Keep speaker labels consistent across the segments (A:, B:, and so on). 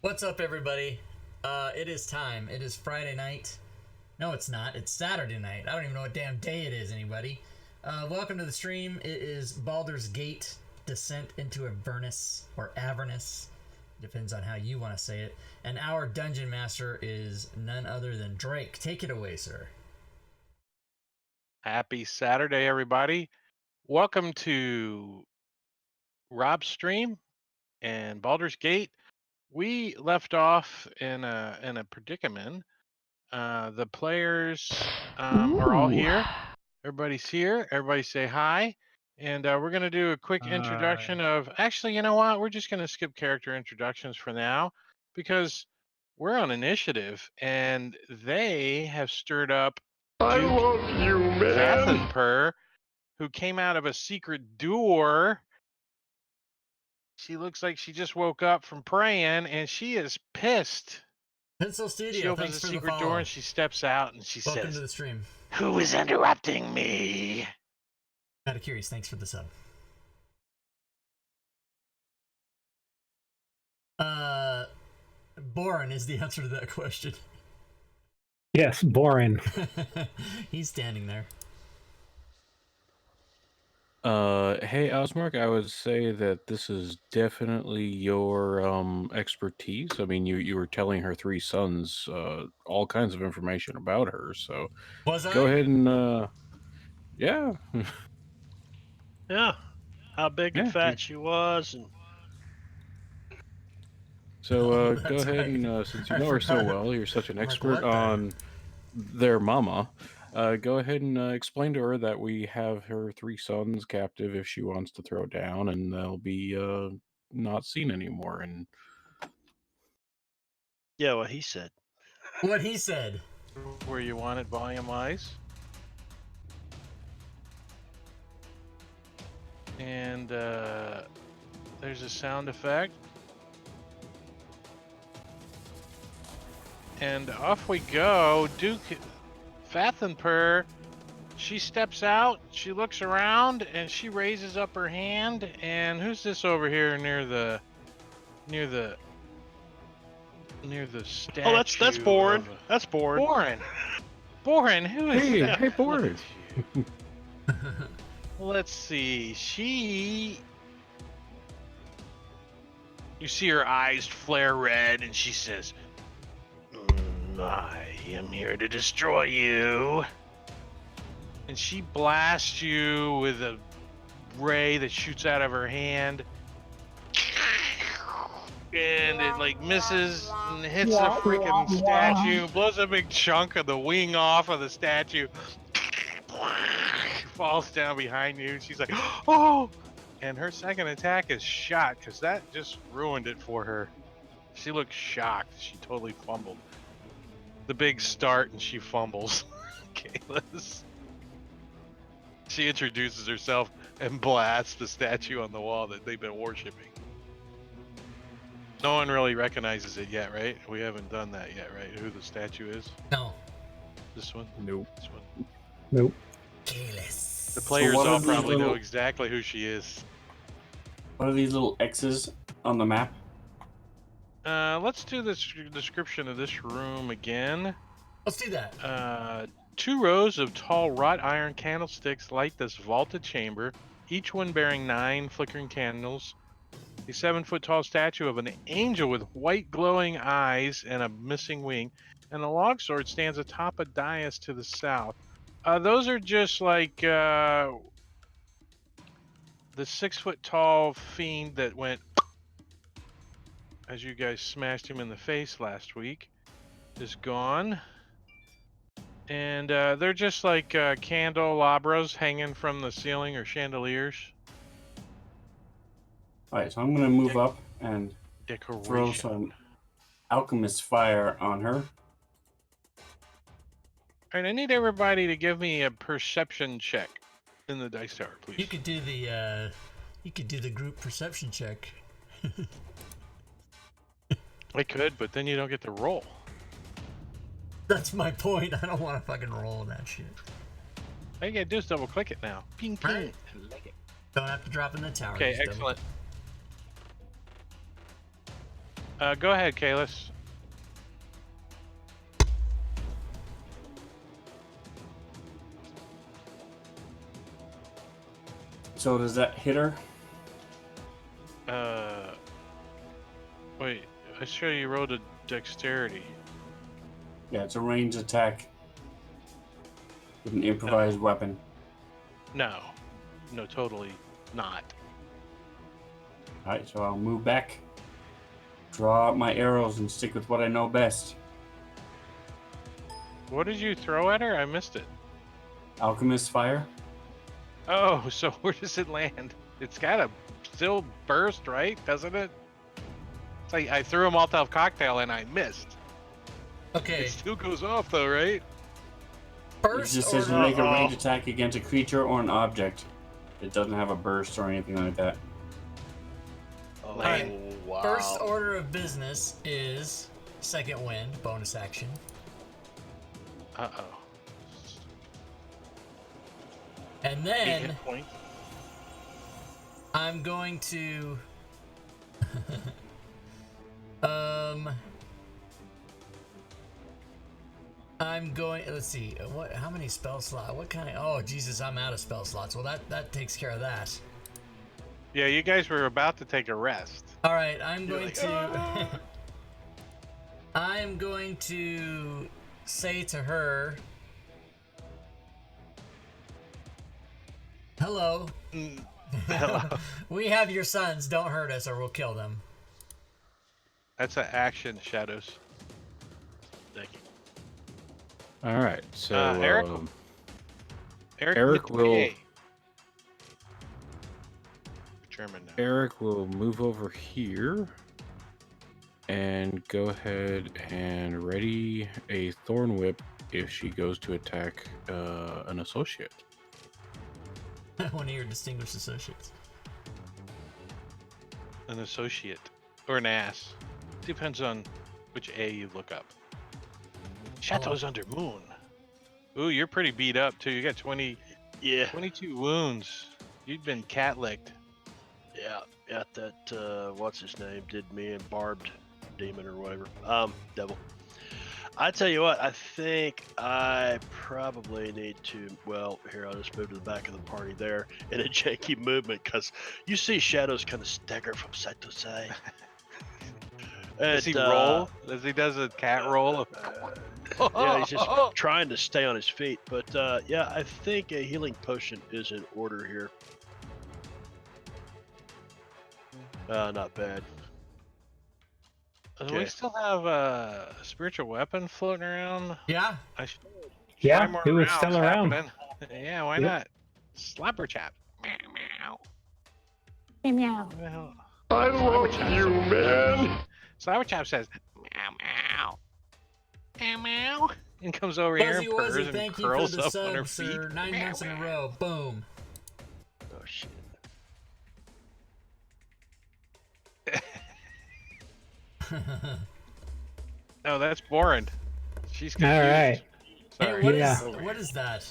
A: What's up, everybody? It is time. It is Friday night. No, it's not. It's Saturday night. I don't even know what damn day it is, anybody. Welcome to the stream. It is Baldur's Gate Descent into Avernus, or Avernus. Depends on how you want to say it. And our dungeon master is none other than Drake. Take it away, sir.
B: Happy Saturday, everybody. Welcome to Rob's stream and Baldur's Gate. We left off in a predicament. The players are all here. Everybody's here. Everybody say hi. And we're going to do a quick introduction of... Actually, you know what? We're just going to skip character introductions for now because we're on initiative and they have stirred up
C: I love you, man.
B: Vathenper, who came out of a secret door. She looks like she just woke up from praying, and she is pissed.
A: Pencil Studio,
B: She opens
A: thanks
B: the
A: for
B: secret
A: the
B: door
A: follow.
B: and she steps out and she
A: Welcome
B: says,
A: to the stream.
B: "Who is interrupting me?"
A: Out of Curious, thanks for the sub. Boren is the answer to that question.
D: Yes, Boren.
A: He's standing there.
E: Hey, Osmark, I would say that this is definitely your expertise. I mean, you were telling her three sons all kinds of information about her, so
A: Was
E: go
A: I?
E: ahead and yeah.
C: Yeah, how big and
E: Yeah,
C: fat she was, and
E: So
A: Oh,
E: go
A: that's
E: ahead
A: right.
E: and since you
A: I
E: know her so
A: forgot.
E: well, you're such an
A: I'm like,
E: expert
A: what the-
E: on their mama. Go ahead and explain to her that we have her three sons captive if she wants to throw down, and they'll be not seen anymore. And
C: yeah, what he said.
A: What he said.
B: Where you want it volume-wise. And there's a sound effect. And off we go. Duke Vathenper, she steps out, she looks around, and she raises up her hand. And who's this over here near the statue?
C: Oh, that's Boren.
B: of-
C: That's Boren.
B: Boren, who is
E: hey,
B: that?
E: hey,
B: Look
E: Boren.
B: at you. Let's see. You see her eyes flare red, and she says, "I am here to destroy you." And she blasts you with a ray that shoots out of her hand. And it like misses and hits a freaking statue, blows a big chunk of the wing off of the statue. Falls down behind you. She's like, "Oh!" And her second attack is shot because that just ruined it for her. She looks shocked. She totally fumbled. The big start and she fumbles. Kalis. She introduces herself and blasts the statue on the wall that they've been worshipping. No one really recognizes it yet, right? We haven't done that yet, right? Who the statue is?
A: No.
B: This one?
E: Nope.
B: This one.
D: Nope.
A: Kalis.
B: The players
F: what
B: all
F: are these
B: probably know
F: little-
B: exactly who she is.
F: What are these little X's on the map?
B: Let's do this description of this room again.
A: Let's do that.
B: 2 rows of tall wrought iron candlesticks light this vaulted chamber, each one bearing 9 flickering candles. A 7-foot tall statue of an angel with white glowing eyes and a missing wing, and a longsword stands atop a dais to the south. Those are just like the 6-foot tall fiend that went as you guys smashed him in the face last week is gone. And they're just like candelabras hanging from the ceiling or chandeliers.
F: Alright, so I'm gonna move up and
B: Decoration.
F: throw some alchemist fire on her.
B: Alright, I need everybody to give me a perception check in the dice tower, please.
A: You could do the group perception check.
B: I could, but then you don't get to roll.
A: That's my point. I don't want to fucking roll that shit.
B: All you gotta do is double click it now. Ping, ping.
A: Right.
B: I like it.
A: Don't have to drop in the tower.
B: Okay,
A: just double-
B: excellent. Go ahead, Kalis.
F: So does that hit her?
B: Wait. I show you rolled a dexterity.
F: Yeah, it's a ranged attack with an improvised weapon.
B: No, totally not.
F: Alright, so I'll move back, draw out my arrows, and stick with what I know best.
B: What did you throw at her? I missed it.
F: Alchemist fire.
B: Oh, so where does it land? It's gotta still burst, right? Doesn't it? It's like I threw a Molotov cocktail and I missed.
A: Okay.
B: It still goes off though, right?
F: It
A: First
F: just says you
A: order,
F: make a ranged attack against a creature or an object. It doesn't have a burst or anything like that.
C: Oh,
A: Alright,
C: wow.
A: first order of business is second wind, bonus action.
B: Uh-oh.
A: And
B: 8
A: then
B: hit points.
A: I'm going to I'm going, let's see, how many spell slots? What kind of, oh Jesus, I'm out of spell slots. Well, that takes care of that.
B: Yeah, you guys were about to take a rest.
A: All right, I'm
B: You're
A: going
B: like,
A: to I'm going to say to her, hello.
B: Hello.
A: We have your sons. Don't hurt us or we'll kill them.
B: That's an action, Shadows.
C: Thank you.
E: All right. So
B: Eric?
E: Eric will-
B: Metier. German now.
E: Eric will move over here and go ahead and ready a thorn whip if she goes to attack an associate.
A: One of your distinguished associates.
B: An associate. Or an ass. Depends on which A you look up. Chateau's under moon. Ooh, you're pretty beat up too. You got 22 wounds. You've been cat licked.
C: Yeah, that what's his name did me and barbed demon or whatever. Devil. I tell you what, I think I probably need to. Well, here I'll just move to the back of the party there in a janky movement because you see Shadows kind of stagger from side to side.
B: Does he roll? As he does a cat roll?
C: Yeah, he's just trying to stay on his feet. But yeah, I think a healing potion is in order here. Not bad.
B: Do
C: Okay.
B: we still have a spiritual weapon floating around?
A: Yeah.
B: I should
D: Yeah,
B: try more
D: it was
B: rounds
D: still around.
B: happening. Yeah, why
D: Yep.
B: not? Slapper chap. Meow meow.
G: Meow.
B: What the hell?
C: I love you, man.
B: Slapper chap says meow meow. Meow meow. And comes over here and purrs and
A: thank you for
B: curls
A: the
B: up on her
A: sub,
B: feet.
A: sir. 9
B: Meow,
A: months in a
B: meow.
A: row. Boom.
C: Oh shit.
B: No, that's boring. She's
D: All
B: confused.
D: right.
B: Sorry.
A: Hey,
D: Yeah.
A: what is that?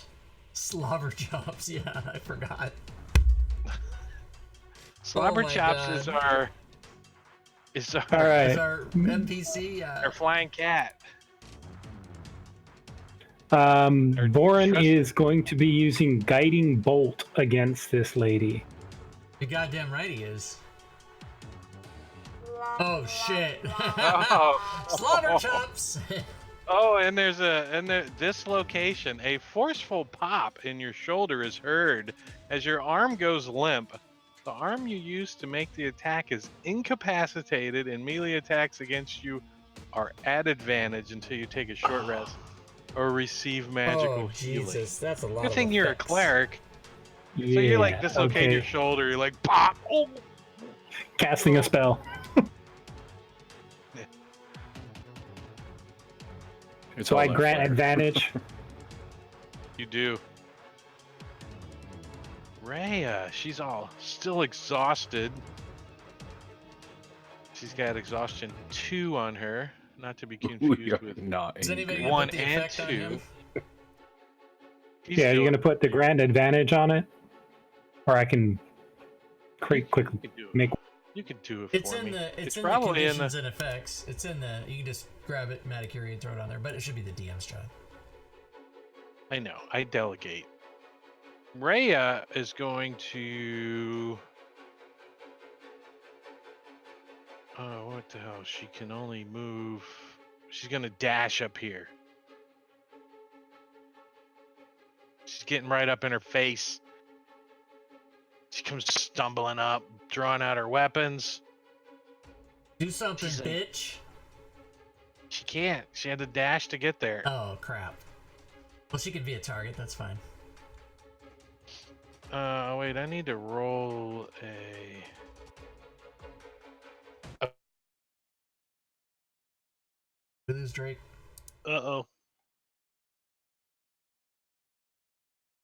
A: Slobber chops. Yeah, I forgot.
B: Slobber
A: Oh my
B: chops
A: God.
B: is our
D: All right.
A: Is our NPC?
B: our flying cat.
D: Boren
B: trust-
D: is going to be using guiding bolt against this lady.
A: You're goddamn right he is. Oh shit.
B: Oh.
A: Slobber chops.
B: Oh, and there's this location, a forceful pop in your shoulder is heard as your arm goes limp. The arm you use to make the attack is incapacitated, and melee attacks against you are at advantage until you take a short rest or receive magical
A: Oh
B: healing.
A: Jesus, that's a lot.
B: Good
A: of
B: thing you're a
A: effects.
B: cleric,
D: Yeah,
B: so you like dislocate your
D: okay.
B: shoulder. You're like pop. Oh.
D: Casting a spell.
E: It's
D: So
E: all
D: I
E: that
D: grant
E: fire.
D: advantage.
B: You do. Rhea, she's all still exhausted. She's got exhaustion 2 on her, not to be
E: We
B: confused
E: are
B: with
E: not
A: Is anybody
E: angry.
A: gonna
B: 1
A: put the
B: and
A: effect on
B: 2.
A: him?
B: He's
D: Yeah, you're
B: doing-
D: gonna put the grant advantage on it, or I can quickly
B: you can do it.
D: make.
B: You could do it
A: It's
B: for
A: in
B: me.
A: the it's in the
B: probably in
A: conditions
B: the.
A: and effects. It's in the. You can just grab it, Matakiri, and throw it on there. But it should be the DM's job.
B: I know. I delegate. Rhea is going to. Oh, what the hell? She can only move. She's gonna dash up here. She's getting right up in her face. She comes stumbling up, drawing out her weapons.
A: Do something,
B: She's like-
A: bitch.
B: She can't. She had to dash to get there.
A: Oh crap. Well, she could be a target. That's fine.
B: Wait. I need to roll a.
A: We lose Drake.
C: Uh-oh.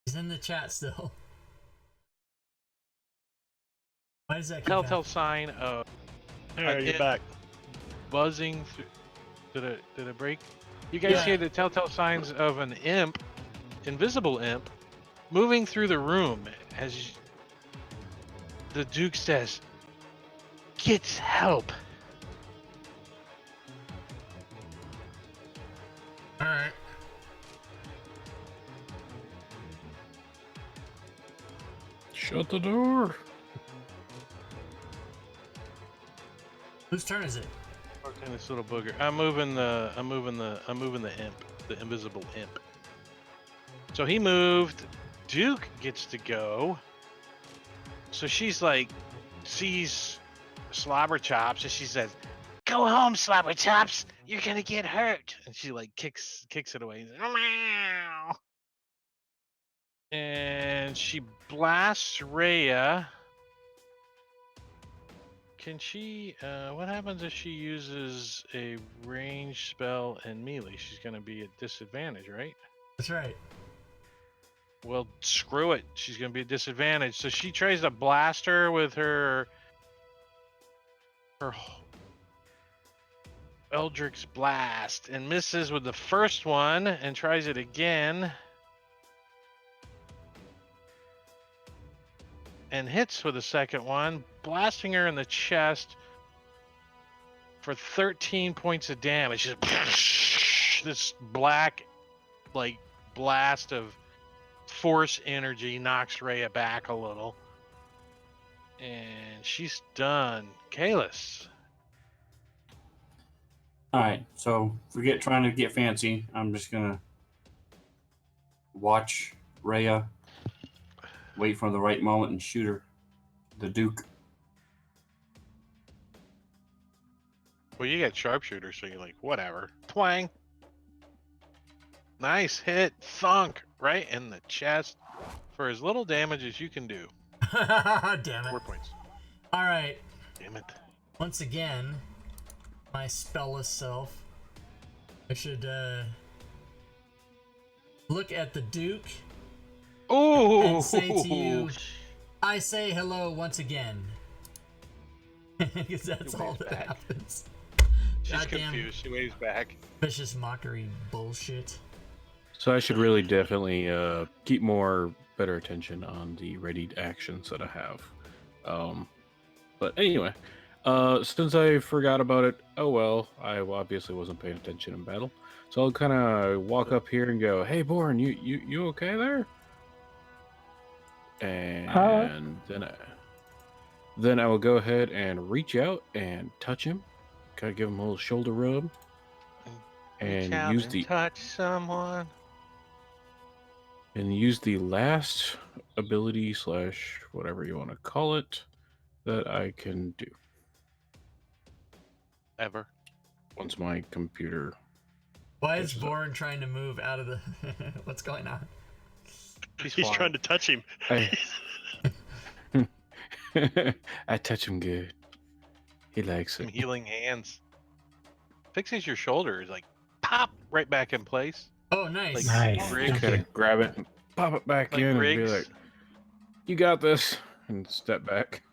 A: He's in the chat still. Why does that keep
B: Telltale
A: happening?
B: sign of
C: There, you're back.
B: buzzing through. Did it break? You guys hear the telltale signs of an imp, invisible imp, moving through the room as the Duke says, "Get help."
A: Alright.
E: Shut the door.
A: Whose turn is it?
B: Okay, this little booger. I'm moving the imp, the invisible imp. So he moved. Duke gets to go. So she's like, sees Slobber Chops, and she says, "Go home, Slobber Chops. You're gonna get hurt." And she like kicks it away. He's like, "Meow." And she blasts Rhea. Can she, what happens if she uses a ranged spell and melee? She's going to be at disadvantage, right?
A: That's right.
B: Well, screw it. She's going to be at disadvantage. So she tries to blast her with her Eldritch Blast and misses with the first one and tries it again. And hits with the second one, blasting her in the chest for 13 points of damage. Just this black, like, blast of force energy knocks Rhea back a little. And she's done. Kalis.
F: Alright, so forget trying to get fancy. I'm just gonna watch Rhea, wait for the right moment, and shoot her. The Duke.
B: Well, you got sharpshooter, so you're like, whatever. Twang. Nice hit. Thunk. Right in the chest for as little damage as you can do.
A: Damn it.
B: 4 points.
A: Alright.
B: Damn it.
A: Once again, my spellless self. I should look at the Duke
B: Oh!
A: and say to you, I say hello once again. Because that's all that happens.
B: She's
A: Goddamn
B: confused. She waves back.
A: vicious mockery bullshit.
E: So I should really definitely keep better attention on the readied actions that I have. But anyway, since I forgot about it, oh well, I obviously wasn't paying attention in battle. So I'll kind of walk up here and go, "Hey, Born, you okay there?" And then I will go ahead and reach out and touch him, kind of give him a little shoulder rub, and use the
B: touch someone.
E: And use the last ability / whatever you want to call it that I can do.
B: Ever.
E: Once my computer...
A: Why is Born trying to move out of the... What's going on?
C: He's trying to touch him.
E: I touch him good. He likes
B: Some
E: it.
B: healing hands. Fixes your shoulders, like pop right back in place.
A: Oh, nice.
B: Like
D: Nice.
B: Griggs.
E: Gotta grab it and pop it back
B: Like
E: in and be
B: Griggs.
E: like, "You got this," and step back.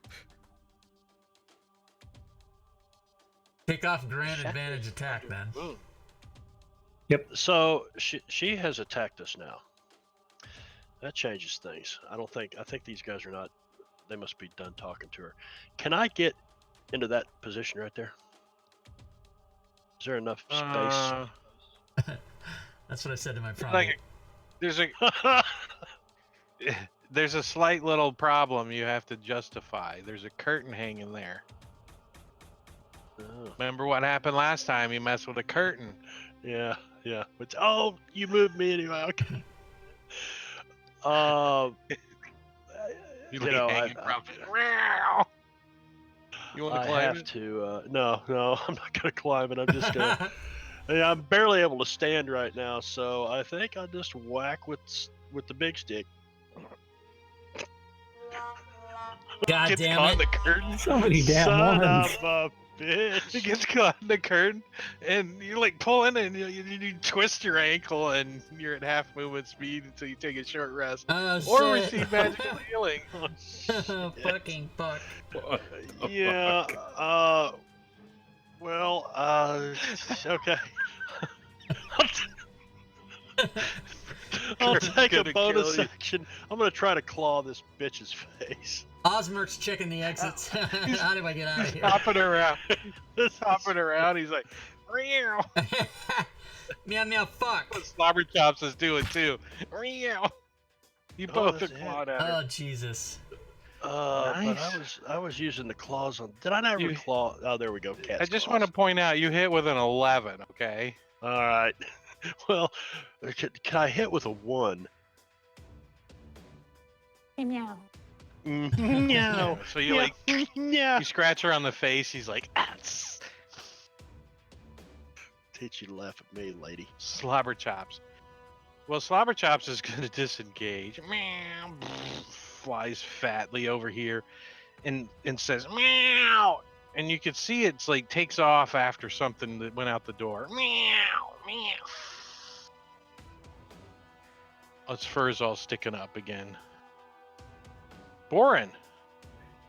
A: Pick off grand advantage attack, then.
B: Boom.
C: So she has attacked us now. That changes things. I think these guys are not. They must be done talking to her. Can I get into that position right there? Is there enough space?
A: That's what I said to my
B: Like
A: prompt.
B: there's a slight little problem you have to justify. There's a curtain hanging there.
C: Oh,
B: Remember what happened last time? You messed with a curtain.
C: yeah. Which, you moved me anyway. Okay.
B: You
C: You
B: like
C: know,
B: hanging
C: I,
B: from You want to
C: I
B: climb
C: have
B: it?
C: to. No, I'm not gonna climb it. I'm just gonna. I'm barely able to stand right now, so I think I'll just whack with the big stick.
A: God
B: Gets
A: damn
B: caught in
A: it.
B: the curtain.
D: So many damn
C: Son
D: ones.
C: of a
B: He
C: bitch!
B: gets caught in the curtain, and you're like pulling, and you twist your ankle, and you're at half movement speed until you take a short rest,
A: Oh,
B: or
A: shit.
B: receive magical healing.
C: Oh, shit.
A: Fucking fuck.
E: What the
C: Yeah.
E: fuck?
C: Well. Okay. I'll
B: Kurt's
C: take a
B: gonna
C: bonus
B: kill you.
C: action. I'm gonna try to claw this bitch's face.
A: Osmerk's checking the exits. How do I get out of here?
B: Hopping around.
C: This
B: Hopping around. He's like, meow.
A: Meow meow fuck.
B: What Slobber Chops is doing too. Meow. You
C: Oh,
B: both are
C: that's it.
B: clawed at her.
A: Oh Jesus.
C: But
B: Nice.
C: I was using the claws on. Did I never
B: You-
C: claw? Oh, there we go. Cat's
B: I just
C: claws.
B: want to point out you hit with an 11, okay?
C: All right. Well, can I hit with a 1?
G: Meow.
C: No.
B: So you like
C: Yeah.
B: you scratch her on the face. He's like, "Ats."
C: Teach you to laugh at me, lady.
B: Slobber Chops. Well, Slobber Chops is going to disengage. Meow. Flies fatly over here, and says meow. And you can see it's like takes off after something that went out the door. Meow, meow. Its fur's all sticking up again. Borin.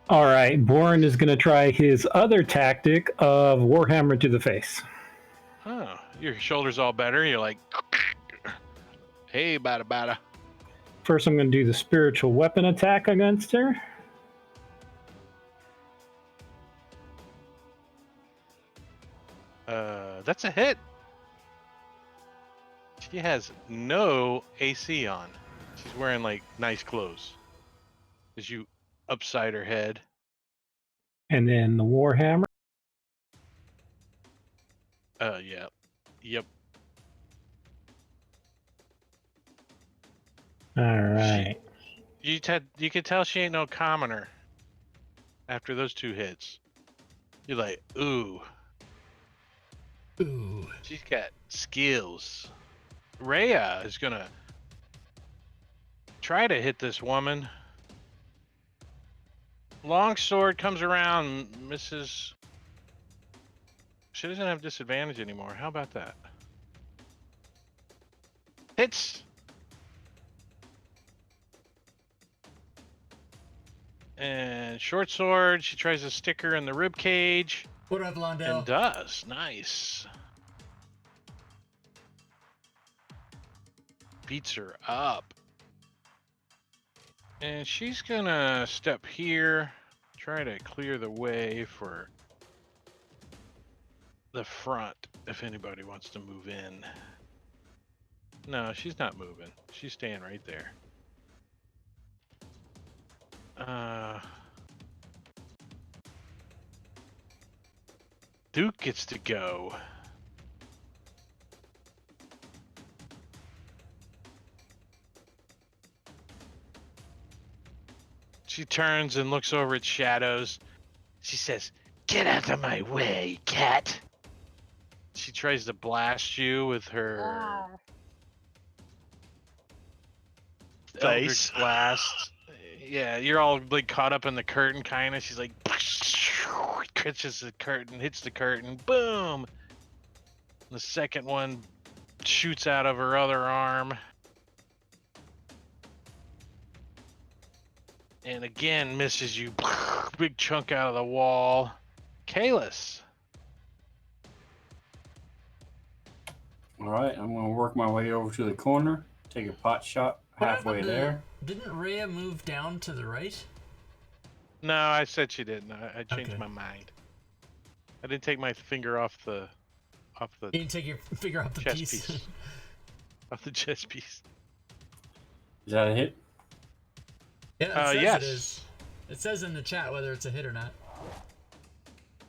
D: All right, Bourne is going to try his other tactic of Warhammer to the face.
B: Oh, your shoulder's all better. You're like, hey, bada bada.
D: First, I'm going to do the spiritual weapon attack against her.
B: That's a hit. She has no AC on. She's wearing like nice clothes. As you upside her head.
D: And then the Warhammer.
B: Yeah. Yep.
D: All right.
B: You can tell she ain't no commoner. After those 2 hits, you're like, ooh,
A: Ooh.
B: she's got skills. Rhea is gonna try to hit this woman. Long sword comes around, misses. She doesn't have disadvantage anymore. How about that? Hits. And short sword, she tries to stick her in the rib cage.
A: What up, Londell?
B: And does. Nice. Beats her up. And she's gonna step here, try to clear the way for the front if anybody wants to move in. No, she's not moving. She's staying right there. Duke gets to go. She turns and looks over at Shadows. She says, "Get out of my way, cat." She tries to blast you with her
C: Face.
B: Eldritch Blast. Yeah, you're all like caught up in the curtain, kind of. She's like, catches the curtain, hits the curtain, boom. The second one shoots out of her other arm. And again, misses you. Big chunk out of the wall. Kalis.
F: All right, I'm going to work my way over to the corner, take a pot shot
A: What
F: halfway
A: happened to-
F: there.
A: Didn't Rhea move down to the right?
B: No, I said she didn't. I changed
A: Okay.
B: my mind. I didn't take my finger off the
A: You didn't take your finger off the
B: chess
A: piece.
B: piece. Off the chess piece.
F: Is that a hit?
A: Yeah, it says
B: yes.
A: it is. It says in the chat whether it's a hit or not.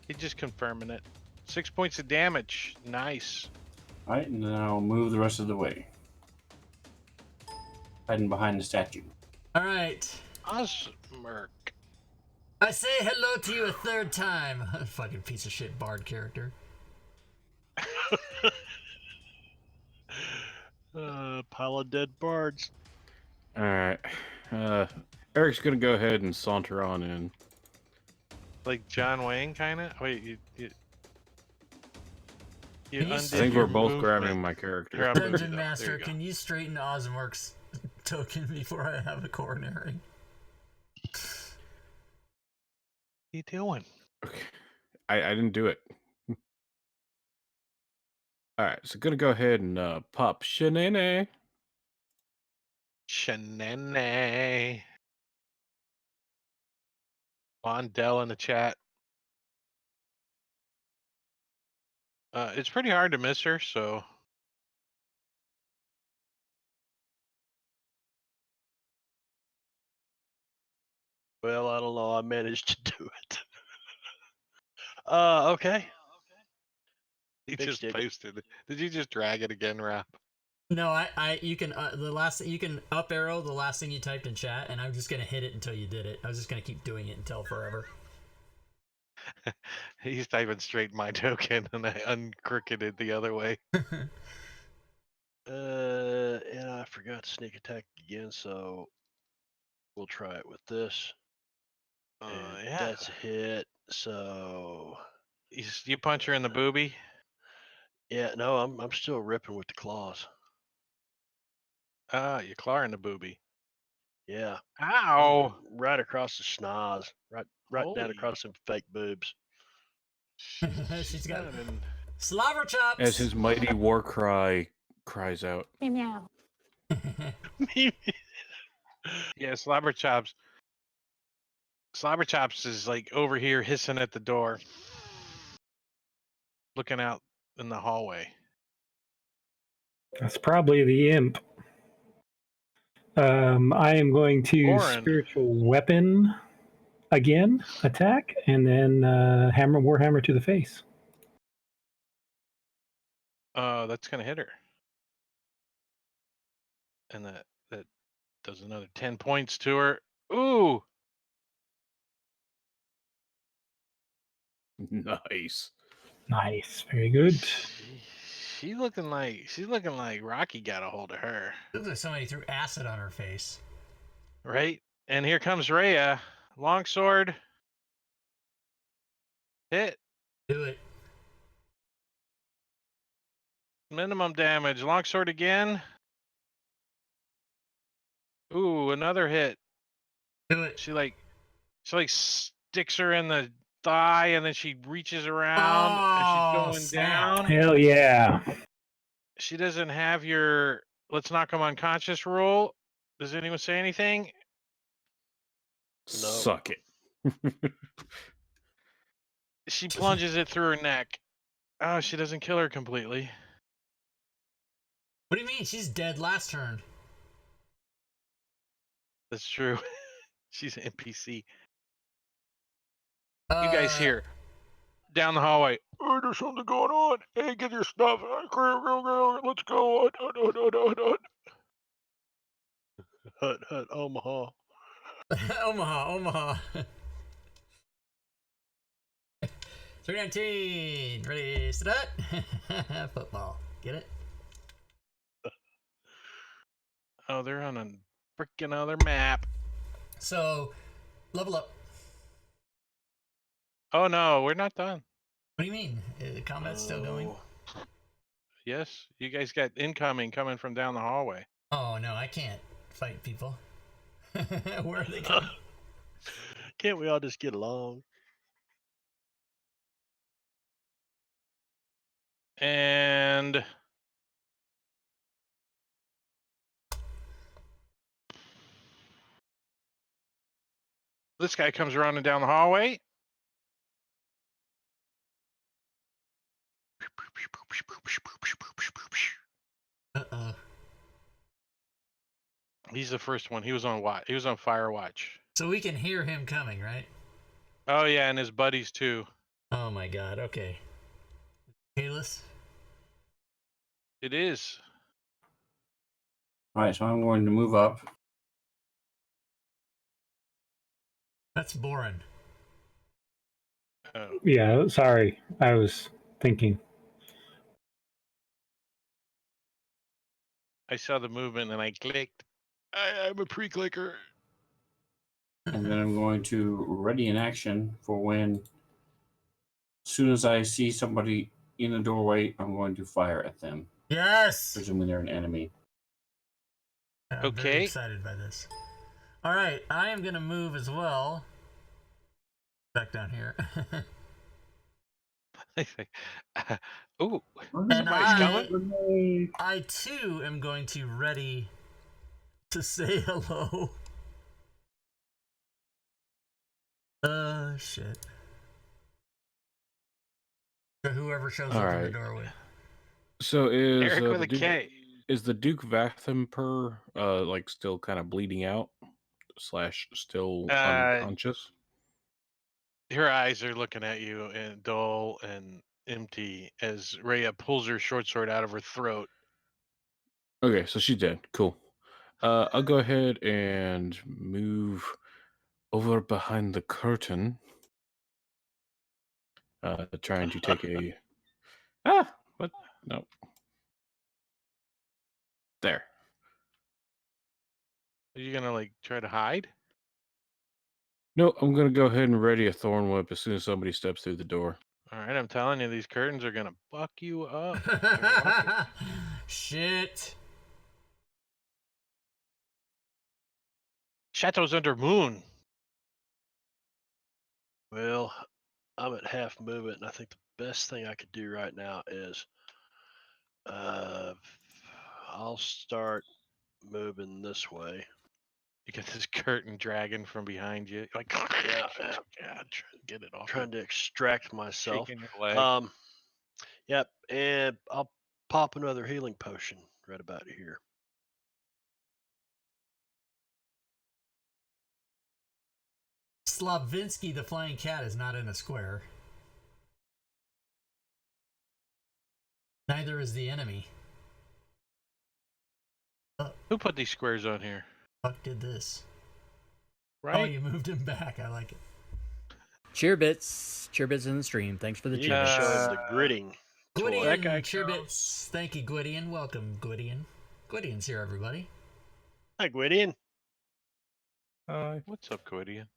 B: He's just confirming it. 6 points of damage. Nice.
F: All right, and then I'll move the rest of the way. Hiding behind the statue.
A: All right.
B: Osmerk.
A: I say hello to you a third time. Fucking piece of shit bard character.
C: Pile of dead bards.
E: All right. Eric's gonna go ahead and saunter on in.
B: Like John Wayne, kind of. Wait, you
A: Can you
E: I
B: undid
E: think
B: your
E: we're both
B: movement.
E: grabbing my
B: Here,
E: character.
B: I'm moving
A: Dungeon
B: it up. There
A: Master,
B: you go.
A: can you straighten Osmerk's token before I have a coronary?
B: What are you doing?
E: Okay. I didn't do it. All right, so gonna go ahead and pop Shanene.
B: Shanene. Mondell in the chat. It's pretty hard to miss her, so
C: Well, I don't know. I managed to do it. Okay.
B: he
C: Big
B: just
C: stick.
B: posted it. Did you just drag it again, Rap?
A: No, you can you can up arrow the last thing you typed in chat, and I'm just gonna hit it until you did it. I was just gonna keep doing it until forever.
B: He's typing straight my token, and I uncrooked it the other way.
C: And I forgot to sneak attack again, so we'll try it with this. And
B: Yeah.
C: that's a hit. So
B: You punch her in the boobie.
C: yeah, no, I'm still ripping with the claws.
B: You claw her in the boobie.
C: Yeah.
B: Ow!
C: Right across the schnoz. Right down
B: Holy-
C: across some fake boobs.
A: She's got
B: not in-
A: slobber chops.
E: As his mighty war cry cries out.
G: Meow.
B: Yeah, Slobber Chops. Slobber Chops is like over here hissing at the door, looking out in the hallway.
D: That's probably the imp. I am going to
B: Orin.
D: spiritual weapon again, attack, and then warhammer to the face.
B: That's gonna hit her, and that does another 10 points to her. Ooh,
E: Nice.
D: Nice, very good.
B: she's looking like Rocky got a hold of her,
A: Looks like somebody threw acid on her face.
B: right? And here comes Rhea, longsword, hit,
A: Do it.
B: minimum damage, longsword again. Ooh, another hit.
A: Do it.
B: She like sticks her in the thigh, and then she reaches around and she's going
A: snap.
B: down.
D: Hell yeah.
B: She doesn't have your let's knock them unconscious rule. Does anyone say anything?
C: No.
E: Suck it.
B: She plunges it through her neck. Oh, she doesn't kill her completely.
A: What do you mean? She's dead last turn.
B: That's true. She's an NPC. You guys here down the hallway. Oh, there's something going on. Hey, get your stuff. Let's go.
C: Hut, Omaha.
A: Omaha. 319. Ready, set. Football. Get it?
B: Oh, they're on a freaking other map.
A: So, level up.
B: Oh no, we're not done.
A: What do you mean? The combat's still going?
B: Yes, you guys got incoming coming from down the hallway.
A: Oh no, I can't fight people. Where are they coming?
C: Can't we all just get along?
B: And this guy comes running down the hallway.
A: Uh-oh.
B: He's the first one. He was on watch. He was on fire watch.
A: So we can hear him coming, right?
B: Oh yeah, and his buddies too.
A: Oh my god, okay. Kalis?
B: It is.
F: All right, so I'm going to move up.
A: That's Boren.
B: Oh.
D: Yeah, sorry. I was thinking.
B: I saw the movement and I clicked. I'm a pre-clicker.
F: And then I'm going to ready an action for when, as soon as I see somebody in the doorway, I'm going to fire at them.
A: Yes!
F: Presuming they're an enemy.
A: I'm very
B: Okay.
A: excited by this. Alright, I am going to move as well. Back down here.
B: Ooh,
A: And
B: somebody's coming.
A: I too am going to ready to say hello. Shit. To whoever shows
E: All
A: up in the
E: right.
A: doorway.
E: So is
B: Eric with
E: the
B: a
E: Duke,
B: K.
E: is the Duke Vathamper like still kind of bleeding out / still unconscious?
B: Her eyes are looking at you and dull and empty as Rhea pulls her short sword out of her throat.
E: Okay, so she's dead. Cool. I'll go ahead and move over behind the curtain. Trying to take a what? No. There.
B: Are you gonna like try to hide?
E: No, I'm gonna go ahead and ready a thorn whip as soon as somebody steps through the door.
B: All right, I'm telling you, these curtains are gonna buck you up.
A: Shit.
B: Chateau's under moon.
C: Well, I'm at half movement, and I think the best thing I could do right now is I'll start moving this way.
B: You get this curtain dragging from behind you, like
C: Yeah,
B: trying to get it off.
C: trying to extract myself.
B: Shaking your leg.
C: Yep, and I'll pop another healing potion right about here.
A: Slavinsky the Flying Cat is not in a square. Neither is the enemy.
B: Who put these squares on here?
A: Fuck did this.
B: Right?
A: Oh, you moved him back. I like it.
H: Cheerbits in the stream. Thanks for the
C: You need to
H: cheers.
C: show him the gritting toy.
A: Gwydion,
B: guy
A: Cheerbits. Thank you, Gwydion. Welcome, Gwydion. Gwydion's here, everybody.
C: Hi, Gwydion.
B: What's up, Gwydion?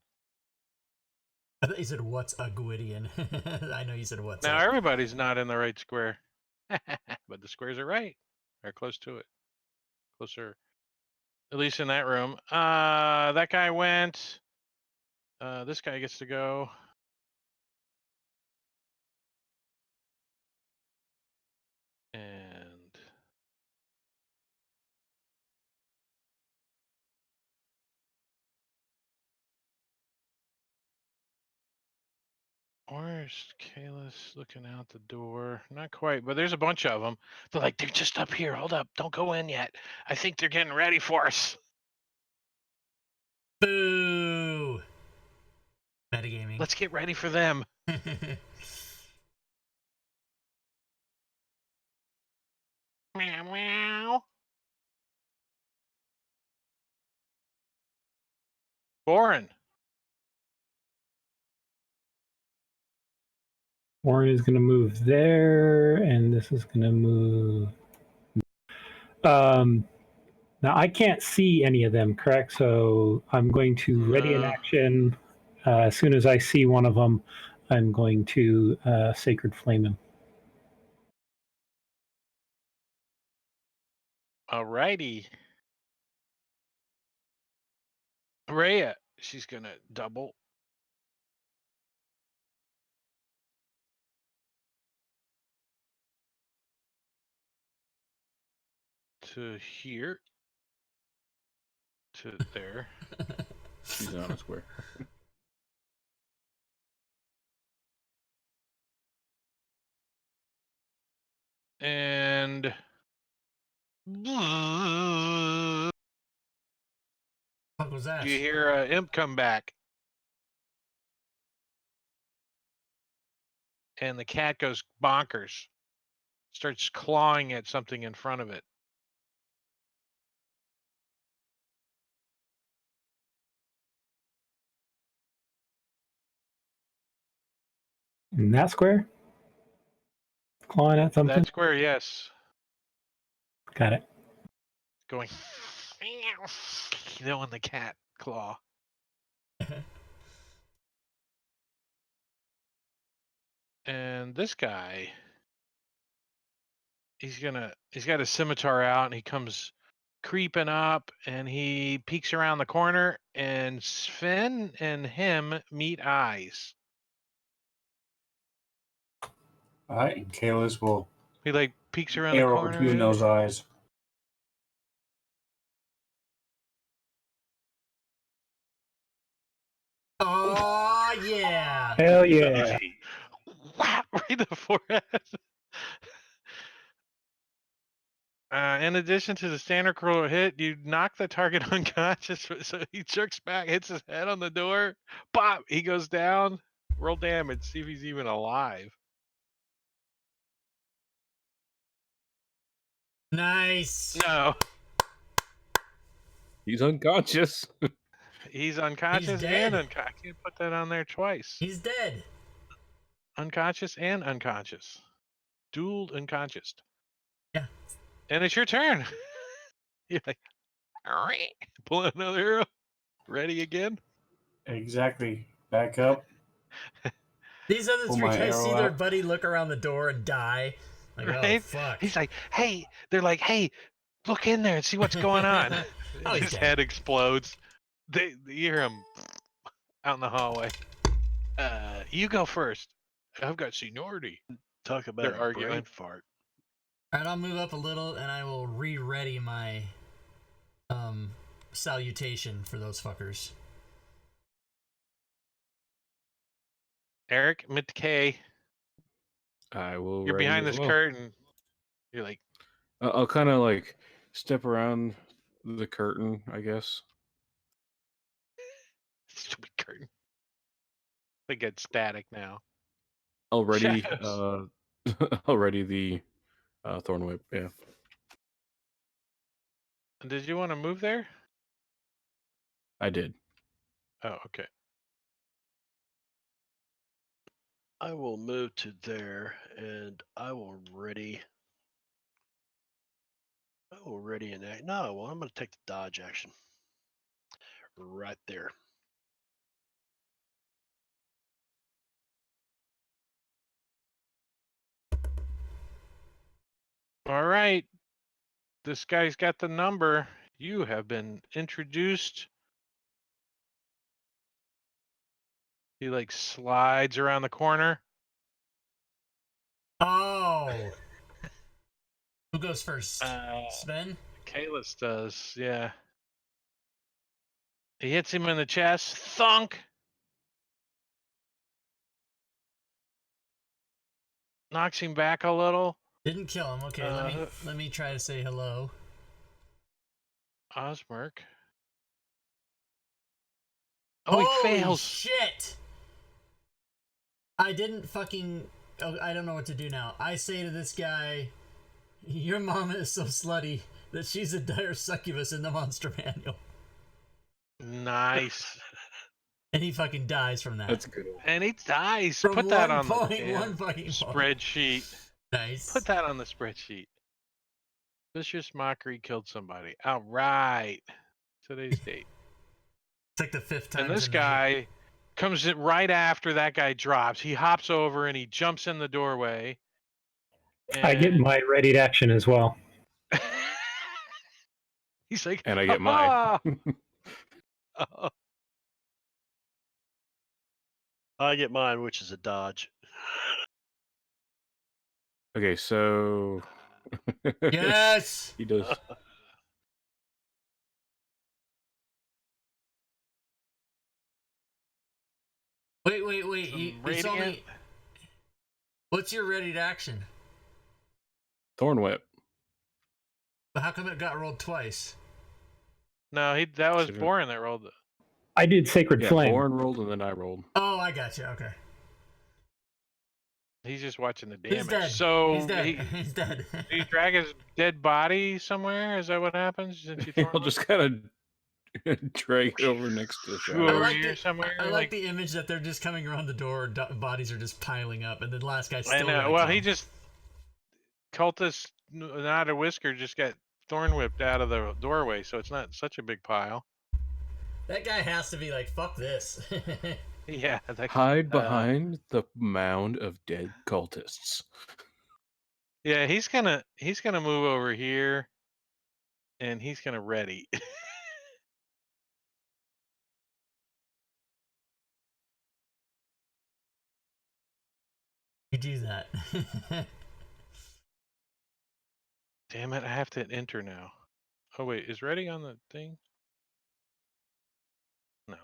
A: I thought you said, what's a Gwydion? I know you said, what's
B: Now
A: up.
B: everybody's not in the right square, but the squares are right. They're close to it. Closer. At least in that room. That guy went. This guy gets to go. And where's Kalis looking out the door? Not quite, but there's a bunch of them. They're like, they're just up here. Hold up. Don't go in yet. I think they're getting ready for us.
A: Boo! Metagaming.
B: Let's get ready for them. Meow, meow. Boren.
D: Warren is going to move there, and this is going to move. Now I can't see any of them, correct? So I'm going to ready an
B: No.
D: action. As soon as I see one of them, I'm going to Sacred Flame him.
B: Alrighty. Rhea, she's gonna double. To here. To there.
E: She's on a square.
B: And
A: What was that?
B: you hear Imp come back. And the cat goes bonkers. Starts clawing at something in front of it.
D: In that square? Clawing at something?
B: That square, yes.
D: Got it.
B: Going. Doing the cat claw. And this guy, he's got a scimitar out, and he comes creeping up, and he peeks around the corner, and Sven and him meet eyes.
F: All right, and Kalis will
B: He like peeks around the
F: arrow
B: corner.
F: between those eyes.
A: Oh yeah!
D: Hell yeah.
B: Whap, right in the forehead. In addition to the standard cruel hit, you knock the target unconscious, so he jerks back, hits his head on the door. Pop! He goes down. Roll damage, see if he's even alive.
A: Nice.
B: No,
E: He's unconscious.
B: he's unconscious
A: dead.
B: and unconscious. I can't put that on there twice.
A: He's dead.
B: Unconscious and unconscious. Dual unconscious.
A: Yeah.
B: And it's your turn. You're like, all right. Pull out another arrow. Ready again?
F: Exactly. Back up.
A: These other
F: Pull
A: three
F: my
A: guys
F: arrow
A: see their
F: out.
A: buddy look around the door and die. Like, oh
B: Right?
A: fuck.
B: He's like, hey, they're like, hey, look in there and see what's going on.
A: Oh, he's
B: His
A: dead.
B: head explodes. They hear him out in the hallway. You go first. I've got seniority.
C: Talk about
B: They're
C: a
B: arguing.
C: brain fart.
A: Alright, I'll move up a little and I will re-ready my salutation for those fuckers.
B: Eric, mid-K,
E: I will.
B: you're
E: ready
B: behind
E: as
B: this
E: well.
B: curtain. You're like,
E: I'll kind of like step around the curtain, I guess.
B: stupid curtain. They get static now.
E: I'll ready.
B: Shadows.
E: I'll ready the thorn whip. Yeah.
B: Did you want to move there?
E: I did.
B: Oh, okay.
C: I will move to there, and I will ready an act. No, well, I'm going to take the dodge action. Right there.
B: All right. This guy's got the number. You have been introduced. He like slides around the corner.
A: Oh! Who goes first? Sven?
B: Kalis does, yeah. He hits him in the chest. Thunk! Knocks him back a little.
A: Didn't kill him. Okay, let me try to say hello.
B: Osmerk. Oh,
A: Holy
B: he fails.
A: shit! I didn't fucking... Oh, I don't know what to do now. I say to this guy, your mama is so slutty that she's a dire succubus in the monster manual.
B: Nice.
A: And he fucking dies from that.
E: That's good.
B: And he dies.
A: From
B: Put that
A: one
B: on
A: point,
B: the damn
A: one fucking point.
B: spreadsheet.
A: Nice.
B: Put that on the spreadsheet. Vicious mockery killed somebody. All right. Today's date.
A: It's like the fifth time.
B: And this guy comes in right after that guy drops. He hops over and he jumps in the doorway.
D: I get
B: and-
D: my readied action as well.
B: He's like,
E: And I get
B: "Ah!"
E: mine.
B: Oh,
C: I get mine, which is a dodge.
E: Okay, so
A: Yes!
E: he does.
A: Wait.
B: Some
A: It's only...
B: radiant.
A: What's your ready to action?
E: Thorn Whip.
A: But how come it got rolled twice?
B: No, that was
E: Should've-
B: Boren that rolled it.
D: I did Sacred
E: Yeah,
D: Flame.
E: Boren rolled and then I rolled.
A: Oh, I got you. Okay.
B: He's just watching the damage.
A: He's dead.
B: So
A: He's dead. He's dead.
B: do you drag his dead body somewhere? Is that what happens? Since you throw
E: I'll
B: him
E: just kind of drag it over next to the
B: Shoo,
A: I
E: shadow.
B: over
A: like,
B: here
A: the,
B: somewhere,
A: I like
B: like-
A: the image that they're just coming around the door, bodies are just piling up, and the last guy's
B: I
A: still.
B: know.
A: gonna
B: Well,
A: come.
B: he just cultist not a whisker just got thorn whipped out of the doorway, so it's not such a big pile.
A: That guy has to be like, fuck this.
B: Yeah.
E: Hide behind the mound of dead cultists.
B: Yeah, he's gonna move over here, and he's gonna ready.
A: You do that.
B: Damn it! I have to enter now. Oh wait, is ready on the thing? No.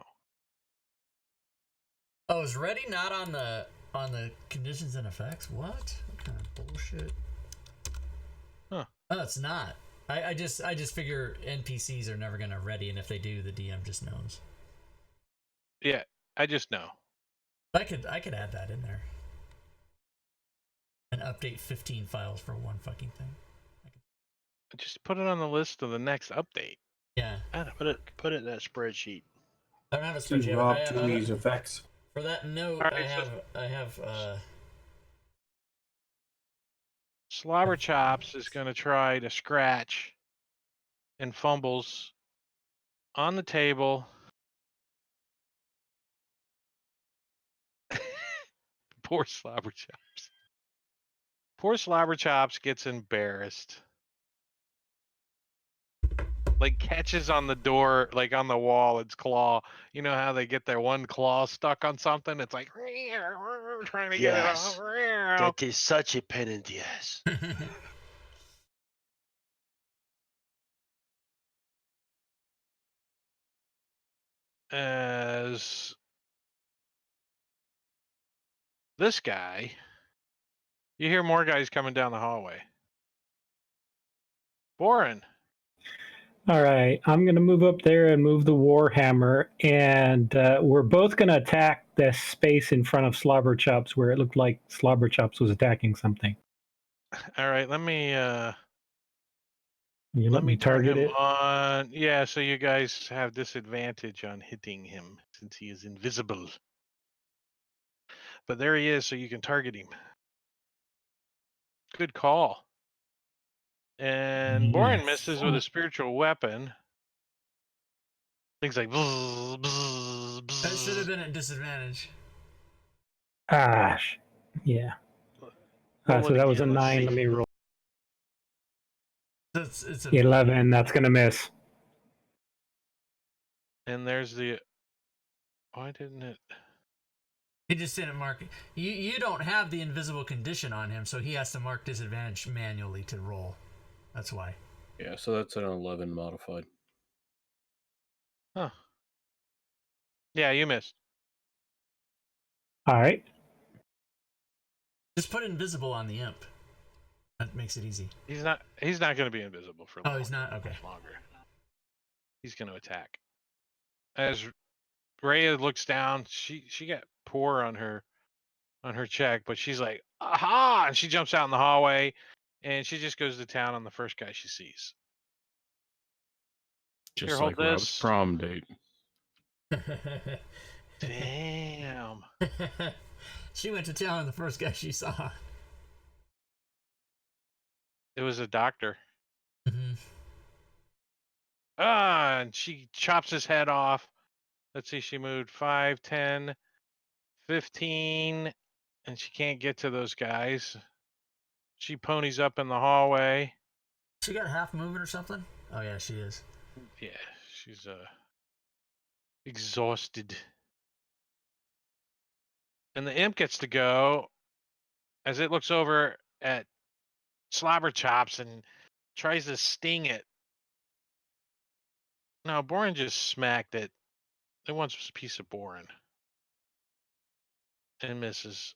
A: Oh, is ready not on the conditions and effects? What kind of bullshit?
B: Huh.
A: Oh, it's not. I just figure NPCs are never gonna ready, and if they do, the DM just knows.
B: Yeah, I just know.
A: I could add that in there. And update 15 files for one fucking thing.
B: Just put it on the list of the next update.
A: Yeah.
C: Put it in that spreadsheet.
A: I don't have a
F: To
A: spreadsheet.
F: Rob
A: I have,
F: Toomey's effects.
A: for that note,
B: All right,
A: I have
B: Slobber Chops is going to try to scratch and fumbles on the table. Poor Slobber Chops. Poor Slobber Chops gets embarrassed. Like catches on the door, like on the wall, its claw. You know how they get their one claw stuck on something? It's like trying to get it
C: Yes.
B: off.
C: That is such a pain in the ass.
B: As this guy, you hear more guys coming down the hallway. Boren.
D: All right, I'm going to move up there and move the Warhammer, and we're both going to attack the space in front of Slobber Chops where it looked like Slobber Chops was attacking something.
B: All right, let me
D: You
B: let me turn
D: target
B: him
D: it.
B: on. Yeah, so you guys have disadvantage on hitting him since he is invisible. But there he is, so you can target him. Good call. And Boren
D: Yes.
B: misses with a spiritual weapon. Things like bzz, bzz, bzz.
A: that should have been at disadvantage.
D: Yeah.
B: Roll
D: So
B: it
D: that was a
B: again, let's
D: 9.
B: see.
D: Let me roll.
A: It's a
D: 11. That's going to miss.
B: And there's the. Why didn't it?
A: He just didn't mark it. You don't have the invisible condition on him, so he has to mark disadvantage manually to roll. That's why.
E: Yeah, so that's an 11 modified.
B: Huh. Yeah, you missed.
D: All right.
A: Just put invisible on the imp. That makes it easy.
B: He's not going to be invisible for long.
A: Oh, he's not? Okay.
B: Much longer. He's going to attack. As Rhea looks down, she got poor on her check, but she's like, aha! And she jumps out in the hallway, and she just goes to town on the first guy she sees.
E: Just
B: Here, hold
E: like Rob's
B: this.
E: prom date.
B: Damn.
A: She went to town on the first guy she saw.
B: It was a doctor.
A: Mhm.
B: And she chops his head off. Let's see, she moved 5, 10, 15, and she can't get to those guys. She ponies up in the hallway.
A: She got half moving or something? Oh, yeah, she is.
B: Yeah, she's exhausted. And the imp gets to go as it looks over at Slobber Chops and tries to sting it. No, Boren just smacked it. It wants a piece of Boren. And misses.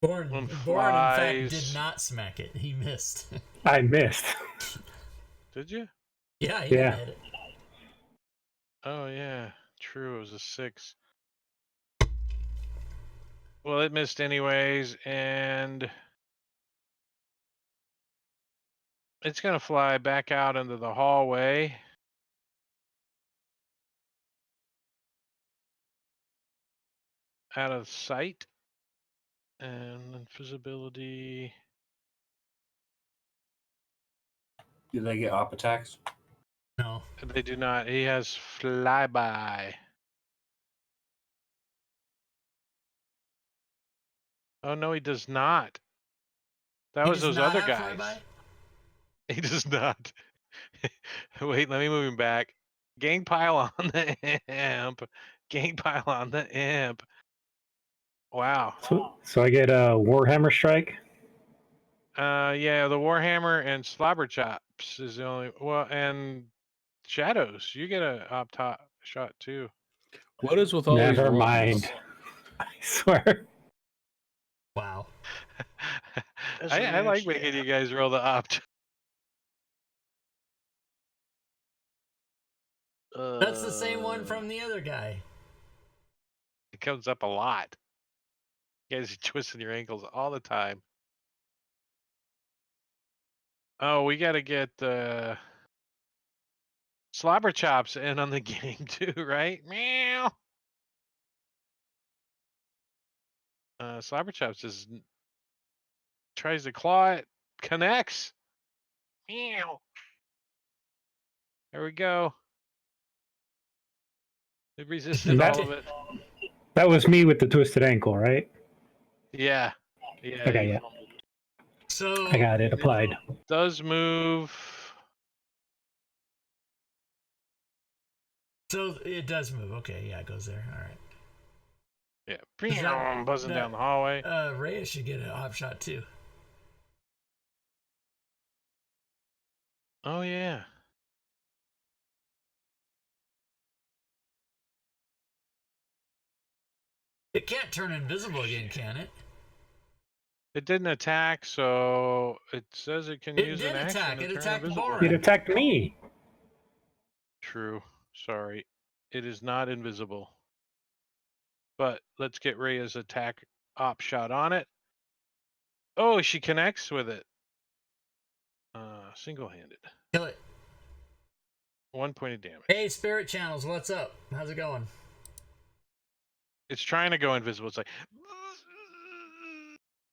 A: Born,
B: One
A: in fact,
B: flies.
A: did not smack it. He missed.
D: I missed.
B: Did you?
A: Yeah, he
D: Yeah.
A: didn't hit it.
B: Oh yeah, true. It was a 6. Well, it missed anyways, and it's gonna fly back out into the hallway. Out of sight. And invisibility.
F: Do they get op attacks?
A: No.
B: They do not. He has flyby. Oh no, he does not. That
A: He
B: was
A: does
B: those
A: not
B: other
A: have
B: guys.
A: flyby?
B: He does not. Wait, let me move him back. Gang pile on the imp. Gang pile on the imp. Wow.
D: So I get a Warhammer strike.
B: Yeah, the Warhammer and Slobber Chops is the only. Well, and Shadows. You get a op top shot too.
E: What is with all these
D: Never
E: rolls?
D: mind. I swear.
A: Wow.
B: I like making you guys roll the op.
A: That's the same one from the other guy.
B: It comes up a lot. You guys are twisting your ankles all the time. Oh, we got to get Slobber Chops in on the game too, right? Meow. Slobber Chops just tries to claw it, connects. Meow. There we go. It resisted all of it.
D: That was me with the twisted ankle, right?
B: Yeah. Yeah.
D: Okay, yeah.
A: So
D: I got it applied.
B: Does move.
A: So it does move. Okay, yeah, it goes there. All right.
B: Yeah. Buzzing down the hallway.
A: Reyes should get an op shot too.
B: Oh yeah.
A: It can't turn invisible again, can it?
B: It didn't attack, so it says it can use an action.
A: Attack.
B: to
A: It
B: turn
A: attacked
B: invisible.
A: Boren.
D: It attacked me.
B: True. Sorry. It is not invisible. But let's get Rhea's attack op shot on it. Oh, she connects with it. Single-handed.
A: Kill it.
B: 1 point of damage.
A: Hey, Spirit Channels, what's up? How's it going?
B: It's trying to go invisible. It's like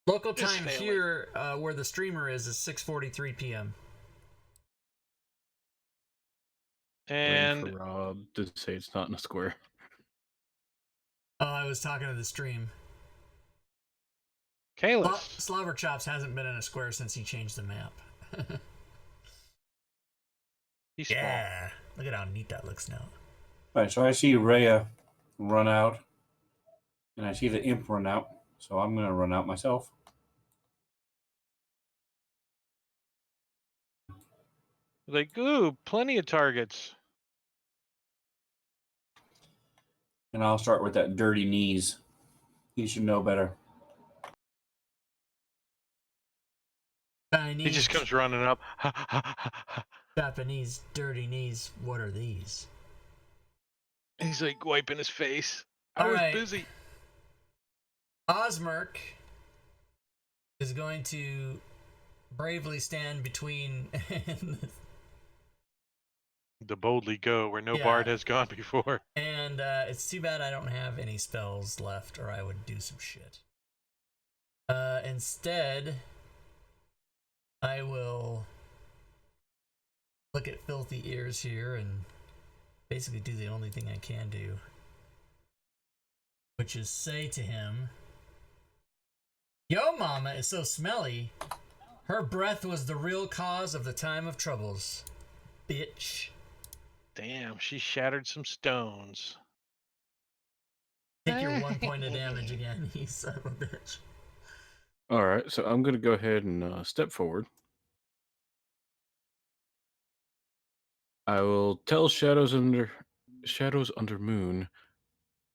A: Local
B: It's
A: time
B: failing.
A: here, where the streamer is 6:43 p.m.
B: and
E: Waiting for Rob to say it's not in a square.
A: Oh, I was talking to the stream.
B: Kalis.
A: Slobber Chops hasn't been in a square since he changed the map.
B: He's small.
A: Yeah. Look at how neat that looks now.
F: All right, so I see Rhea run out, and I see the imp run out, so I'm going to run out myself.
B: Like, ooh, plenty of targets.
F: And I'll start with that dirty knees. He should know better.
A: Chinese,
B: He just comes running up.
A: Japanese, dirty knees. What are these?
B: He's like wiping his face.
A: All
B: I was
A: right.
B: busy.
A: Osmerk is going to bravely stand between
B: To boldly go where no
A: Yeah.
B: bard has gone before.
A: and it's too bad I don't have any spells left, or I would do some shit. Instead, I will look at Filthy Ears here and basically do the only thing I can do, which is say to him, "Yo, mama is so smelly. Her breath was the real cause of the time of troubles, bitch."
B: Damn, she shattered some stones.
A: Take your 1 point of damage again, you son of a bitch.
E: All right, so I'm going to go ahead and step forward. I will tell Shadows Under Moon,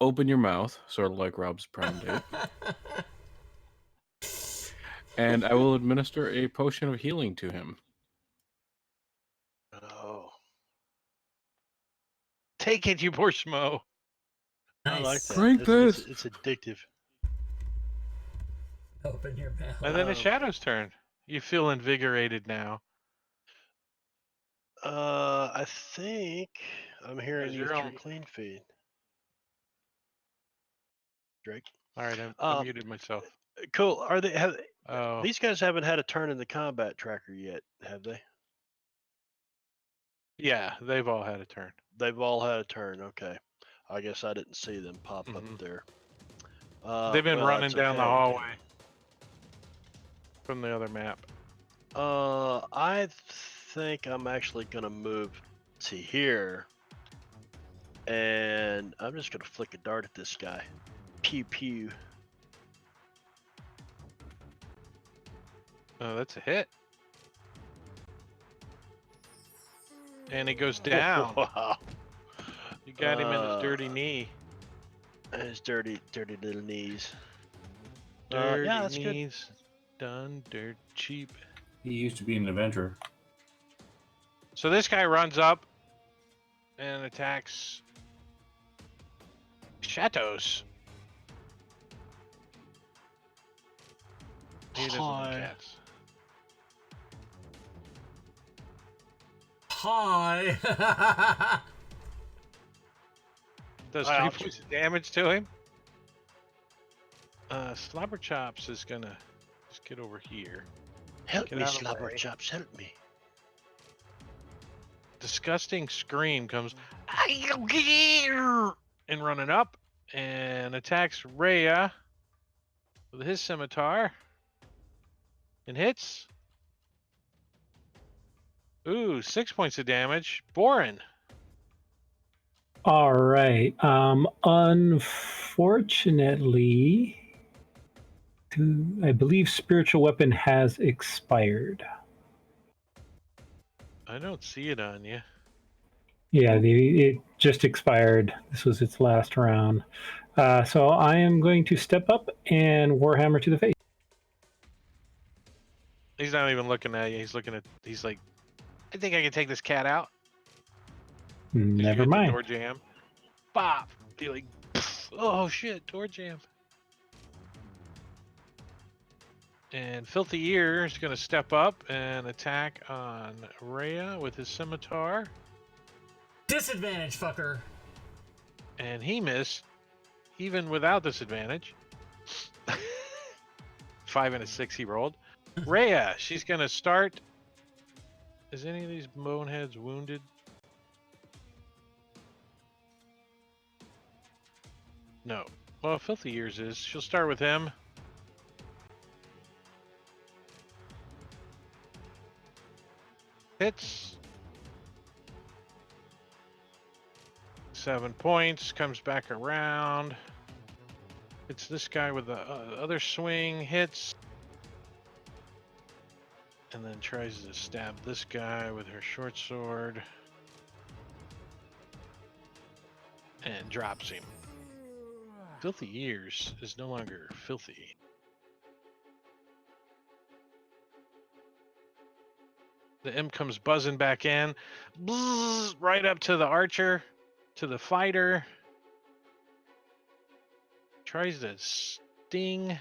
E: open your mouth, sort of like Rob's prime date. and I will administer a potion of healing to him.
C: Oh,
B: Take it, you poor schmo.
C: I like
A: Nice.
C: that.
E: Drink this.
C: It's addictive.
A: Open your mouth.
B: And then the
C: Um,
B: shadow's turn. You feel invigorated now.
C: I think I'm hearing
B: As
C: you
B: your
C: through
B: own-
C: clean feed, Drake.
B: All right, I
C: Um,
B: muted myself.
C: Cool. Are they?
B: Oh,
C: These guys haven't had a turn in the combat tracker yet, have they?
B: yeah, they've all had a turn.
C: They've all had a turn. Okay. I guess I didn't see them pop up
B: Mhm.
C: there.
B: They've been
C: Well,
B: running
C: that's
B: down the
C: okay.
B: hallway from the other map.
C: I think I'm actually gonna move to here, and I'm just gonna flick a dart at this guy. Pew pew.
B: Oh, that's a hit. And he goes down.
C: Wow.
B: You got him in his dirty knee.
C: His dirty little knees.
B: Dirty
C: yeah, that's good.
B: knees. Done dirt cheap.
F: He used to be an adventurer.
B: So this guy runs up and attacks Shatos. He doesn't like
C: Hi.
B: cats.
A: Hi.
B: Does
C: Ouch.
B: 3 points of damage to him. Slobber Chops is gonna just get over here.
C: Help
B: Get
C: me,
B: out of the
C: Slobber
B: way.
C: Chops, help me.
B: Disgusting scream comes and running up and attacks Rhea with his scimitar and hits. Ooh, 6 points of damage. Borin.
D: All right. Unfortunately, I believe spiritual weapon has expired.
B: I don't see it on you.
D: Yeah, it just expired. This was its last round. So I am going to step up and Warhammer to the face.
B: He's not even looking at you. He's like, I think I can take this cat out. As you
D: Never
B: hit the
D: mind.
B: door jam. Bop. Be like, oh shit, door jam. And Filthy Ear is going to step up and attack on Rhea with his scimitar.
A: Disadvantage, fucker.
B: And he missed, even without disadvantage. 5 and a 6 he rolled. Rhea, she's going to start. Is any of these boneheads wounded? No. Well, Filthy Ears is. She'll start with him. Hits. 7 points. Comes back around. It's this guy with the other swing. Hits. And then tries to stab this guy with her short sword. And drops him. Filthy Ears is no longer filthy. The imp comes buzzing back in. Bzzz, right up to the archer, to the fighter. Tries to sting.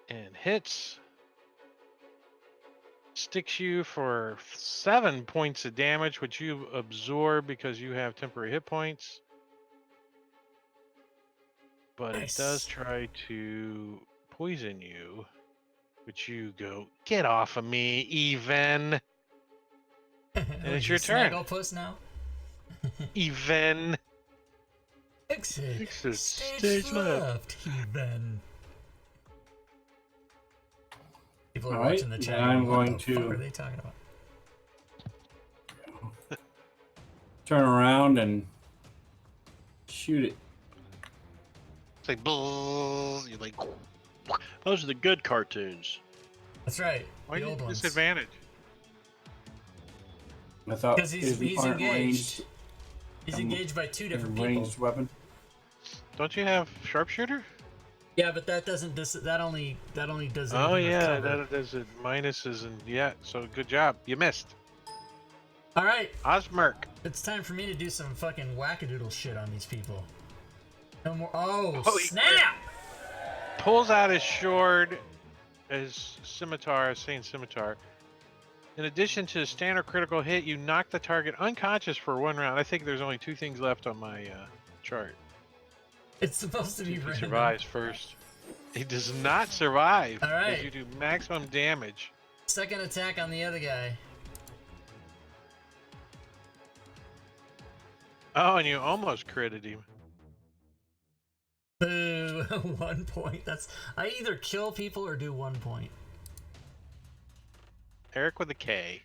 B: And hits. Sticks you for 7 points of damage, which you absorb because you have temporary hit points. But
A: Nice.
B: it does try to poison you, which you go, get off of me, even.
A: And
B: it's your turn.
A: Snagglepuss now.
B: Even.
A: Exit.
B: Exit
A: Stage
B: stage
A: left. Even. People are
F: All right,
A: watching the chat.
F: then I'm
A: what
F: going
A: the fuck
F: to-
A: are they talking about?
F: Turn around and shoot it.
B: It's like, buzz. You're like,
C: Those are the good cartoons.
A: That's right.
B: why
A: the
B: do
A: old
B: you
A: ones.
B: disadvantage?
F: I thought
A: 'Cause he's
F: aren't
A: engaged.
F: ranged,
A: He's
F: Um,
A: engaged by two different
F: a
A: people.
F: ranged weapon.
B: Don't you have sharpshooter?
A: Yeah, but that doesn't that only does it.
B: Oh yeah, that does it minuses and yeah. So good job. You missed.
A: All right,
B: Osmerk.
A: it's time for me to do some fucking wackadoodle shit on these people. No more. Oh,
B: Oh, he
A: snap!
B: pulls out his sword, his scimitar, Saint Scimitar. In addition to a standard critical hit, you knock the target unconscious for 1 round. I think there's only 2 things left on my chart.
A: It's supposed to be
B: He
A: random.
B: survives first. He does not survive.
A: All right.
B: As you do maximum damage.
A: Second attack on the other guy.
B: Oh, and you almost critted him.
A: Boo! 1 point. I either kill people or do 1 point.
B: Eric with a K.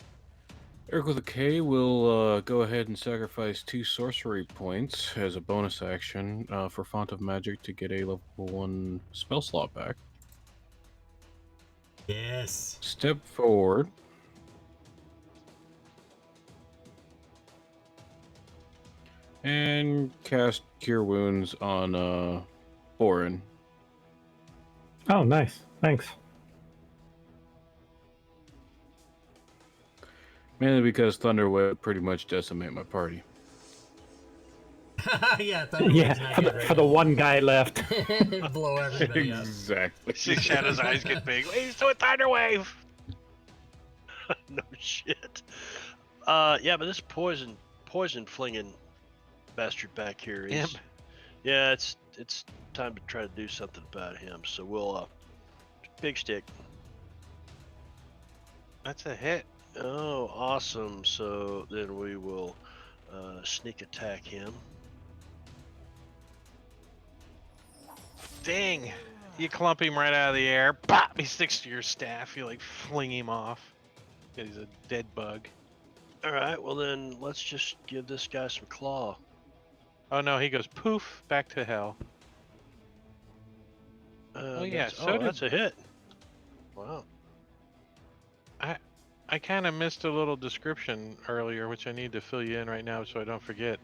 E: Eric with a K will go ahead and sacrifice 2 sorcery points as a bonus action for Font of Magic to get a level 1 spell slot back.
A: Yes.
E: Step forward. And cast Cure Wounds on Borin.
D: Oh, nice. Thanks.
E: Mainly because Thunder would pretty much decimate my party.
A: Yeah,
D: Yeah, for the one guy left.
A: blow everybody up.
E: Exactly.
B: See Shadow's eyes get big. He's doing Thunder Wave!
C: No shit. Yeah, but this poison flinging bastard back here is.
B: Imp.
C: Yeah, it's time to try to do something about him. So we'll big stick.
B: That's a hit.
C: Oh, awesome. So then we will sneak attack him.
B: Dang! You clump him right out of the air. Pop! He sticks to your staff. You like fling him off. Yeah, he's a dead bug.
C: All right. Well then, let's just give this guy some claw.
B: Oh no, he goes poof back to hell. Oh, yeah, so did-
C: that's a hit. Wow.
B: I kind of missed a little description earlier, which I need to fill you in right now so I don't forget.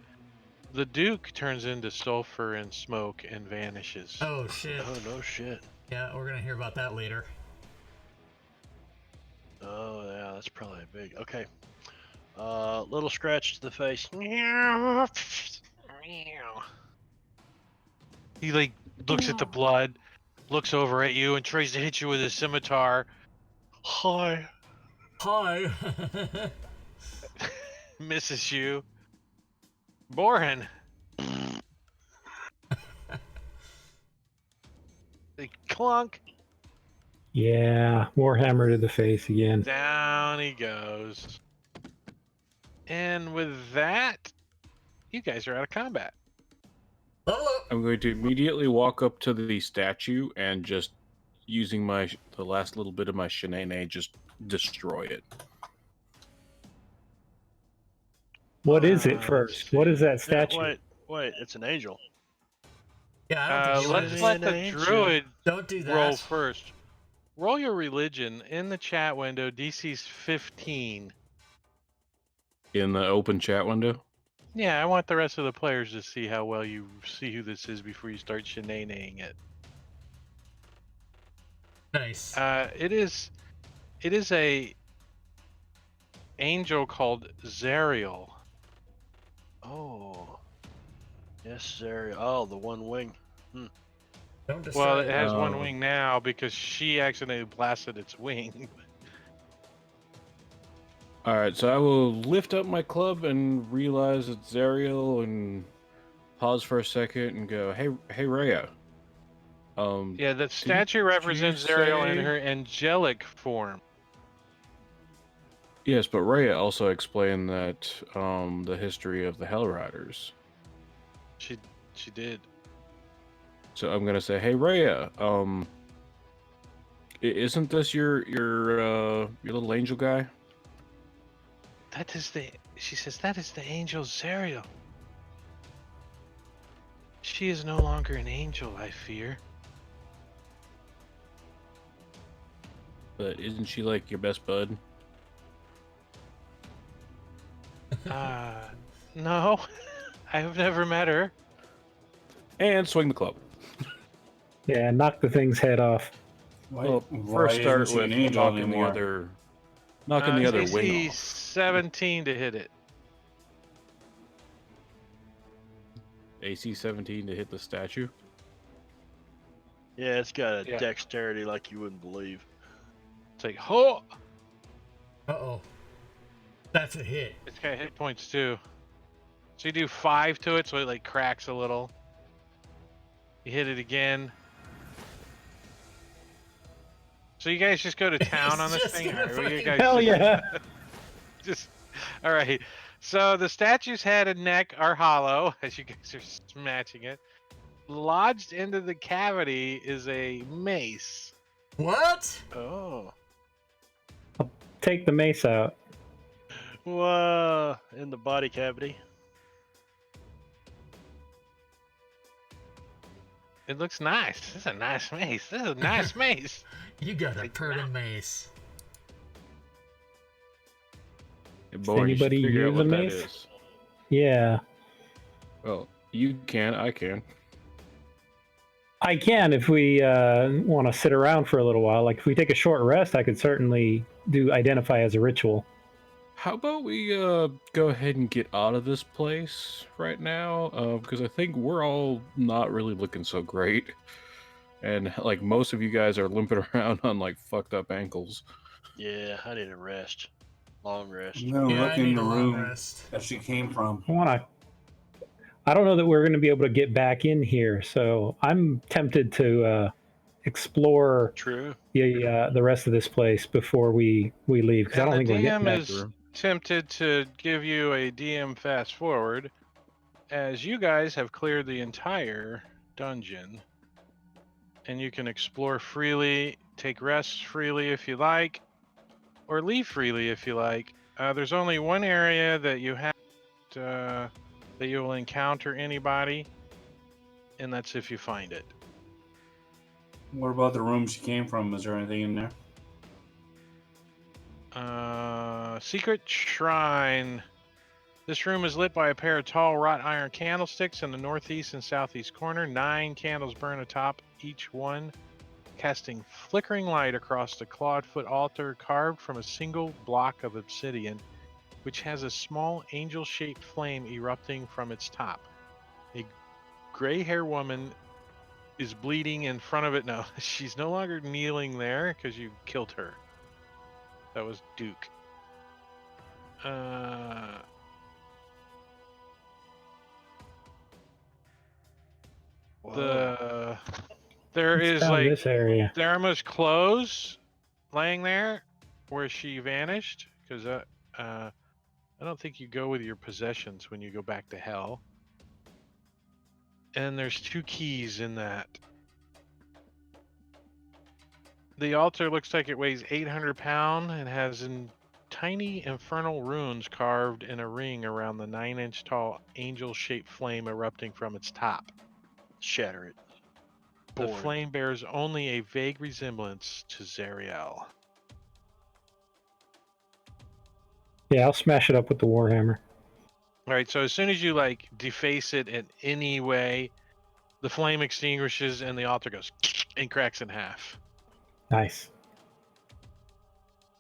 B: The Duke turns into sulfur and smoke and vanishes.
A: Oh shit.
C: Oh no shit.
A: Yeah, we're gonna hear about that later.
C: Oh yeah, that's probably a big. Okay. Little scratch to the face.
B: He like looks at the blood, looks over at you, and tries to hit you with his scimitar. Hi.
A: Hi.
B: Misses you. Borin. Like clunk.
D: Yeah, Warhammer to the face again.
B: Down he goes. And with that, you guys are out of combat.
A: Level up.
E: I'm going to immediately walk up to the statue and just using the last little bit of my shenane, just destroy it.
D: What is it
B: let's
D: first? What is that
C: Yeah,
D: statue?
C: wait, it's an angel.
A: Yeah, I don't think you
B: Let's
A: wanna
B: let
A: just-
B: the
C: angel.
B: druid
A: Don't do that.
B: roll first. Roll your religion in the chat window. DC's 15.
E: In the open chat window?
B: Yeah, I want the rest of the players to see how well you see who this is before you start shenanigans it.
A: Nice.
B: It is a angel called Zariel.
C: Oh. Yes, there. Oh, the one wing.
A: Don't destroy
B: Well, it
A: it.
B: has one
E: Oh.
B: wing now because she accidentally blasted its wing.
E: Alright, so I will lift up my club and realize it's Zariel and pause for a second and go, hey Rhea.
B: Yeah, the statue represents
E: you
B: Zariel in
E: say-
B: her angelic form.
E: Yes, but Rhea also explained that the history of the Hell Riders.
B: She did.
E: So I'm gonna say, hey Rhea, isn't this your little angel guy?
B: She says that is the angel Zariel. She is no longer an angel, I fear.
E: But isn't she like your best bud?
B: No, I have never met her.
E: And swing the club.
D: Yeah, knock the thing's head off.
E: Well,
F: Why
E: first
F: isn't
E: start
F: she
E: with
F: an angel
E: knocking
F: anymore?
E: the other wing
B: AC
E: off.
B: 17 to hit it.
E: AC 17 to hit the statue.
C: Yeah, it's got a
B: Yeah.
C: dexterity like you wouldn't believe.
B: It's like, ho!
A: Uh-oh. That's a hit.
B: It's got hit points too. So you do 5 to it, so it like cracks a little. You hit it again. So you guys just go to town on this
A: Just
B: thing?
A: gonna
B: Or you
A: fucking-
B: guys
D: Hell yeah!
B: just all right. So the statue's head and neck are hollow, as you guys are smashing it. Lodged into the cavity is a mace.
A: What?
B: Oh.
D: Take the mace out.
C: Whoa, in the body cavity.
B: It looks nice. This is a nice mace. This is a nice mace.
A: You got a
B: Like,
A: purty mace.
E: Hey, boy, you should
D: anybody
E: figure out
D: use a
E: what that
D: mace?
E: is.
D: Yeah.
E: Well, you can, I can.
D: I can if we want to sit around for a little while. Like if we take a short rest, I could certainly do identify as a ritual.
E: How about we go ahead and get out of this place right now? Because I think we're all not really looking so great. And like most of you guys are limping around on like fucked up ankles.
C: Yeah, I need a rest. Long rest.
F: I'm gonna
A: Yeah,
F: look
A: I
F: in
A: need
F: the
A: a long
F: room
A: rest.
F: that she came from.
D: I don't know that we're going to be able to get back in here, so I'm tempted to explore
C: True.
D: the rest of this place before we leave because I
B: And
D: don't
B: the
D: think we're getting
B: DM
D: back.
B: is tempted to give you a DM fast forward, as you guys have cleared the entire dungeon, and you can explore freely, take rests freely if you like, or leave freely if you like. There's only one area that you have that you will encounter anybody, and that's if you find it.
F: What about the room she came from? Is there anything in there?
B: Secret shrine. This room is lit by a pair of tall wrought iron candlesticks in the northeast and southeast corner. 9 candles burn atop each one, casting flickering light across the clawed-foot altar carved from a single block of obsidian, which has a small angel-shaped flame erupting from its top. A gray-haired woman is bleeding in front of it. No, she's no longer kneeling there because you killed her. That was Duke. There
D: It's
B: is
D: down
B: like
D: this area.
B: Therma's clothes laying there where she vanished, because I don't think you go with your possessions when you go back to hell. And there's 2 keys in that. The altar looks like it weighs 800 pounds and has tiny infernal runes carved in a ring around the 9-inch tall angel-shaped flame erupting from its top.
C: Shatter it.
B: The
C: Born.
B: flame bears only a vague resemblance to Zariel.
D: Yeah, I'll smash it up with the warhammer.
B: All right, so as soon as you like deface it in any way, the flame extinguishes and the altar goes and cracks in half.
D: Nice.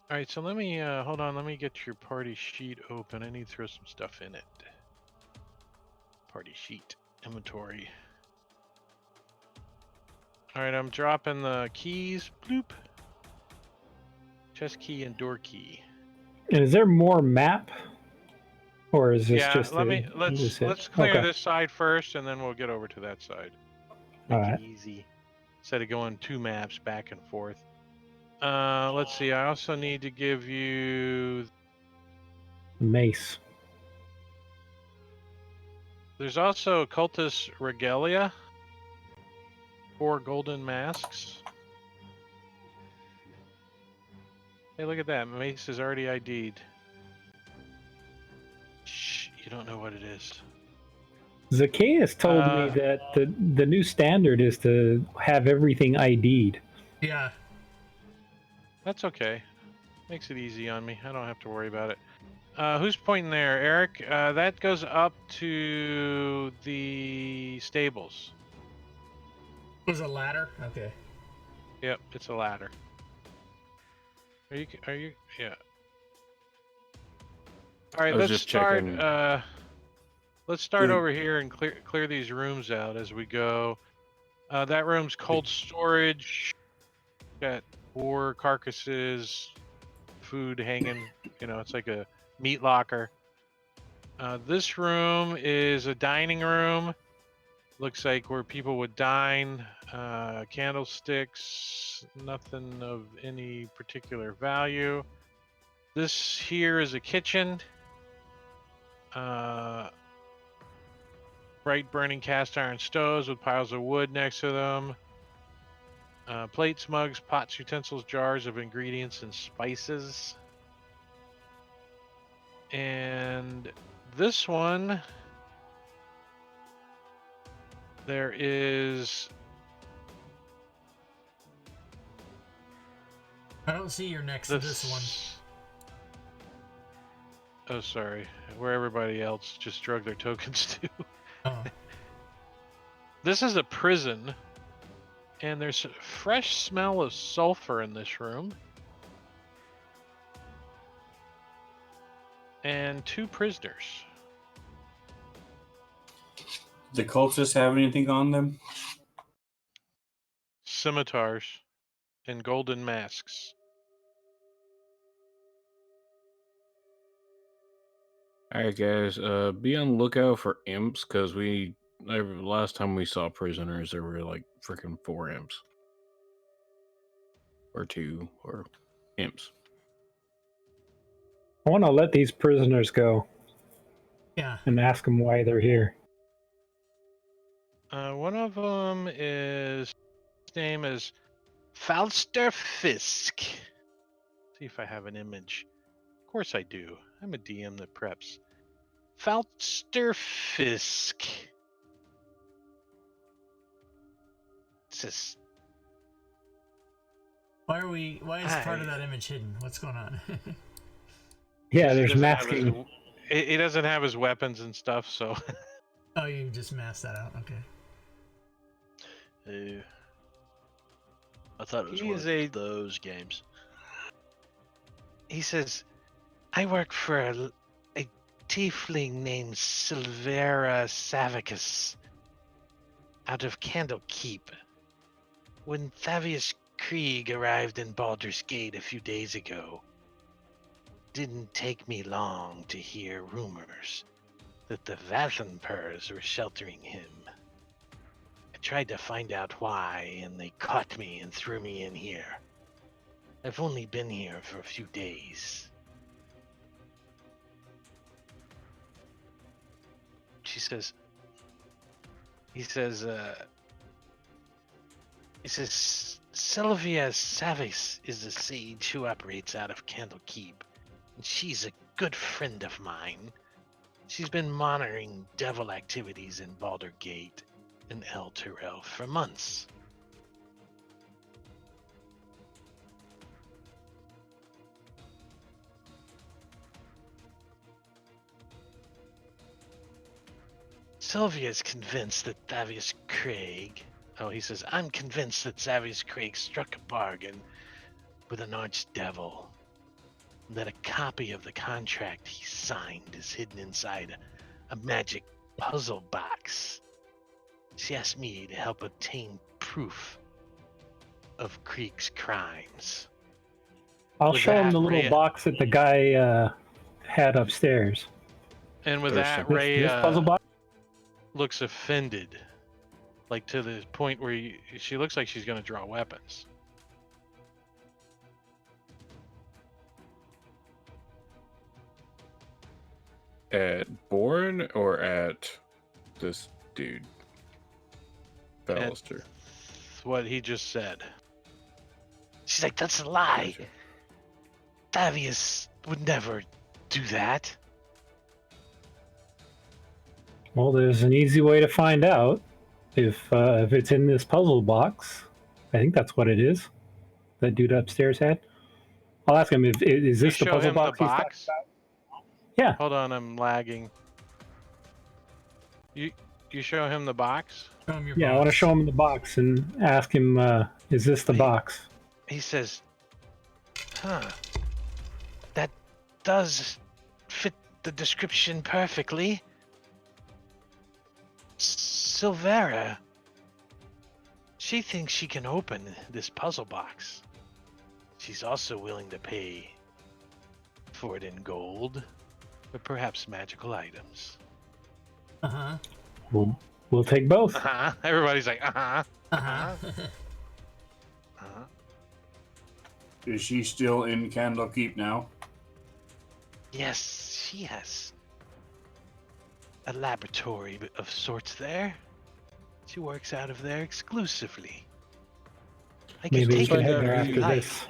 B: All right, so let me hold on. Let me get your party sheet open. I need to throw some stuff in it. Party sheet, inventory. All right, I'm dropping the keys. Bloop. Chest key and door key.
D: And is there more map, or is this
B: Yeah,
D: just
B: let's clear this side first, and then we'll get over to that side.
D: All
B: Make
D: right.
B: it easy instead of going 2 maps back and forth. Let's see. I also need to give you.
D: Mace.
B: There's also Cultus Regalia. 4 golden masks. Hey, look at that. Mace is already ID'd. Shh, you don't know what it is.
D: Zacchaeus told me that the new standard is to have everything ID'd.
A: Yeah.
B: That's okay. Makes it easy on me. I don't have to worry about it. Who's pointing there? Eric? That goes up to the stables.
A: Was it a ladder? Okay.
B: Yep, it's a ladder. Are you? Yeah. All right,
E: I was
B: let's
E: just
B: start.
E: checking.
B: Let's start
F: Good.
B: over here and clear these rooms out as we go. That room's cold storage. Got boar carcasses, food hanging. You know, it's like a meat locker. This room is a dining room. Looks like where people would dine. Candlesticks, nothing of any particular value. This here is a kitchen. Bright burning cast iron stoves with piles of wood next to them. Plates, mugs, pots, utensils, jars of ingredients and spices. And this one, there is...
A: I don't see your next to this one.
B: Oh, sorry. Where everybody else just drug their tokens to.
A: Oh.
B: This is a prison, and there's a fresh smell of sulfur in this room. And 2 prisoners.
F: The cultists have anything on them?
B: Scimitars and golden masks.
E: All right, guys. Be on the lookout for imps because last time we saw prisoners, there were like freaking 4 imps, or 2, or imps.
D: I want to let these prisoners go
A: Yeah.
D: and ask them why they're here.
B: One of them is... His name is Falster Fisk. See if I have an image. Of course I do. I'm a DM that preps. Falster Fisk.
A: Why is part of that image hidden? What's going on?
D: Yeah,
B: He
D: there's
B: doesn't have
D: masking.
B: he doesn't have his weapons and stuff, so...
A: Oh, you just masked that out. Okay.
C: I thought it was
B: He
C: one
B: is
C: of those games.
B: He says, I work for a tiefling named Silvera Savicus out of Candlekeep. When Thavius Krieg arrived in Baldur's Gate a few days ago, didn't take me long to hear rumors that the Vathenpurs were sheltering him. I tried to find out why, and they caught me and threw me in here. I've only been here for a few days. He says, Sylvia Savis is a sage who operates out of Candlekeep, and she's a good friend of mine. She's been monitoring devil activities in Baldur Gate and El Tyrell for months. Sylvia is convinced that Thavius Craig... Oh, he says, I'm convinced that Thavius Craig struck a bargain with an archdevil. That a copy of the contract he signed is hidden inside a magic puzzle box. She asked me to help obtain proof of Krieg's crimes.
D: I'll
B: With
D: show him
B: that,
D: the little
B: Ray-
D: box that the guy had upstairs.
B: And with
E: Or
B: that,
E: some-
B: Ray
D: This puzzle box?
B: looks offended. Like to the point where she looks like she's going to draw weapons.
E: At Bourne or at this dude? Ballister.
B: What he just said. She's like, that's a lie.
E: Gotcha.
B: Thavius would never do that.
D: Well, there's an easy way to find out if it's in this puzzle box. I think that's what it is. That dude upstairs had. I'll ask him if is this the
B: show
D: puzzle
B: him the
D: box he's talking
B: box?
D: about? Yeah.
B: Hold on, I'm lagging. You show him the box.
A: Show him your
D: Yeah, I want to
A: box.
D: show him the box and ask him, is this the box?
B: He says, "Huh, that does fit the description perfectly. Silvera. She thinks she can open this puzzle box. She's also willing to pay for it in gold, but perhaps magical items."
A: Uh-huh.
D: We'll take both.
B: Uh-huh. Everybody's like, uh-huh.
A: Uh-huh.
B: Uh-huh.
F: Is she still in Candlekeep now?
B: Yes, she has a laboratory of sorts there. She works out of there exclusively. I can
D: Maybe we
B: take
D: can
B: her
D: head
B: there
D: there
B: if
D: after
B: you like.
D: this.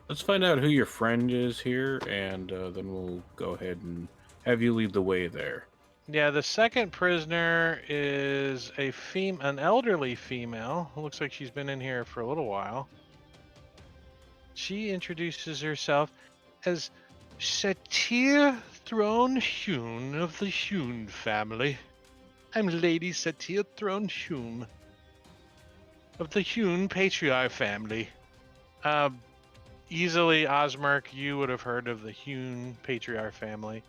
E: Let's find out who your friend is here, and then we'll go ahead and have you lead the way there.
B: Yeah, the second prisoner is an elderly female. Looks like she's been in here for a little while. She introduces herself as Satir Throne Hune of the Hune family. I'm Lady Satir Throne Hune of the Hune Patriarch family. Easily, Osmark, you would have heard of the Hune Patriarch family,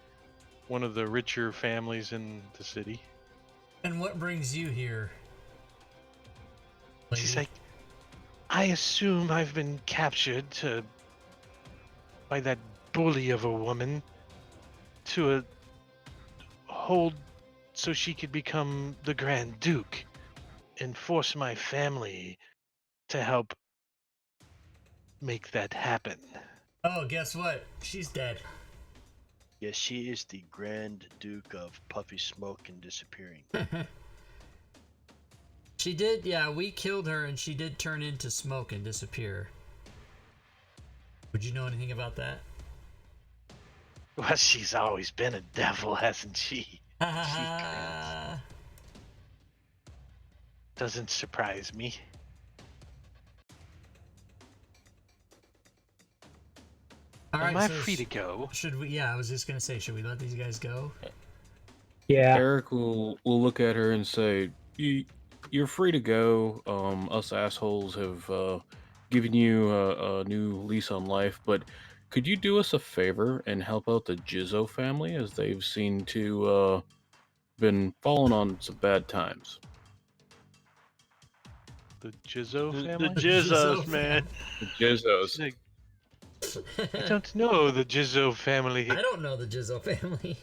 B: one of the richer families in the city.
A: And what brings you here?
B: She's
A: lady?
B: like, I assume I've been captured by that bully of a woman to hold so she could become the Grand Duke and force my family to help make that happen.
A: Oh, guess what? She's dead.
C: Yes, she is the Grand Duke of Puffy Smoke and Disappearing.
A: She did, yeah, we killed her and she did turn into smoke and disappear. Would you know anything about that?
B: Well, she's always been a devil, hasn't she?
A: Ah.
B: Doesn't surprise me.
A: All right,
B: Am I
A: so
B: free to go?
A: should we? Yeah, I was just gonna say, should we let these guys go?
D: Yeah.
E: Eric will look at her and say, "You're free to go. Us assholes have given you a new lease on life, but could you do us a favor and help out the Jizzo family, as they've seemed to been falling on some bad times?"
B: The Jizzo
C: The
B: family?
C: Jizzos, man.
E: The Jizzos.
B: She's like, I don't know the Jizzo family.
A: I don't know the Jizzo family.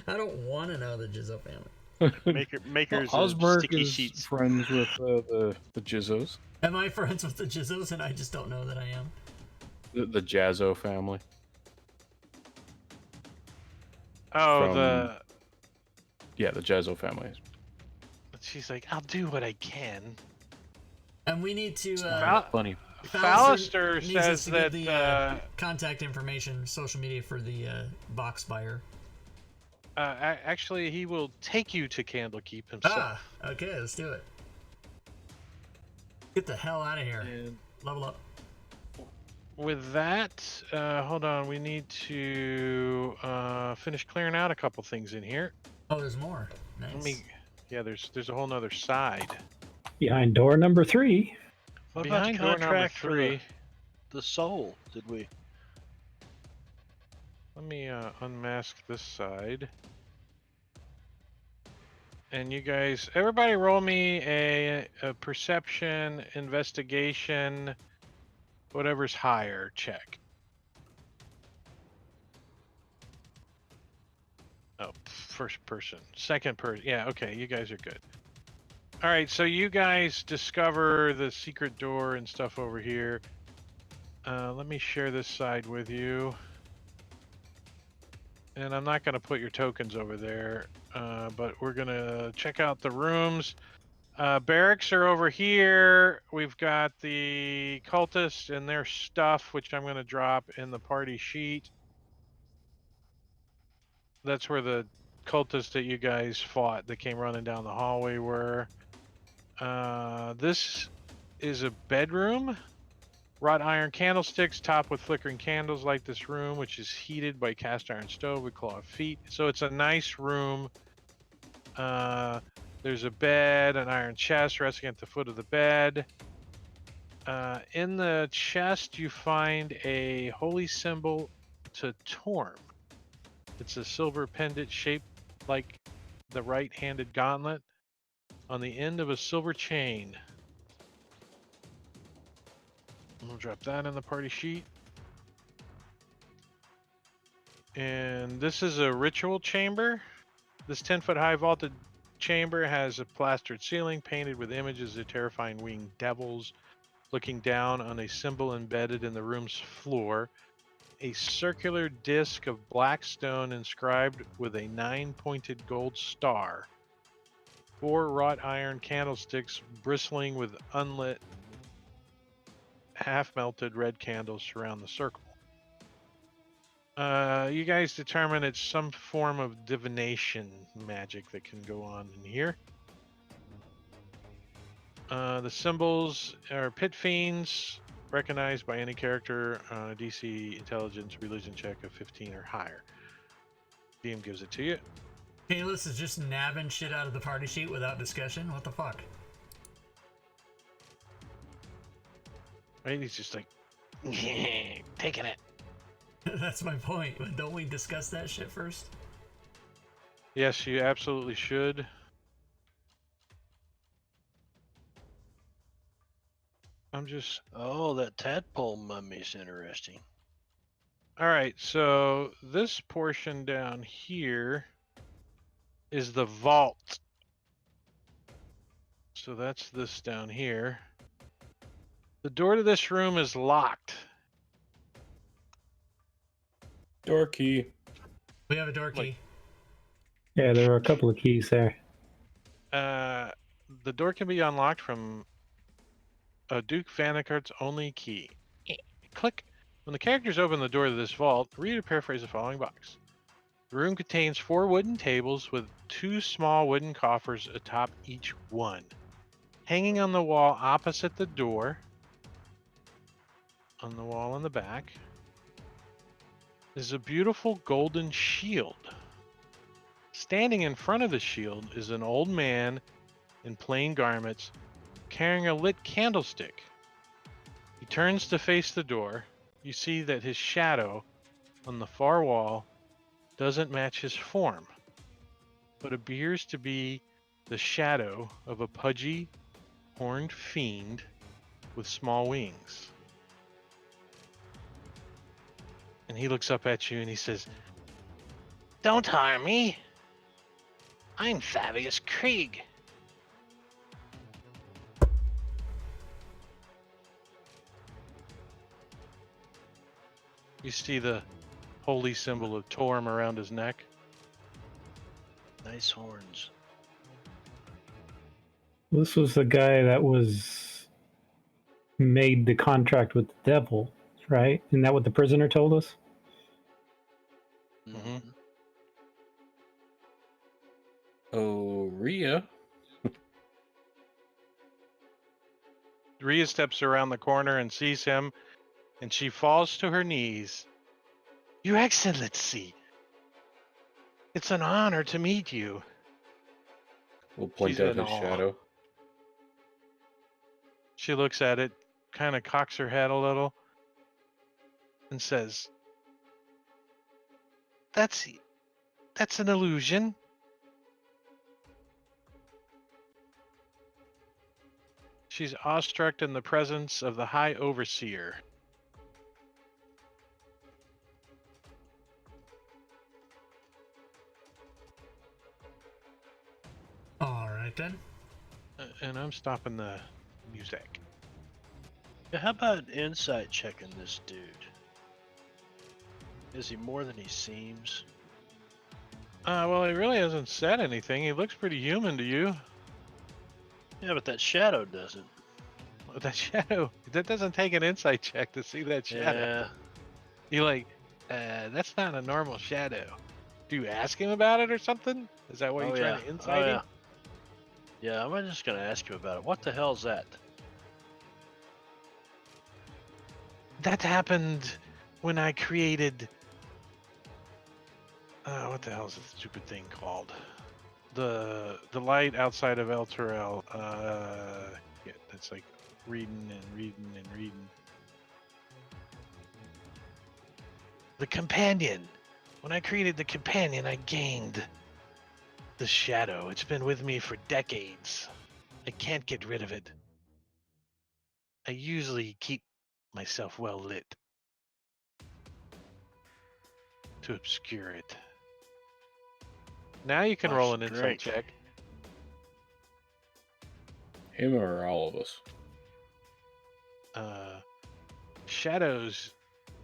A: I don't want to know the Jizzo family.
C: Makers of
E: Osberg
C: sticky
E: is
C: sheets.
E: friends with the Jizzos,
A: Am I friends with the Jizzos and I just don't know that I am?
E: the Jazzo family.
B: Oh,
E: From- Yeah, the Jazzo family.
B: she's like, I'll do what I can.
A: And we need to.
E: Funny.
B: Fallister
A: needs us
B: says
A: to
B: that
A: give the contact information, social media for the box buyer.
B: actually he will take you to Candlekeep himself.
A: Ah, okay, let's do it. Get the hell out of here.
B: And
A: Level up.
B: with that, hold on, we need to finish clearing out a couple things in here.
A: Oh, there's more. Nice.
B: Yeah, there's a whole nother side.
D: Behind door number 3.
C: What about the
B: Behind door number
C: contract for
B: 3.
C: the soul? Did we?
B: Let me unmask this side. And you guys, everybody roll me a perception, investigation, whatever's higher check. Oh, first person. Second person. Yeah, okay, you guys are good. All right, so you guys discover the secret door and stuff over here. Let me share this side with you. And I'm not going to put your tokens over there, but we're going to check out the rooms. Barracks are over here. We've got the cultists and their stuff, which I'm going to drop in the party sheet. That's where the cultists that you guys fought that came running down the hallway were. This is a bedroom. Wrought iron candlesticks topped with flickering candles light this room, which is heated by cast iron stove with clawed feet. So it's a nice room. There's a bed, an iron chest resting at the foot of the bed. In the chest, you find a holy symbol to Torm. It's a silver pendant shaped like the right-handed gauntlet on the end of a silver chain. We'll drop that in the party sheet. And this is a ritual chamber. This 10-foot high vaulted chamber has a plastered ceiling painted with images of terrifying winged devils looking down on a symbol embedded in the room's floor. A circular disc of black stone inscribed with a 9-pointed gold star. 4 wrought iron candlesticks bristling with unlit, half-melted red candles surround the circle. You guys determine it's some form of divination magic that can go on in here. The symbols are pit fiends, recognized by any character on a DC intelligence religion check of 15 or higher. DM gives it to you.
A: Kalis is just nabbing shit out of the party sheet without discussion. What the fuck?
B: Right? He's just like, taking it.
A: That's my point. Don't we discuss that shit first?
B: Yes, you absolutely should. I'm just...
C: Oh, that tadpole mummy's interesting.
B: All right, so this portion down here is the vault. So that's this down here. The door to this room is locked.
E: Door key.
A: We have a door key.
D: Yeah, there were a couple of keys there.
B: The door can be unlocked from a Duke Vanikart's only key. Click. When the characters open the door to this vault, read or paraphrase the following box. The room contains 4 wooden tables with 2 small wooden coffers atop each one. Hanging on the wall opposite the door, on the wall in the back, is a beautiful golden shield. Standing in front of the shield is an old man in plain garments carrying a lit candlestick. He turns to face the door. You see that his shadow on the far wall doesn't match his form, but appears to be the shadow of a pudgy, horned fiend with small wings. And he looks up at you and he says, "Don't harm me. I'm Fabius Krieg." You see the holy symbol of Torm around his neck.
C: Nice horns.
D: This was the guy that was made the contract with the devil, right? Isn't that what the prisoner told us?
B: Mm-hmm.
E: Oh, Rhea.
B: Rhea steps around the corner and sees him, and she falls to her knees. "Your Excellency, it's an honor to meet you."
E: We'll point
B: She's
E: out
B: in
E: his
B: awe.
E: shadow.
B: She looks at it, kind of cocks her head a little, and says, That's an illusion." She's awestruck in the presence of the High Overseer.
A: Alright then.
B: And I'm stopping the music.
C: Yeah, how about insight checking this dude? Is he more than he seems?
B: Well, he really hasn't said anything. He looks pretty human to you.
C: Yeah, but that shadow doesn't.
B: That shadow, that doesn't take an insight check to see that shadow.
C: Yeah.
B: You're like, that's not a normal shadow. Do you ask him about it or something? Is that why you're trying to insight him?
C: Yeah, I'm just gonna ask you about it. What the hell's that?
B: That happened when I created... what the hell is this stupid thing called? the light outside of El Turel. Yeah, that's like reading and reading and reading. The companion. When I created the companion, I gained the shadow. It's been with me for decades. I can't get rid of it. I usually keep myself well lit to obscure it. Now you can roll an insight check.
E: Him or all of us?
B: Shadows,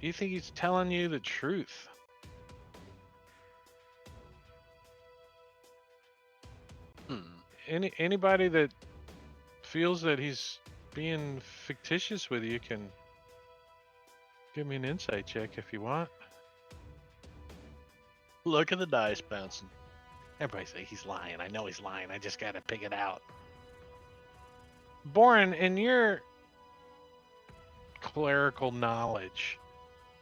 B: do you think he's telling you the truth? Anybody that feels that he's being fictitious with you can give me an insight check if you want.
C: Look at the dice bouncing.
B: Everybody say he's lying. I know he's lying. I just gotta pick it out. Boren, in your clerical knowledge,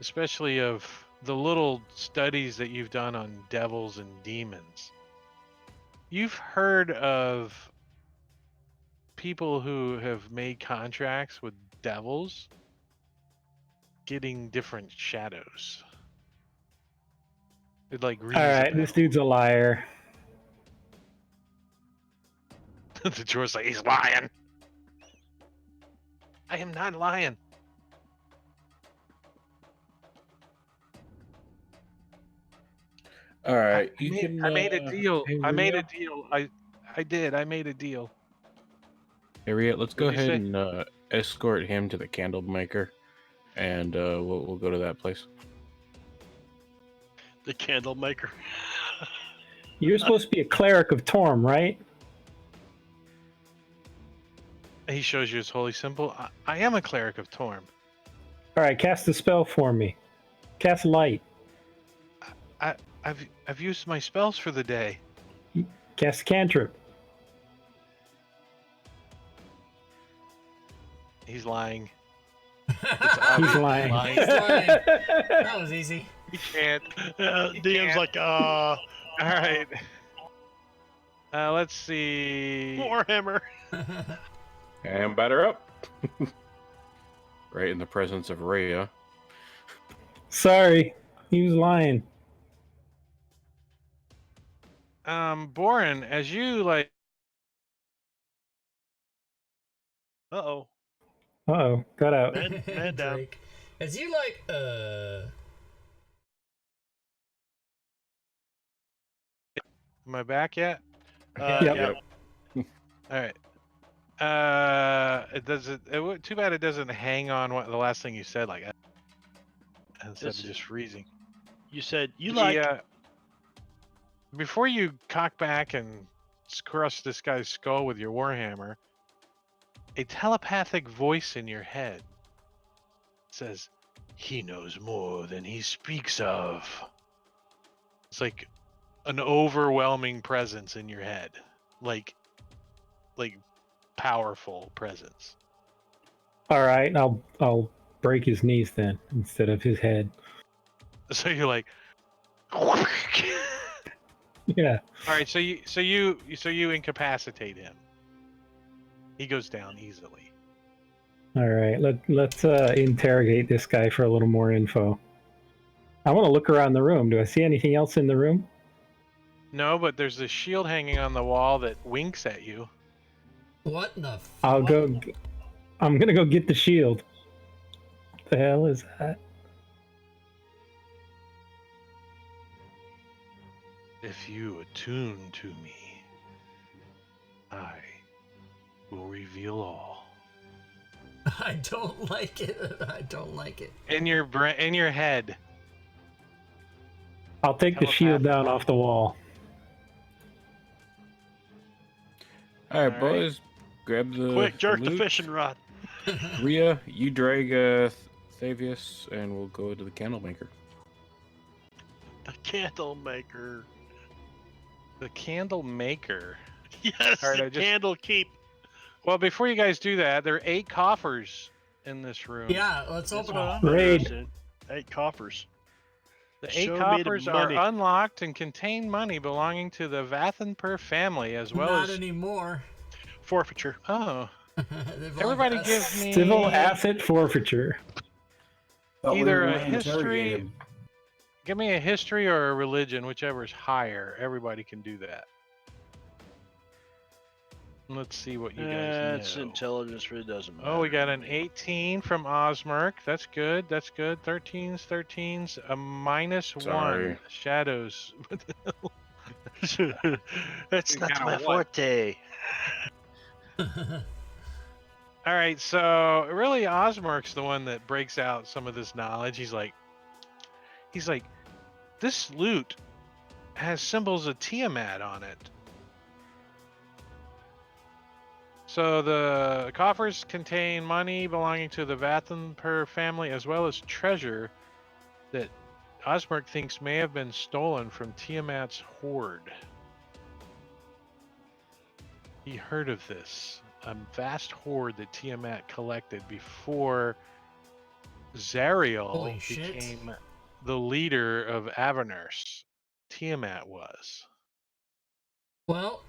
B: especially of the little studies that you've done on devils and demons, you've heard of people who have made contracts with devils getting different shadows. It like
D: All right, this dude's a liar.
B: The Jor's like, he's lying. I am not lying.
E: All right,
B: I made a deal.
E: Hey,
B: I made a
E: Ria?
B: deal. I did. I made a deal.
E: Hey, Ria, let's go
B: What'd you
E: ahead
B: say?
E: and escort him to the candle maker, and we'll go to that place.
C: The candle maker.
D: You're supposed to be a cleric of Torm, right?
B: He shows you his holy symbol. I am a cleric of Torm.
D: All right, cast a spell for me. Cast light.
B: I've used my spells for the day.
D: Cast a cantrip.
B: He's lying.
D: He's lying.
A: He's lying. That was easy.
B: He can't.
C: DM's
B: can't.
C: like,
B: All right. Let's see.
C: Warhammer.
E: And batter up. Right in the presence of Rhea.
D: Sorry, he was lying.
B: Boren, as you like.
C: Uh-oh.
D: Uh-oh, got out.
C: Man down.
A: Drake. As you like,
B: Am I back yet?
D: Yep.
C: Yeah.
B: All right. It doesn't. Too bad it doesn't hang on what the last thing you said, like instead of just freezing.
C: You said you like.
B: Before you cock back and crush this guy's skull with your warhammer, a telepathic voice in your head says, "He knows more than he speaks of." It's like an overwhelming presence in your head, like powerful presence.
D: All right, I'll break his knees then instead of his head.
B: So you're like,
D: Yeah.
B: all right. So you incapacitate him. He goes down easily.
D: All right, let's interrogate this guy for a little more info. I want to look around the room. Do I see anything else in the room?
B: No, but there's this shield hanging on the wall that winks at you.
A: what the?
D: I'm gonna go get the shield. What the hell is that?
B: If you attune to me, I will reveal all.
A: I don't like it. I don't like it.
B: In your in your head.
D: I'll take the shield down off the wall.
E: All right,
B: All right.
E: boys, grab the
C: Quick, jerk the
E: loot.
C: fishing rod.
E: Rhea, you drag Thavius, and we'll go to the candle maker.
C: The candle maker.
B: The candle maker.
C: Yes,
B: All right,
C: the
B: I just-
C: candle keep.
B: Well, before you guys do that, there are 8 coffers in this room.
A: Yeah, let's
C: That's
A: open
C: what
A: them.
C: I'm
D: Raid.
C: interested in. 8 coffers.
B: The 8
C: Show me the
B: coffers are
C: money.
B: unlocked and contain money belonging to the Vathenper family, as well
A: Not
B: as
A: anymore.
C: Forfeiture.
B: Oh,
A: They belong to
B: everybody
A: us.
B: give me
D: Civil asset forfeiture.
F: Thought we
B: either
F: were
B: a
F: gonna interrogate
B: history.
F: him.
B: Give me a history or a religion, whichever is higher. Everybody can do that. Let's see what you guys
C: It's
B: know.
C: intelligence, really doesn't matter.
B: Oh, we got an 18 from Osmerk. That's good. That's good. 13s, a -1.
E: Sorry.
B: Shadows.
C: That's
B: You
C: not
B: got
C: my
B: a what?
C: forte.
B: All right, so really Osmerk's the one that breaks out some of this knowledge. He's like, this loot has symbols of Tiamat on it. So the coffers contain money belonging to the Vathenper family, as well as treasure that Osmerk thinks may have been stolen from Tiamat's hoard. He heard of this, a vast hoard that Tiamat collected before Zariel
A: Holy shit.
B: became the leader of Avernus. Tiamat was.
A: Well,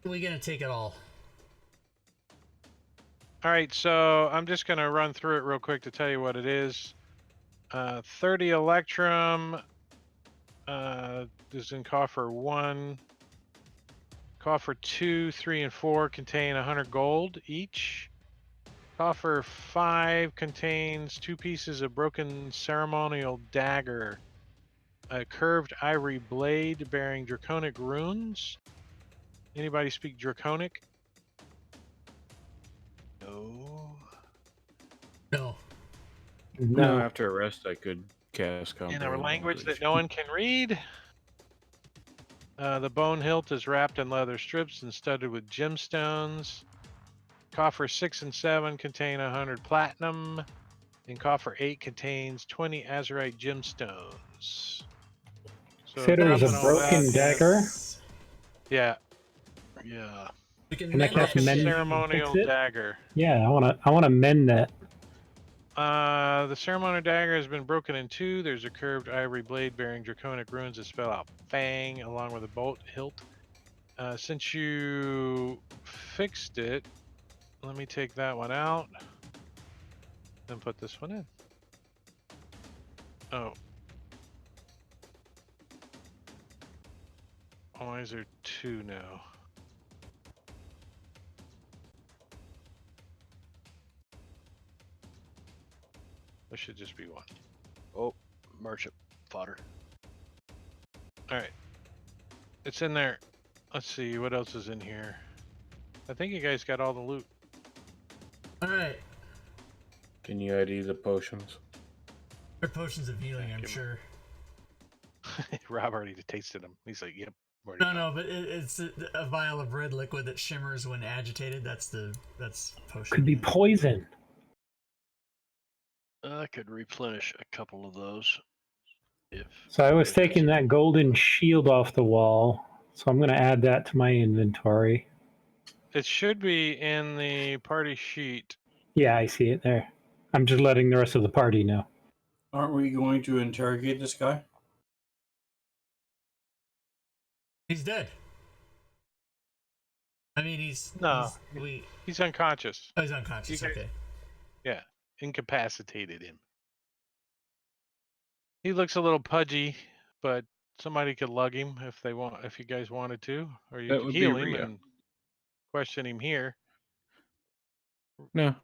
A: we're gonna take it all.
B: All right, so I'm just going to run through it real quick to tell you what it is. 30 Electrum is in coffer 1. Coffer 2, 3, and 4 contain 100 gold each. Coffer 5 contains 2 pieces of broken ceremonial dagger, a curved ivory blade bearing draconic runes. Anybody speak draconic? No.
A: No.
E: No,
D: No.
E: after arrest, I could cast
B: In a
E: comprehend
B: language that
E: knowledge.
B: no one can read. The bone hilt is wrapped in leather strips and studded with gemstones. Coffer 6 and 7 contain 100 platinum, and coffer 8 contains 20 azurite gemstones. So
D: Said it was a
B: dumping all that
D: broken
B: in-
D: dagger.
B: Yeah,
C: Yeah.
A: We can
D: Can I
A: mend
D: cast
A: that
D: mend?
A: shit.
B: ceremonial
D: Fix it?
B: dagger.
D: Yeah, I wanna mend that.
B: The ceremonial dagger has been broken in 2. There's a curved ivory blade bearing draconic runes that spell out Fang, along with a bolt hilt. Since you fixed it, let me take that one out and put this one in. Oh. Why is there 2 now? There should just be 1.
C: Oh, merchant fodder.
B: All right. It's in there. Let's see what else is in here. I think you guys got all the loot.
A: All right.
E: Can you ID the potions?
A: They're potions of healing, I'm
B: Give 'em-
A: sure.
B: Rob already tasted them. He's like, yep.
A: No, but it's a vial of red liquid that shimmers when agitated. That's potion.
D: Could be poison.
C: I could replenish a couple of those.
D: So I was
C: if that's-
D: taking that golden shield off the wall, so I'm gonna add that to my inventory.
B: It should be in the party sheet.
D: Yeah, I see it there. I'm just letting the rest of the party know.
F: Aren't we going to interrogate this guy?
A: He's dead. I mean, he's
B: unconscious.
A: Oh, he's unconscious.
B: You guys-
A: Okay.
B: Yeah, incapacitated him. He looks a little pudgy, but somebody could lug him if you guys wanted to, or you
E: That
B: could
E: would
B: heal
E: be
B: him
E: Rhea.
B: and question him here.
E: No,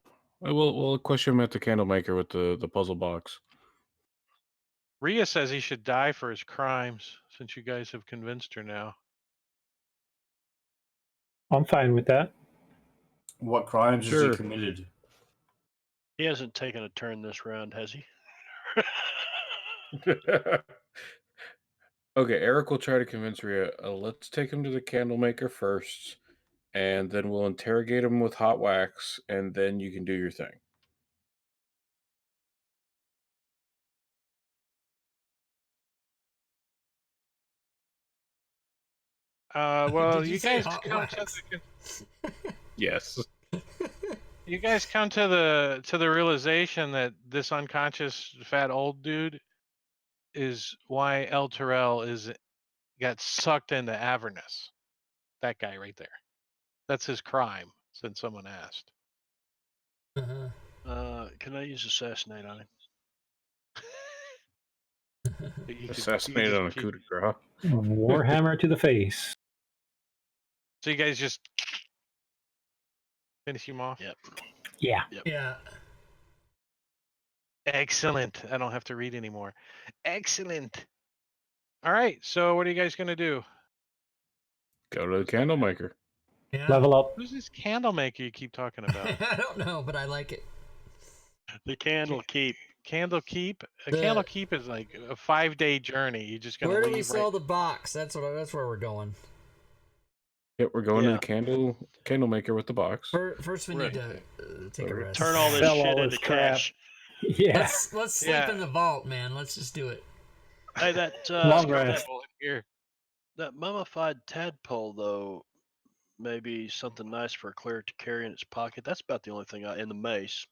E: we'll question him at the candlemaker with the puzzle box.
B: Rhea says he should die for his crimes, since you guys have convinced her now.
D: I'm fine with that.
F: What crimes has
E: Sure.
F: he committed?
C: He hasn't taken a turn this round, has he?
E: Okay, Eric will try to convince Rhea. Let's take him to the candlemaker first, and then we'll interrogate him with hot wax, and then you can do your thing.
B: Well,
A: Did you
B: you
A: say
B: guys
A: hot
B: come to
A: wax?
E: Yes.
B: you guys come to the realization that this unconscious fat old dude is why El Terrell got sucked into Avernus. That guy right there. That's his crime, since someone asked.
C: Can I use assassinate on him?
E: Assassinated on a coup de grace.
D: Warhammer to the face.
B: So you guys just finish him off?
C: Yep.
D: Yeah.
A: Yeah.
B: Excellent. I don't have to read anymore. Excellent. All right. So what are you guys going to do?
E: Go to the candle maker.
A: Yeah.
D: Level up.
B: Who's this candle maker you keep talking about?
A: I don't know, but I like it.
C: The candle keep.
B: Candle Keep?
A: The-
B: Candle Keep is like a 5-day journey. You're just going to
A: Where
B: leave
A: do we sell
B: right.
A: the box? That's where we're going.
E: Yep, we're going to
C: Yeah.
E: the candle maker with the box.
A: First, we
C: Right.
A: need to take a rest.
C: Turn all this
D: Sell
C: shit
D: all
C: into
D: this crap.
C: cash.
D: Yeah.
A: Let's sleep
B: Yeah.
A: in the vault, man. Let's just do it.
C: Hey, that
D: Long
C: that,
D: rest.
B: Here.
C: that mummified tadpole though, maybe something nice for a cleric to carry in its pocket. That's about the only thing in the mace.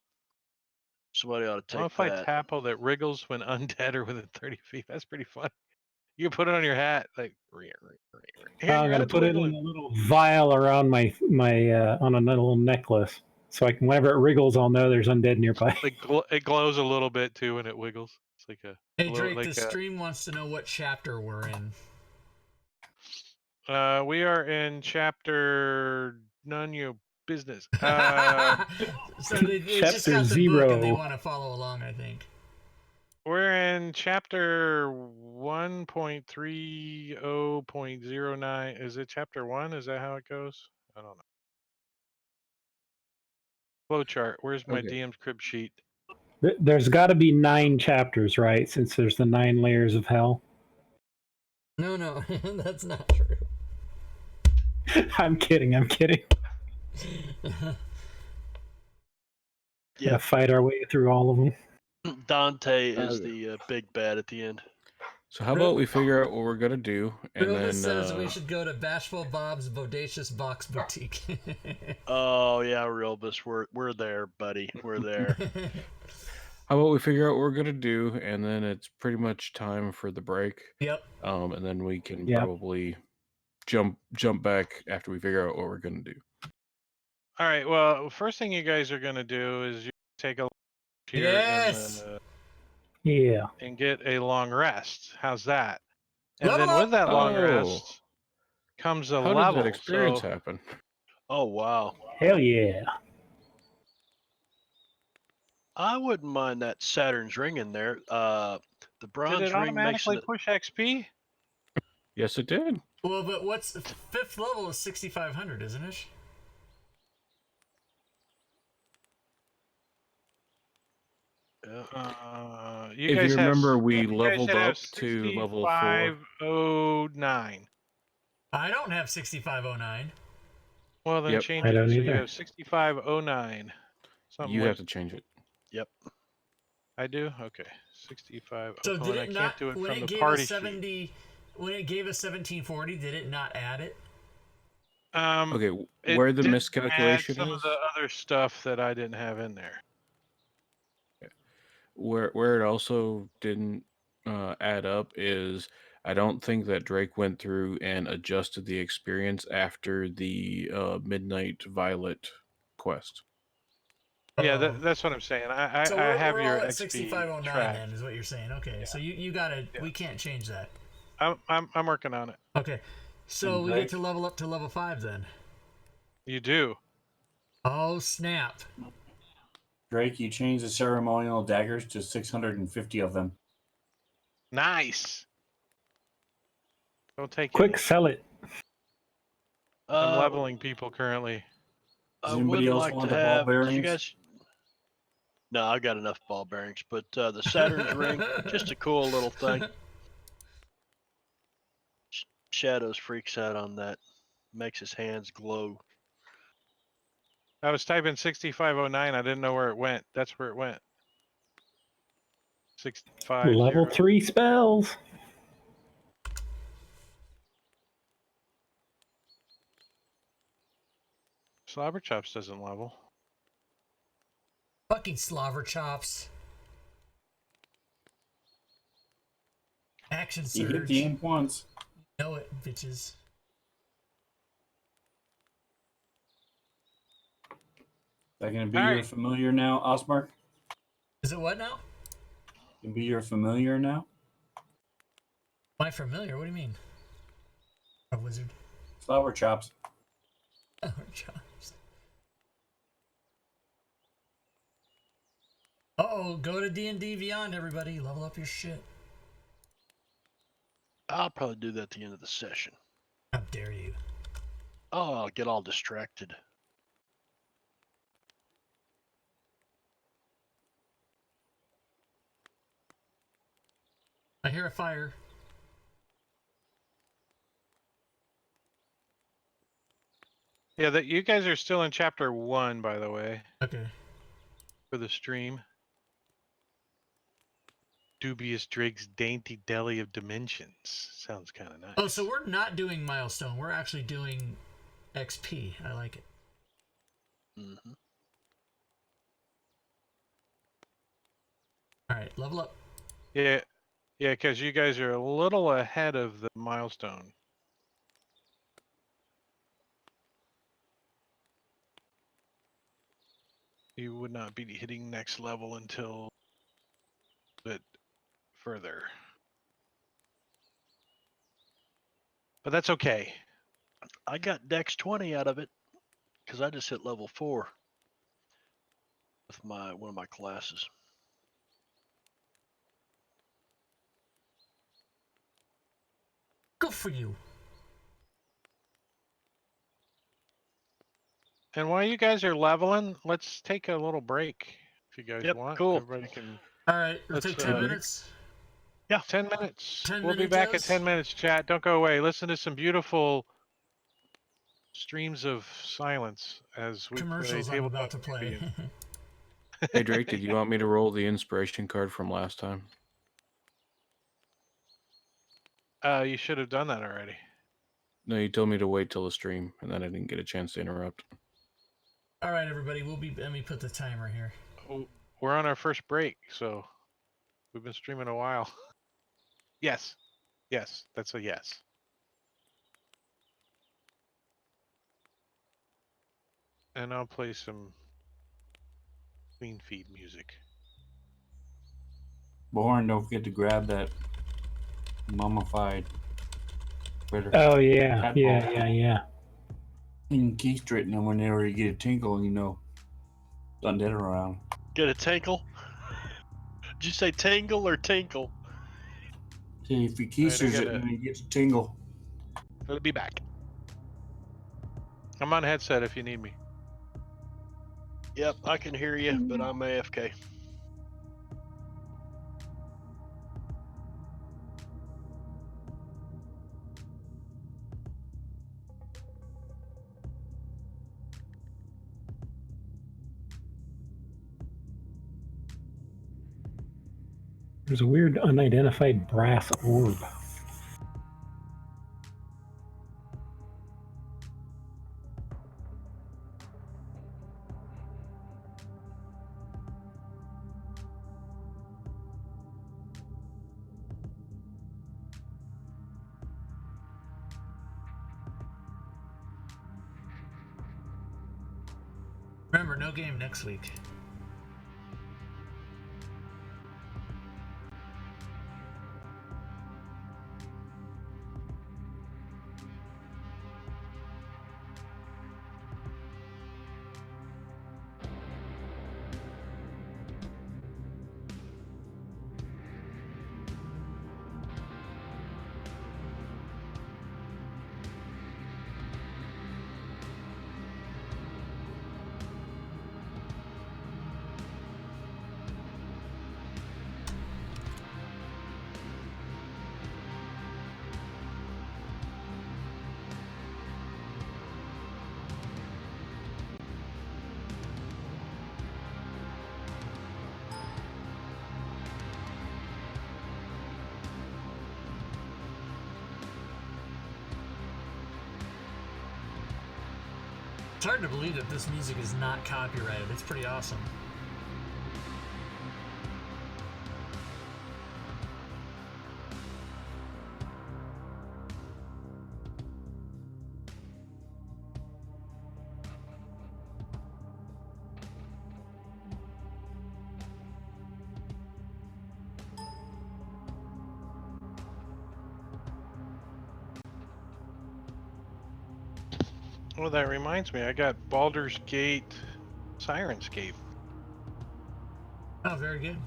C: Somebody ought to take
B: Modified
C: that.
B: tapple that wriggles when undead or within 30 feet. That's pretty fun. You can put it on your hat, like. Here,
D: I'm
B: your
D: gonna
B: hat's
D: put it in
B: wiggling.
D: a little vial around my on a little necklace, so I can whenever it wriggles, I'll know there's undead nearby.
B: It glows a little bit too when it wiggles. It's like a.
A: Hey
B: glow-
A: Drake,
B: like
A: the stream wants to know what chapter we're in.
B: we are in chapter none your business.
A: So they just
D: Chapter
A: got the book and they
D: 0.
A: want to follow along, I think.
B: We're in chapter 1.30.09. Is it chapter 1? Is that how it goes? I don't know. Flowchart. Where's my
E: Okay.
B: DM's crib sheet?
D: There's got to be 9 chapters, right? Since there's the 9 layers of hell.
A: No, that's not true.
D: I'm kidding.
C: Yeah.
D: Gotta fight our way through all of them.
C: Dante is
E: Okay.
C: the big bad at the end.
E: So how about we figure out what we're gonna do, and
A: Roma
E: then
A: says we should go to Bashful Bob's Bodacious Box Boutique.
C: Oh yeah, Rilbus, we're there, buddy. We're there.
E: how about we figure out what we're gonna do, and then it's pretty much time for the break.
A: Yep.
E: And then we can
D: Yep.
E: probably jump back after we figure out what we're gonna do.
B: All right. Well, first thing you guys are gonna do is you take a look here
A: Yes!
D: Yeah.
B: and get a long rest. How's that? And
A: Level
B: then
A: up!
B: with that long
E: Oh.
B: rest comes a
E: How
B: level.
E: did that experience
B: so
E: happen?
C: Oh wow.
D: Hell yeah.
C: I wouldn't mind that Saturn's ring in there. The
B: did
C: bronze
B: it
C: ring makes
B: automatically
C: it.
B: push XP?
E: Yes, it did.
A: Well, but what's 5th level is 6,500, isn't it?
C: Yeah.
B: You
E: If
B: guys
E: you
B: have,
E: remember, we
B: you guys
E: leveled
B: should have
E: up to level 4.
B: 6509.
A: I don't have 6,509.
B: Well, then
E: Yep.
B: change
D: I
B: it.
D: don't
B: So you
D: either.
B: have 6509. Something
E: You
B: like
E: have to change it.
C: Yep.
B: I do? Okay. 65.
A: So
B: oh,
A: did
B: and I
A: it
B: can't
A: not,
B: do it
A: when
B: from
A: it
B: the
A: gave
B: party
A: us 70, when it gave us 1740, did it not add it?
B: sheet.
E: Okay,
B: It
E: where the
B: did
E: miscalculation
B: add some
E: is,
B: of the other stuff that I didn't have in there.
E: where it also didn't add up is I don't think that Drake went through and adjusted the experience after the Midnight Violet quest.
B: Yeah,
A: Oh.
B: that's what I'm saying. I
A: So
B: I
A: we're,
B: have
A: we're
B: your
A: all at
B: XP
A: 6509
B: tracked.
A: then, is what you're saying. Okay, so you gotta,
B: Yeah.
A: we can't change that.
B: I'm working on it.
A: Okay, so we
F: Drake?
A: get to level up to level 5 then.
B: You do.
A: Oh, snap.
F: Drake, you changed the ceremonial daggers to 650 of them.
B: Nice. Don't take
D: Quick,
B: any.
D: sell it.
B: I'm leveling people currently.
F: Does
C: I
F: anybody
C: would
F: else
C: like
F: want
C: to
F: the ball
C: have. Did you
F: bearings?
C: guys? No, I got enough ball bearings, but the Saturn's ring, just a cool little thing. Shadows freaks out on that. Makes his hands glow.
B: I was typing 6509. I didn't know where it went. That's where it went. 650.
D: Level 3 spells.
B: Slobber Chops doesn't level.
A: Fucking slobber chops. Action
F: You hit
A: surge.
F: the imp once.
A: Know it, bitches.
F: Is that going to be
B: All
F: your
B: right.
F: familiar now, Osmark?
A: Is it what now?
F: Can be your familiar now?
A: Am I familiar? What do you mean? A wizard.
F: Flower chops.
A: Oh, chops. Uh-oh, go to D&D Beyond, everybody. Level up your shit.
C: I'll probably do that at the end of the session.
A: How dare you?
C: Oh, I'll get all distracted.
A: I hear a fire.
B: Yeah, that you guys are still in chapter 1, by the way,
A: Okay.
B: for the stream. Dubious Drake's Dainty Deli of Dimensions. Sounds kind of nice.
A: Oh, so we're not doing milestone. We're actually doing XP. I like it.
C: Mm-hmm.
A: All right, level up.
B: Yeah, because you guys are a little ahead of the milestone. You would not be hitting next level until a bit further. But that's okay.
C: I got Dex 20 out of it because I just hit level 4 with one of my classes.
A: Good for you.
B: And while you guys are leveling, let's take a little break if you guys
C: Yep,
B: want.
C: cool.
B: Everybody can.
A: All right, let's
B: Let's,
A: take 10
B: uh,
A: minutes.
B: 10 minutes.
A: 10
B: We'll be back in
A: minutos.
B: 10 minutes, chat. Don't go away. Listen to some beautiful streams of silence as we
A: Commercials
B: play
A: I'm about to
B: tabletop
A: play.
B: champion.
E: Hey Drake, did you want me to roll the inspiration card from last time?
B: You should have done that already.
E: No, you told me to wait till the stream, and then I didn't get a chance to interrupt.
A: All right, everybody, let me put the timer here.
B: Oh, we're on our first break, so we've been streaming a while. Yes. Yes, that's a yes. And I'll play some Queen Feed music.
F: Born, don't forget to grab that mummified critter.
D: Oh yeah,
F: Tadpole.
D: yeah.
F: And keister it, and then whenever you get a tinkle, you know, done that around.
C: Get a tinkle? Did you say tangle or tinkle?
F: Okay, if you keisters it, then you get a tingle.
B: It'll be back. I'm on headset if you need me.
C: Yep, I can hear you, but I'm AFK.
D: There's a weird unidentified brass orb.
A: Remember, no game next week. It's hard to believe that this music is not copyrighted. It's pretty awesome.
B: Well, that reminds me, I got Baldur's Gate Sirenscape.
A: Oh, very good.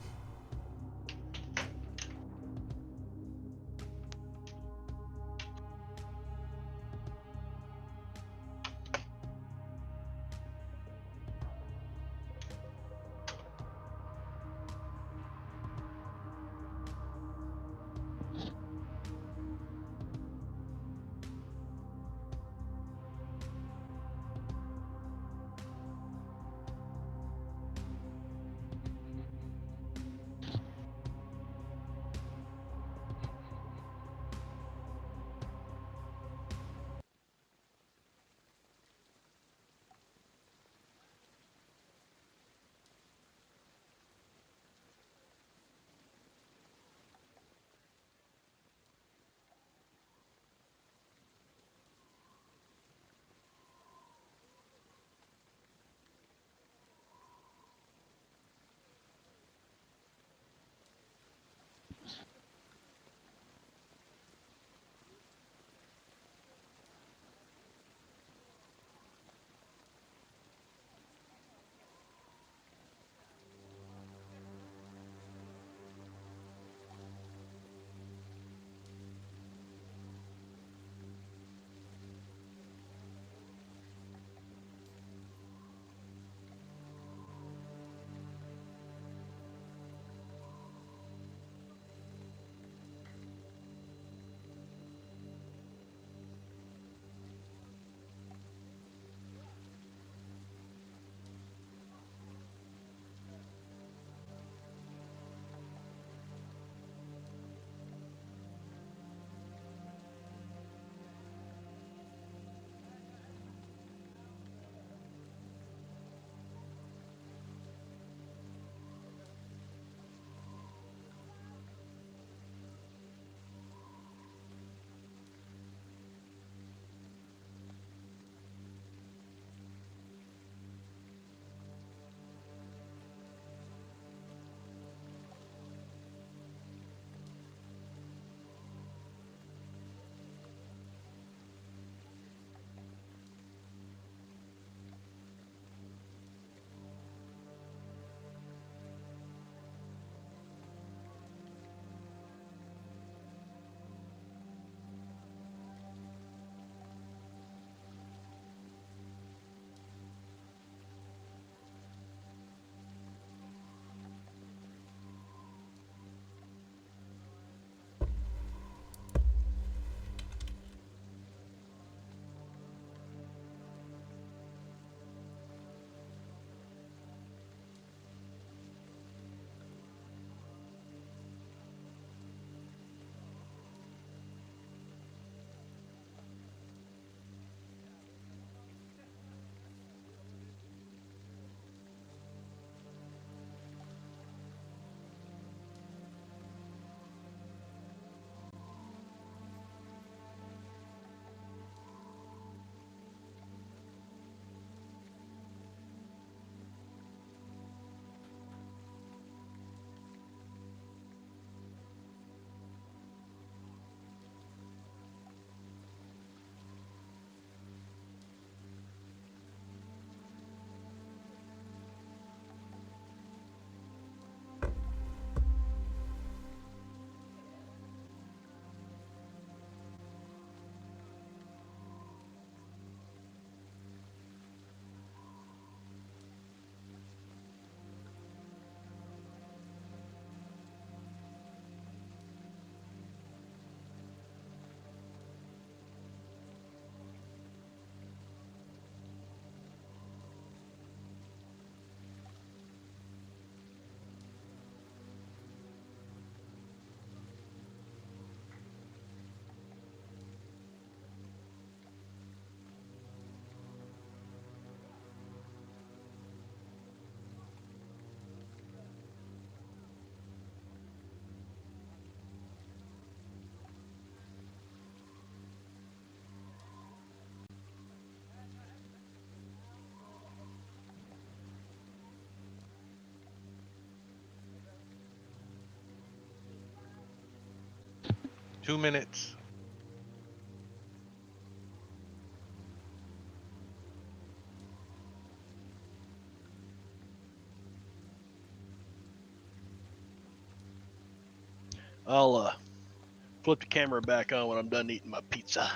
B: Two minutes.
C: I'll flip the camera back on when I'm done eating my pizza.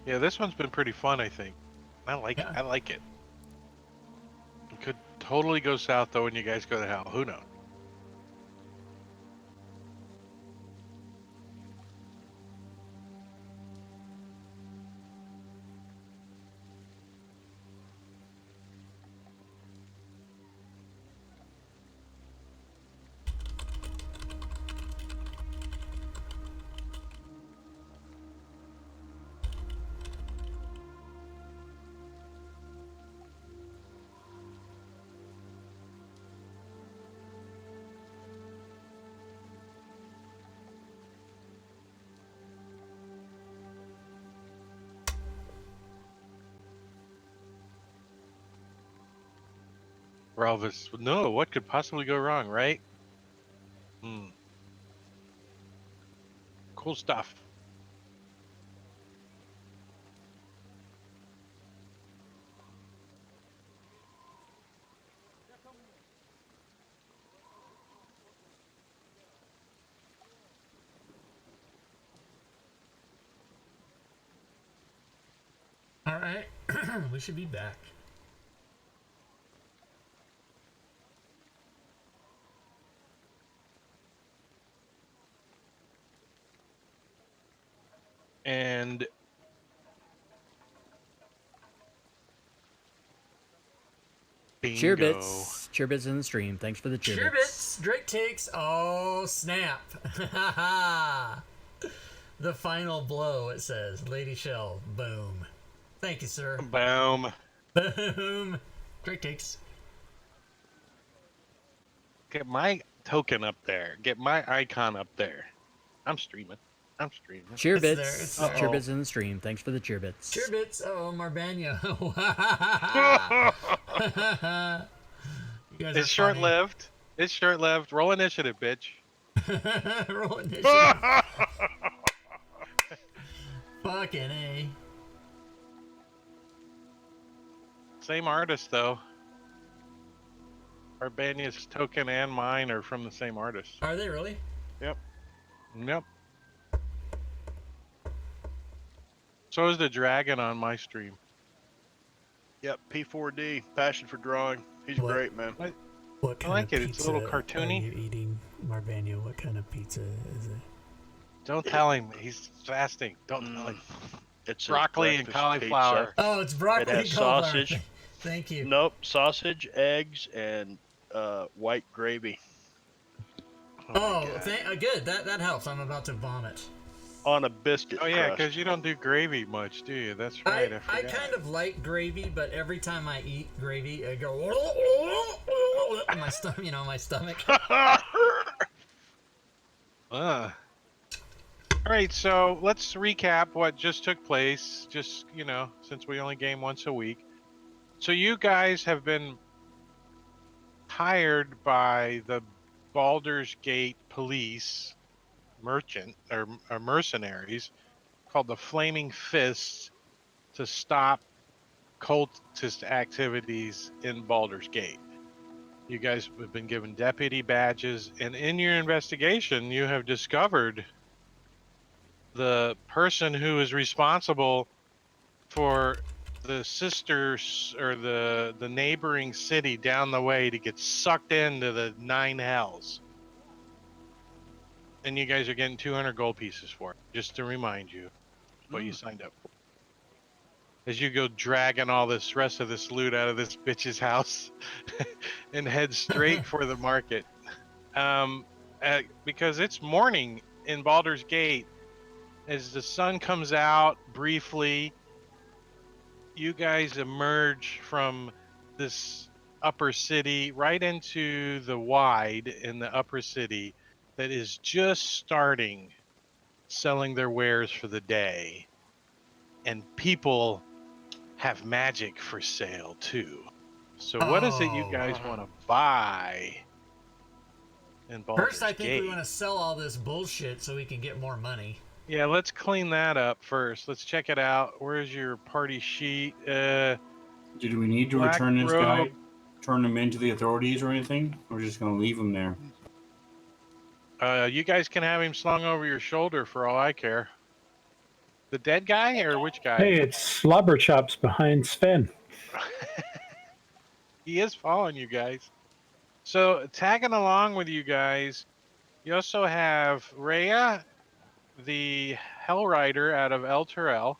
B: Yeah, this one's been pretty fun, I think. I like
A: Yeah.
B: it. I like it. It could totally go south though when you guys go to hell. Who knows? Ralvis, no, what could possibly go wrong, right? Hmm. Cool stuff.
A: All right, we should be back.
B: And bingo.
H: Cheerbits. Cheerbits in the stream. Thanks for the cheerbits.
A: Cheerbits. Drake takes. Oh snap! The final blow. It says, Lady Shell. Boom. Thank you, sir.
B: Boom.
A: Boom. Drake takes.
B: Get my token up there. Get my icon up there. I'm streaming.
H: Cheerbits.
A: It's there.
H: Cheerbits in the stream. Thanks for the cheerbits.
A: Cheerbits. Oh, Marbania. You guys
B: It's
A: are
B: short-lived. It's short-lived. Roll initiative, bitch.
A: funny. Roll initiative. Fucking A.
B: Same artist, though. Arbania's token and mine are from the same artist.
A: Are they really?
B: Yep. So is the dragon on my stream.
C: Yep, P4D, passion for drawing. He's
A: What?
C: great, man.
A: What
B: I like it. It's a little cartoony.
A: Are you eating, Marbania? What kind of pizza is it?
B: Don't tell him. He's fasting. Don't tell him.
C: It's a
B: Broccoli and
C: breakfast
B: cauliflower.
C: pizza.
A: Oh, it's broccoli.
C: It has
A: and cauliflower.
C: sausage.
A: Thank you.
C: Nope, sausage, eggs, and white gravy
A: Oh, good. That helps. I'm about to vomit.
C: on a biscuit.
B: Oh yeah,
C: crust.
B: because you don't do gravy much, do you? That's right. I
A: I
B: forgot.
A: kind of like gravy, but every time I eat gravy, I go in my stomach. You know, my stomach.
B: All right, so let's recap what just took place. Just since we only game once a week, so you guys have been hired by the Baldur's Gate police mercenaries called the Flaming Fists to stop cultist activities in Baldur's Gate. You guys have been given deputy badges, and in your investigation, you have discovered the person who is responsible for the sisters or the neighboring city down the way to get sucked into the 9 hells. And you guys are getting 200 gold pieces for it, just to remind you what you signed up for. as you go dragging all this rest of this loot out of this bitch's house and head straight for the market. Because it's morning in Baldur's Gate. As the sun comes out briefly, you guys emerge from this upper city right into the wide in the upper city that is just starting selling their wares for the day. And people have magic for sale too. So what is it you guys want to buy in Baldur's
A: First, I think
B: Gate?
A: we want to sell all this bullshit so we can get more money.
B: Yeah, let's clean that up first. Let's check it out. Where's your party sheet?
F: Did we need to
B: Black
F: return this
B: robe.
F: guy? Turn him into the authorities or anything? We're just going to leave him there.
B: You guys can have him slung over your shoulder for all I care. The dead guy or which guy?
D: Hey, it's Slobber Chops behind Sven.
B: He is following you guys. So tagging along with you guys, you also have Rhea, the Hell Rider out of El Terrell.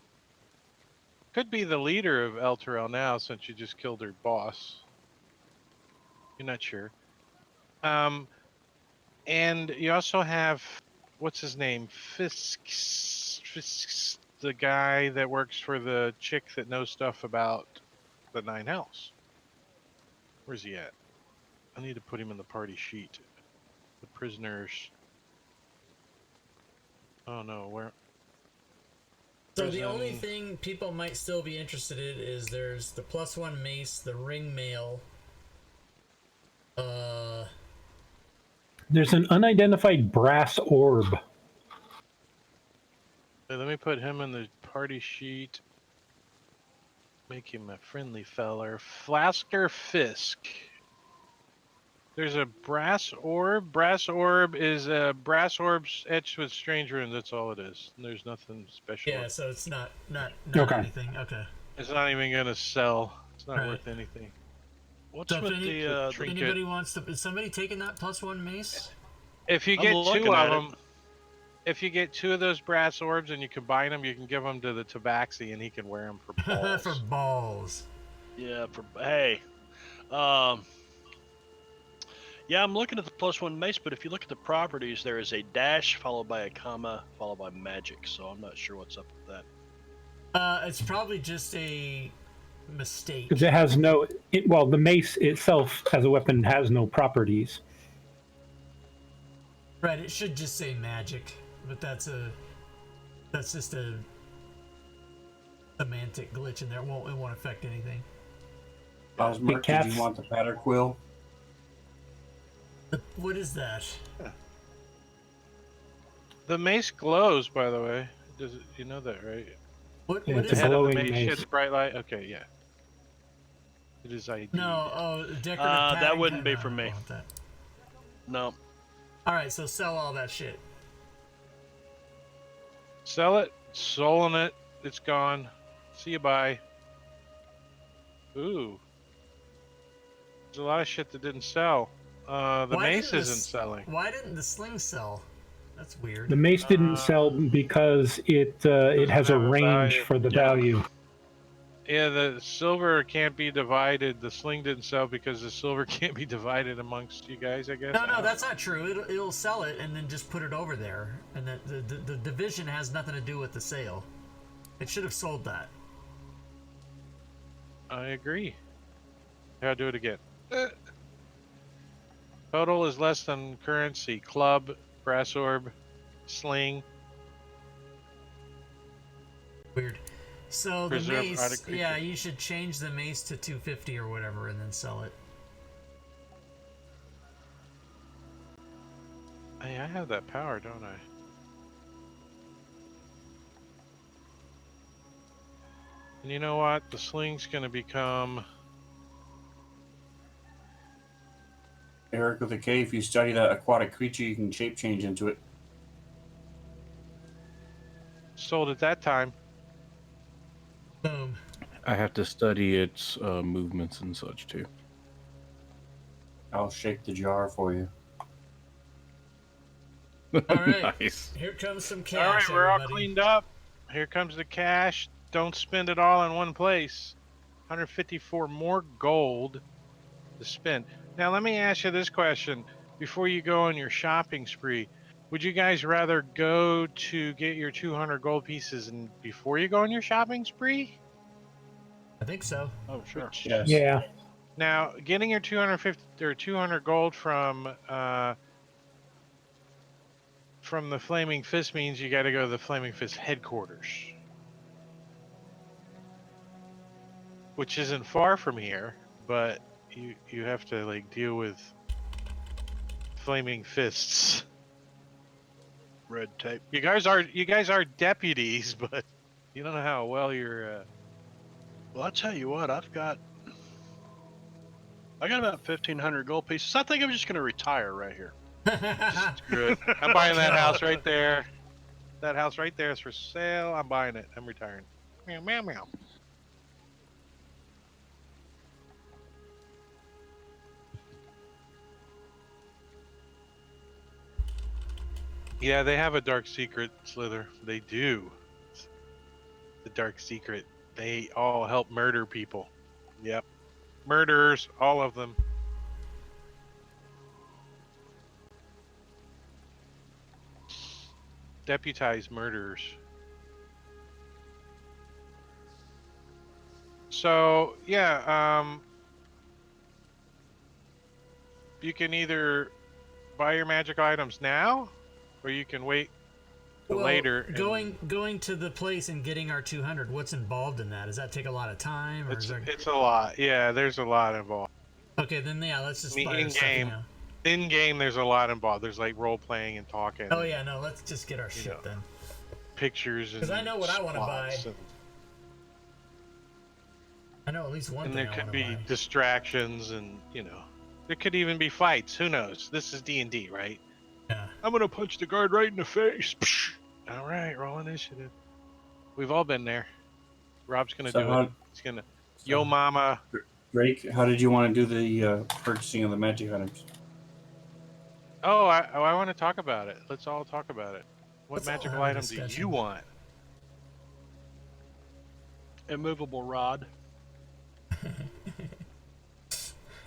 B: Could be the leader of El Terrell now since you just killed her boss. You're not sure. And you also have, what's his name? Fisk, the guy that works for the chick that knows stuff about the Nine Hells. Where's he at? I need to put him in the party sheet. The prisoners. Oh no, where?
A: So the only thing people might still be interested in is there's the +1 mace, the ring mail.
D: There's an unidentified brass orb.
B: Hey, let me put him in the party sheet. Make him a friendly feller. Flasker Fisk. There's a brass orb. Brass orb is brass orbs etched with strange runes. That's all it is. There's nothing special.
A: Yeah, so it's not
D: Okay.
A: anything. Okay.
B: It's not even gonna sell. It's not
A: Right.
B: worth anything.
C: What's
A: So
C: with
A: if
C: the
B: trinket?
A: anybody wants to, is somebody taking that +1 mace?
B: If you
C: I'm
B: get
C: looking
B: two
C: at
B: of
C: it.
B: them, if you get two of those brass orbs and you combine them, you can give them to the Tabaxi and he can wear them for balls.
A: For balls.
C: Yeah, hey. Yeah, I'm looking at the +1 mace, but if you look at the properties, there is a dash followed by a comma followed by magic. So I'm not sure what's up with that.
A: It's probably just a mistake.
D: Because it has no. Well, the mace itself as a weapon has no properties.
A: Right, it should just say magic, but that's just a semantic glitch in there. It won't affect anything.
F: Osmer,
D: cats-
F: did you want the patter quill?
A: What is that?
B: The mace glows, by the way. Does it, you know that, right?
A: What
D: Yeah,
A: what
D: it's
A: is
D: a
B: The head
A: that?
B: of the
D: glowing
B: mace
D: mace.
B: shits bright light. Okay, yeah. It is ID.
A: No, decorative
C: That
A: tag?
C: wouldn't be
A: No,
C: for
A: I don't
C: me.
A: want that.
C: No.
A: Alright, so sell all that shit.
B: Sell it. Sold it. It's gone. See you. Bye. Ooh. There's a lot of shit that didn't sell. The
A: Why
B: mace
A: didn't
B: isn't selling.
A: Why didn't the sling sell? That's weird.
D: The mace didn't sell because it has a
B: have a
D: range
B: value.
D: for the
C: Yeah.
D: value.
B: Yeah, the silver can't be divided. The sling didn't sell because the silver can't be divided amongst you guys, I guess.
A: No, that's not true. It'll sell it and then just put it over there. And the division has nothing to do with the sale. It should have sold that.
B: I agree. Here, I'll do it again. Total is less than currency. Club, brass orb, sling.
A: Weird. So the
B: Preserve
A: mace,
B: product creature.
A: yeah, you should change the mace to 250 or whatever and then sell it.
B: Hey, I have that power, don't I? And you know what? The sling's gonna become...
F: Eric with a K, if you study that aquatic creature, you can shape change into it.
B: sold at that time.
A: Boom.
E: I have to study its movements and such too.
F: I'll shake the jar for you.
A: All right.
E: Nice.
A: Here comes some
B: All
A: cash,
B: right, we're all
A: everybody.
B: cleaned up. Here comes the cash. don't spend it all in one place. 154 more gold to spend. Now, let me ask you this question before you go on your shopping spree. Would you guys rather go to get your 200 gold pieces and before you go on your shopping spree?
A: I think so.
C: Oh, sure.
F: Yes.
D: Yeah.
B: Now, getting your 250 or 200 gold from the Flaming Fist means you got to go to the Flaming Fist headquarters, which isn't far from here, but you have to like deal with Flaming Fists.
C: Red tape.
B: You guys are deputies, but you don't know how well you're.
C: Well, I tell you what, I got about 1,500 gold pieces. I think I'm just going to retire right here.
B: Screw it. I'm buying that house right there. That house right there is for sale. I'm buying it. I'm retiring. Meow meow meow. Yeah, they have a dark secret, Slither. They do. The dark secret. They all help murder people. Yep. Murderers, all of them. Deputized murderers. So, yeah, you can either buy your magic items now, or you can wait till later.
A: Going to the place and getting our 200. What's involved in that? Does that take a lot of time? Or
B: It's a lot. Yeah, there's a lot involved.
A: Okay, then yeah, let's just buy our stuff
B: in-game.
A: now.
B: In game, there's a lot involved. There's like role playing and talking.
A: Oh yeah, no, let's just get our shit then.
B: Pictures and
A: because I know what I want to buy.
B: and-
A: I know at least one
B: And
A: thing
B: there
A: I
B: could
A: want
B: be
A: to buy.
B: distractions, and there could even be fights. Who knows? This is D&D, right?
A: Yeah.
B: I'm gonna punch the guard right in the face. All right, roll initiative. We've all been there. Rob's gonna do it. He's gonna. Yo, mama.
F: Drake, how did you want to do the purchasing of the magic items?
B: Oh, I want to talk about it. Let's all talk about it. What
A: Let's all
B: magical
A: have a
B: item do
A: discussion.
B: you want?
C: Immovable rod.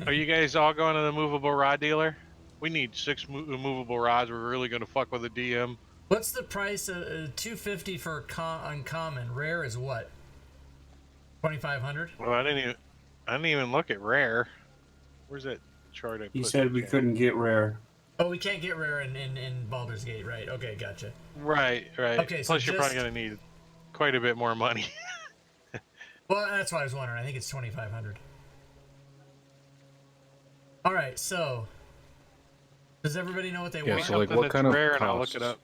B: Are you guys all going to the movable rod dealer? We need 6 immovable rods. We're really going to fuck with the DM.
A: What's the price of 250 for uncommon? Rare is what? 2,500.
B: Well, I didn't even look at rare. Where's that chart I put?
F: He said we couldn't get rare.
A: Oh, we can't get rare in Baldur's Gate, right? Okay, gotcha.
B: Right.
A: Okay, so
B: Plus, you're probably going to need quite a bit more money.
A: Well, that's what I was wondering. I think it's 2,500. All right, so does everybody know what they want?
E: so like what kind of
B: rare,
E: costs?
B: and I'll look it up.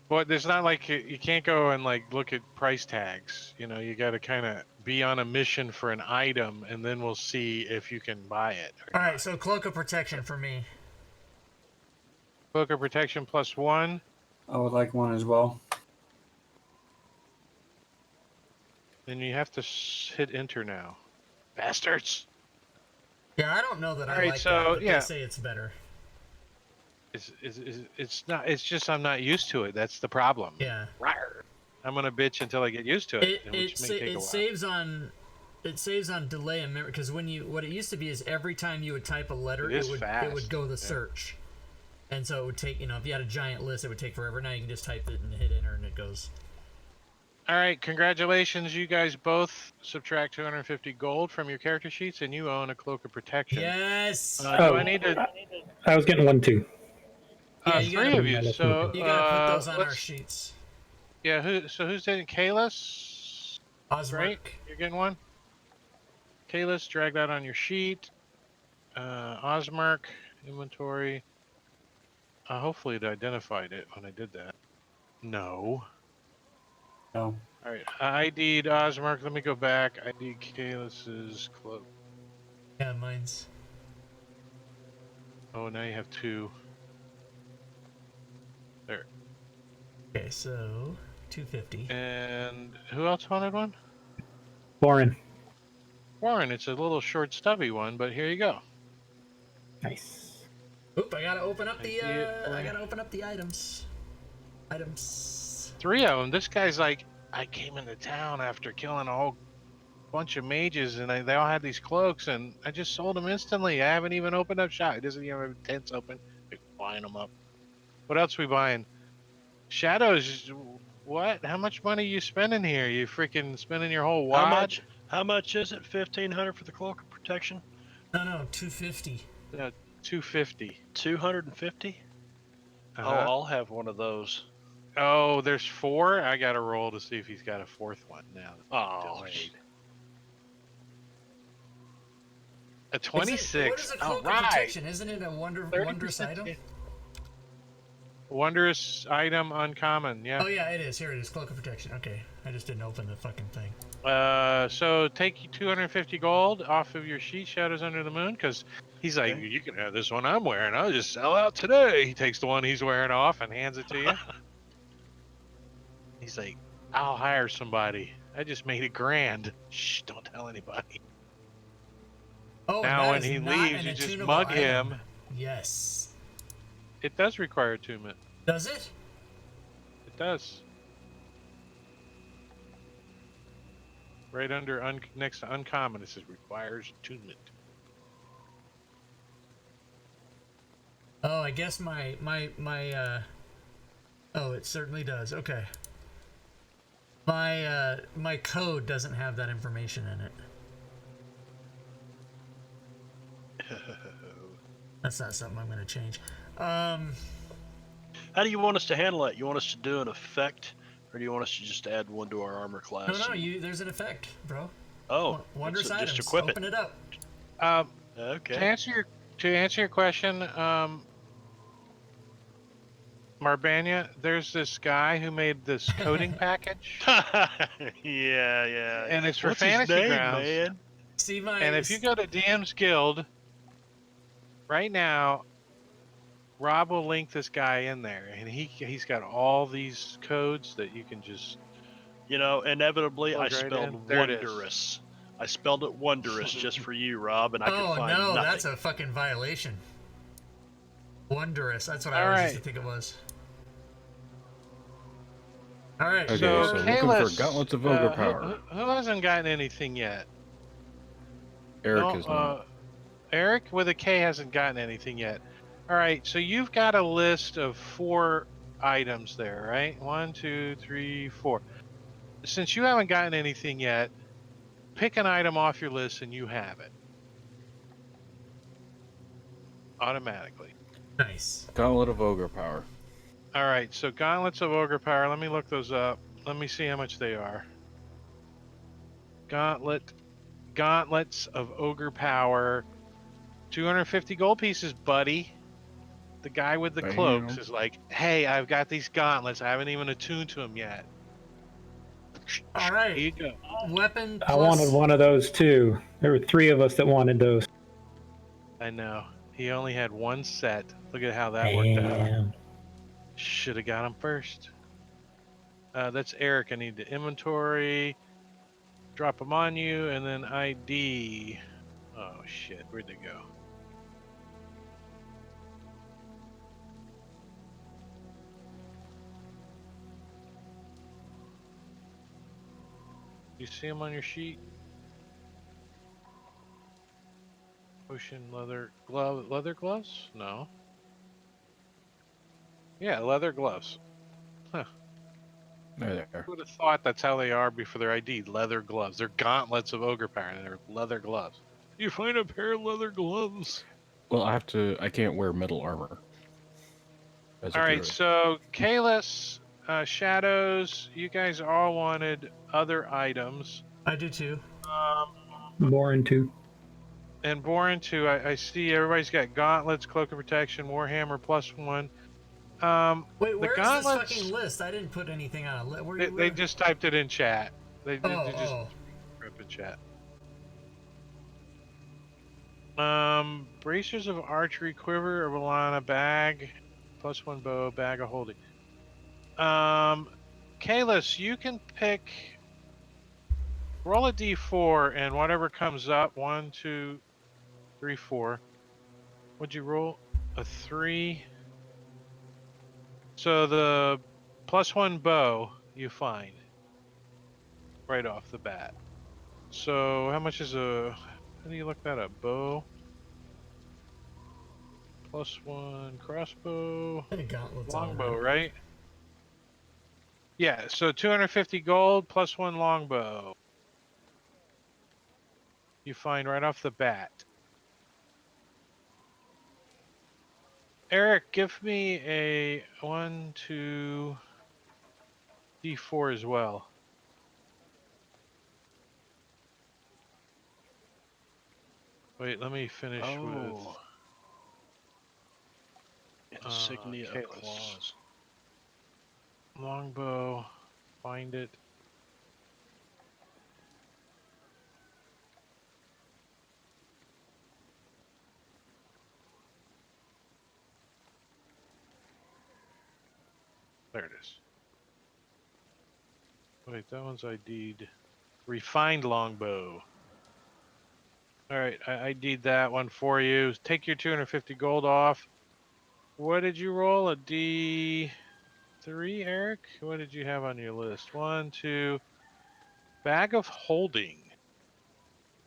B: Well, there's not like you can't go and like look at price tags. You got to kind of be on a mission for an item, and then we'll see if you can buy it.
A: All right, so Cloak of Protection for me.
B: Cloak of Protection +1.
F: I would like one as well.
B: Then you have to hit enter now. Bastards.
A: Yeah, I don't know that I
B: Alright,
A: like
B: so,
A: that, but
B: yeah.
A: they say it's better.
B: It's not. It's just I'm not used to it. That's the problem.
A: Yeah.
B: Rawr. I'm gonna bitch until I get used to it, which may take a while.
A: saves on delay and memory because what it used to be is every time you would type a letter,
B: It is
A: it would
B: fast.
A: go the
B: Yeah.
A: search, and so it would take if you had a giant list, it would take forever. Now you can just type it and hit enter, and it goes.
B: All right, congratulations! You guys both subtract 250 gold from your character sheets, and you own a Cloak of Protection.
A: Yes.
B: Do I need to?
D: I was getting one too.
A: Yeah, you
B: 3
A: gotta-
B: of you. So
A: You gotta put those on our
B: let's-
A: sheets.
B: Yeah. Who's doing Kalis?
A: Osmark.
B: Right? You're getting one. Kalis, drag that on your sheet. Osmark, inventory. Hopefully it identified it when I did that. No.
F: No.
B: All right. ID'd Osmark. Let me go back. ID Kalis's cloak.
A: Yeah, mine's.
B: Oh, now you have 2. There.
A: Okay, so 250.
B: And who else wanted one?
D: Warren.
B: Warren. It's a little short, stubby one, but here you go.
D: Nice.
A: Oop! I gotta open up the.
B: Thank you.
A: I gotta open up the items. Items.
B: 3 of them. This guy's like, I came into town after killing a whole bunch of mages, and they all had these cloaks, and I just sold them instantly. I haven't even opened up shop. He doesn't even have tents open. Like, buying them up. What else we buying? Shadows. What? How much money you spending here? You freaking spending your whole
C: How
B: wad?
C: much? How much is it? 1,500 for the cloak of protection.
A: No, 250.
B: 250.
C: 250. Oh,
B: Uh-huh.
C: I'll have one of those.
B: Oh, there's 4. I got to roll to see if he's got a 4th one now.
C: Oh,
B: Delayed. A
A: What
B: 26.
A: is a
B: All
A: cloak of
B: right.
A: protection? Isn't it a wondrous
B: 30%
A: item?
B: Wondrous item, uncommon. Yeah.
A: Oh yeah, it is. Here it is. Cloak of protection. Okay, I just didn't open the fucking thing.
B: So take 250 gold off of your sheet, Shadows Under the Moon, because he's like,
C: Okay.
B: you can have this one I'm wearing. I'll just sell out today. He takes the one he's wearing off and hands it to you. He's like, I'll hire somebody. I just made $1,000. Shh, don't tell anybody.
A: Oh,
B: Now
A: that
B: when
A: is
B: he
A: not
B: leaves,
A: an
B: you just
A: attunable
B: mug
A: item.
B: him.
A: Yes.
B: It does require attunement.
A: Does it?
B: It does. Right under next to uncommon, it says requires attunement.
A: Oh, I guess my oh, it certainly does. Okay. My code doesn't have that information in it. That's not something I'm going to change.
C: How do you want us to handle it? You want us to do an effect, or do you want us to just add one to our armor class?
A: No, there's an effect, bro.
C: Oh,
A: Wondrous
C: so
A: items.
C: just equip
A: Open it up.
C: Okay.
B: To answer your question, Marbania, there's this guy who made this coding package,
C: yeah.
B: and it's for
C: What's
B: Fantasy
C: his name,
B: Grounds.
C: man?
A: See my.
B: And if you go to DM's Guild right now, Rob will link this guy in there, and he's got all these codes that you can just.
C: You know, inevitably, I
B: Plug right
C: spelled
B: in. There it is.
C: wondrous. I spelled it wondrous just for you, Rob, and I could find
A: no,
C: nothing.
A: that's a fucking violation. Wondrous. That's what I
B: All
A: always
B: right.
A: used to think it was. All right.
E: Okay,
B: So,
E: so looking
B: Kalis,
E: for gauntlets of ogre power.
B: Who hasn't gotten anything yet?
E: Eric
B: No,
E: is not.
B: Eric with a K hasn't gotten anything yet. All right, so you've got a list of 4 items there, right? 1, 2, 3, 4. Since you haven't gotten anything yet, pick an item off your list and you have it. Automatically.
A: Nice.
E: Gauntlet of ogre power.
B: All right, so gauntlets of ogre power. Let me look those up. Let me see how much they are. Gauntlets of ogre power. 250 gold pieces, buddy. The guy with the cloaks is like, hey, I've got these gauntlets. I haven't even attuned to them yet.
A: All right.
B: Here you go.
A: Weapon.
D: I wanted one of those too. There were 3 of us that wanted those.
B: I know. He only had 1 set. Look at how that worked out.
D: Damn.
B: Should have got him first. That's Eric. I need the inventory. Drop them on you, and then ID. Oh, shit. Where'd they go? You see them on your sheet? Ocean leather gloves? No. Yeah, leather gloves. Huh.
E: There.
B: Who would have thought that's how they are before their ID? Leather gloves. They're gauntlets of ogre power, and they're leather gloves. You find a pair of leather gloves.
E: Well, I can't wear metal armor. As a
B: All right,
E: druid.
B: so Kalis, Shadows, you guys all wanted other items.
A: I do too.
D: More into.
B: And Borin too. I see everybody's got gauntlets, cloak of protection, warhammer +1.
A: Wait,
B: the
A: where is this
B: gauntlets,
A: fucking list? I didn't put anything on a list.
B: they just typed it in chat. They just
A: Oh.
B: wrote in chat. Bracers of archery, quiver of Alana, bag, +1 bow, bag of holding. Kalis, you can pick. Roll a d4 and whatever comes up. 1, 2, 3, 4. What'd you roll? A 3. So the +1 bow you find right off the bat. So how much is a? How do you look that up? Bow. +1 crossbow.
A: Gauntlets
B: Longbow,
A: already.
B: right? Yeah, so 250 gold +1 longbow. You find right off the bat. Eric, give me a 1, 2, D4 as well. Wait, let me finish with
C: Insignia of
B: Kalis.
C: claws.
B: Longbow. Find it. There it is. Wait, that one's ID'd. Refined longbow. All right, I ID'd that one for you. Take your 250 gold off. What did you roll? A D3, Eric? What did you have on your list? 1, 2. Bag of holding.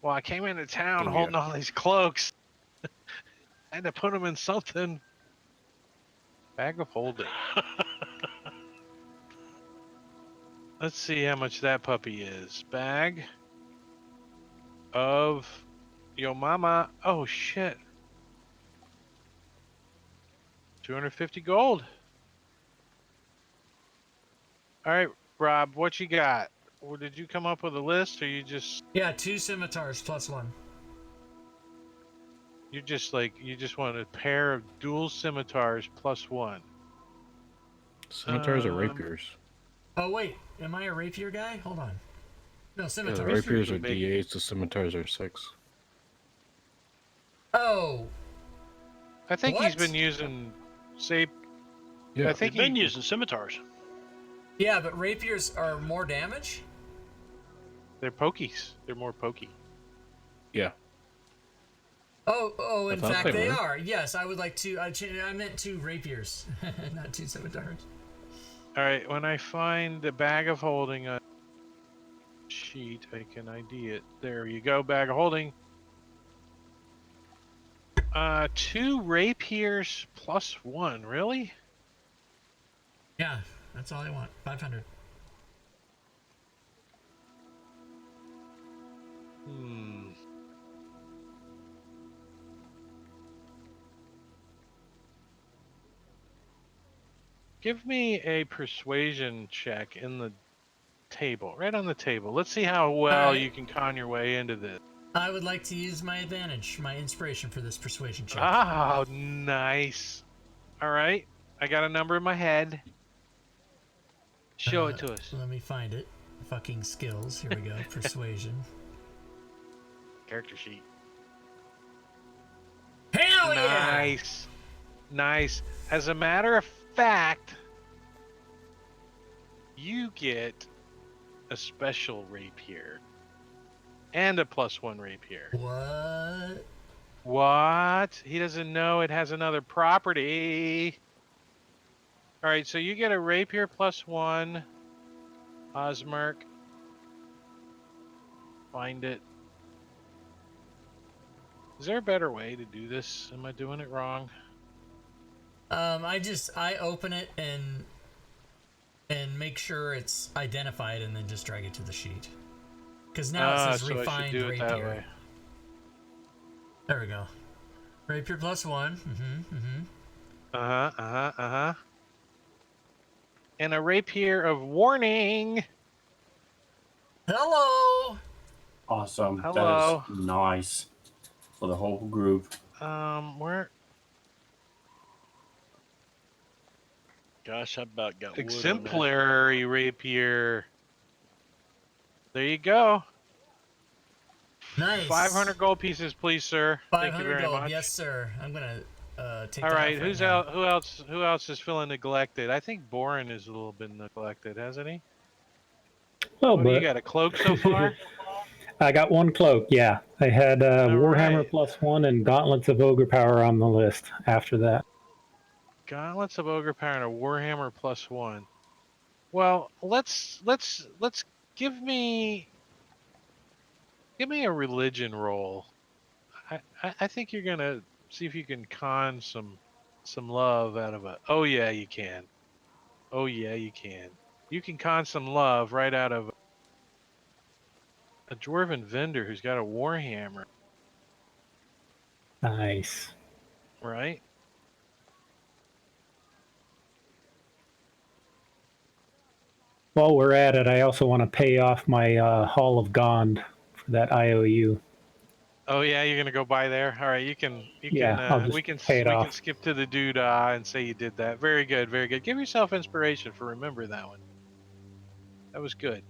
B: Well, I came into town
E: Oh, yeah.
B: holding all these cloaks. I had to put them in something. Bag of holding. Let's see how much that puppy is. Bag of yo mama. Oh shit. 250 gold. All right, Rob, what you got? Or did you come up with a list, or you just?
A: Yeah, 2 scimitars +1.
B: You just want a pair of dual scimitars +1.
E: Scimitars are rapiers.
A: Oh wait, am I a rapier guy? Hold on. No,
E: Yeah,
A: scimitars.
E: the rapiers are
C: big.
E: D8s, the scimitars are 6.
A: Oh.
B: I think he's
A: What?
B: been using sape.
E: Yeah.
B: I think
C: They've been using scimitars.
A: Yeah, but rapiers are more damage?
B: they're pokies. They're more pokey.
E: Yeah.
A: Oh, in
E: I thought
A: fact
E: they
A: they
E: were.
A: are. Yes, I would like to. I meant 2 rapiers, not 2 scimitars.
B: All right, when I find the bag of holding on sheet, I can ID it. There you go, bag of holding. 2 rapiers +1. Really?
A: Yeah, that's all I want. 500.
B: Give me a persuasion check in the table, right on the table. Let's see how well
A: Alright.
B: you can con your way into this.
A: I would like to use my advantage, my inspiration for this persuasion check.
B: Oh, nice. All right, I got a number in my head. Show it to us.
A: Let me find it. Fucking skills. Here we go. Persuasion.
C: Character sheet.
A: Hell yeah!
B: Nice. Nice. As a matter of fact, you get a special rapier and a +1 rapier.
A: What?
B: What? He doesn't know it has another property. All right, so you get a rapier +1. Osmerk. Find it. Is there a better way to do this? Am I doing it wrong?
A: I open it and make sure it's identified and then just drag it to the sheet. Because now it says
B: so I should
A: refined
B: do it that
A: rapier.
B: way.
A: There we go. Rapier +1.
B: And a rapier of warning.
A: Hello.
F: Awesome.
B: Hello.
F: That is nice for the whole group.
B: Where?
C: Gosh, I about got wood on that.
B: Exemplary rapier. There you go.
A: Nice.
B: 500 gold pieces, please, sir. Thank you
A: 500
B: very
A: gold.
B: much.
A: Yes, sir. I'm gonna take
B: All
A: that
B: right,
A: off
B: who's
A: now.
B: out? Who else is feeling neglected? I think Boren is a little bit neglected, hasn't he?
D: Well,
B: What do you
D: but
B: got? A cloak so far?
D: I got 1 cloak. Yeah, I had Warhammer
B: right.
D: +1 and Gauntlets of Ogre Power on the list after that.
B: Gauntlets of Ogre Power and a Warhammer +1. Well, let's give me a religion roll. I think you're gonna see if you can con some love out of a. Oh yeah, you can. Oh yeah, you can. You can con some love right out of a dwarven vendor who's got a warhammer,
D: Nice.
B: right?
D: While we're at it, I also want to pay off my Hall of Gond for that IOU.
B: Oh yeah, you're gonna go by there. All right, you can
D: Yeah, I'll just pay it
B: we can
D: off.
B: skip to the doodah and say you did that. Very good, very good. Give yourself inspiration for remember that one. That was good.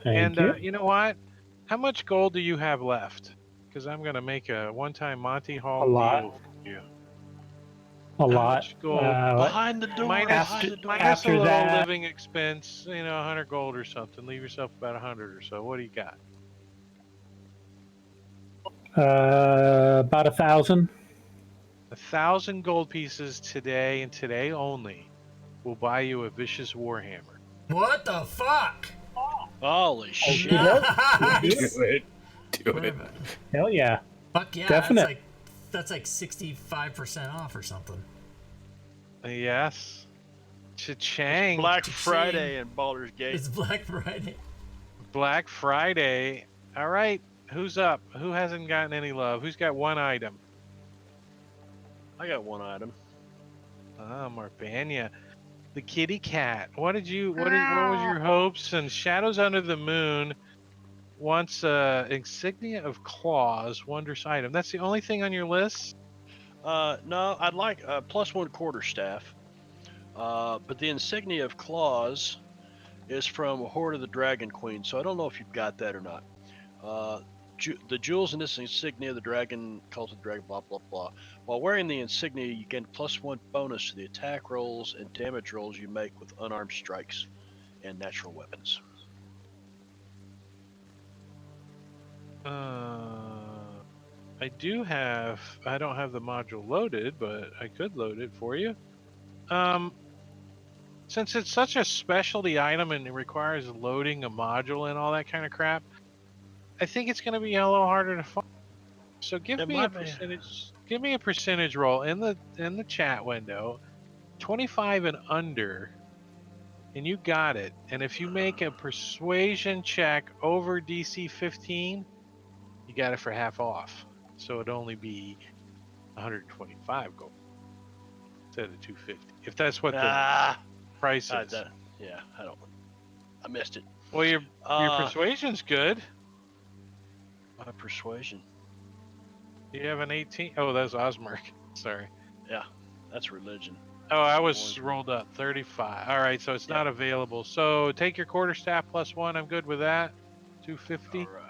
D: Thank
B: And
D: you.
B: you know what? How much gold do you have left? Because I'm gonna make a one-time Monty
D: A
B: Hall
D: lot.
B: deal for you.
D: A
B: How
D: lot.
B: much gold?
C: Behind the door.
B: Minus
C: behind the door.
B: minus a
D: after
B: little
D: that-
B: living expense, 100 gold or something. Leave yourself about 100 or so. What do you got?
D: About 1,000.
B: 1,000 gold pieces today and today only will buy you a vicious warhammer.
A: What the fuck?
C: Holy shit!
A: Nice.
E: Do it. Do it.
D: Hell yeah.
A: Fuck yeah,
D: Definite.
A: that's like 65% off or something.
B: Yes. Cha-chang.
C: Black
A: Cha-ching.
C: Friday in Baldur's Gate.
A: It's Black Friday.
B: Black Friday. All right. Who's up? Who hasn't gotten any love? Who's got one item?
C: I got one item.
B: Ah, Marbania. The kitty cat. What was your hopes? And Shadows Under the Moon wants insignia of claws, wondrous item. That's the only thing on your list?
C: No, I'd like a +1 quarterstaff. But the insignia of claws is from Horde of the Dragon Queen, so I don't know if you've got that or not. The jewels in this insignia, the dragon, cult of the dragon, blah, blah, blah. While wearing the insignia, you gain +1 bonus to the attack rolls and damage rolls you make with unarmed strikes and natural weapons.
B: I don't have the module loaded, but I could load it for you. Since it's such a specialty item and it requires loading a module and all that kind of crap, I think it's going to be a little harder to find. So give me a percentage. Give me a percentage roll in the chat window, 25 and under, and you got it. And if you make a persuasion check over DC 15, you got it for half off. So it'd only be 125 gold instead of 250. If that's what the price is.
C: Yeah, I missed it.
B: Well, your persuasion's good.
C: My persuasion.
B: You have an 18. Oh, that's Osmark. Sorry.
C: Yeah, that's religion.
B: Oh, I was rolled up 35. All right, so it's not available. So take your quarterstaff +1. I'm good with that. 250.
C: All right.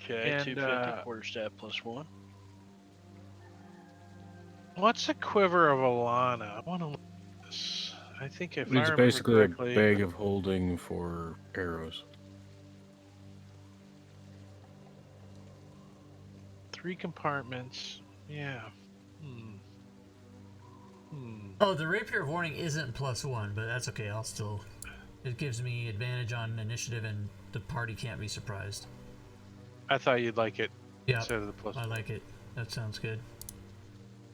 C: Okay,
B: And,
C: 250 quarterstaff +1.
B: What's a quiver of Alana? I want to look at this. I think if I
E: It's
B: remember
E: basically
B: correctly,
E: a bag of holding for arrows.
B: 3 compartments. Yeah.
A: Oh, the Rapier of Warning isn't +1, but that's okay. It gives me advantage on initiative, and the party can't be surprised.
B: I thought you'd like it
A: Yeah,
B: instead of the +1.
A: I like it. That sounds good.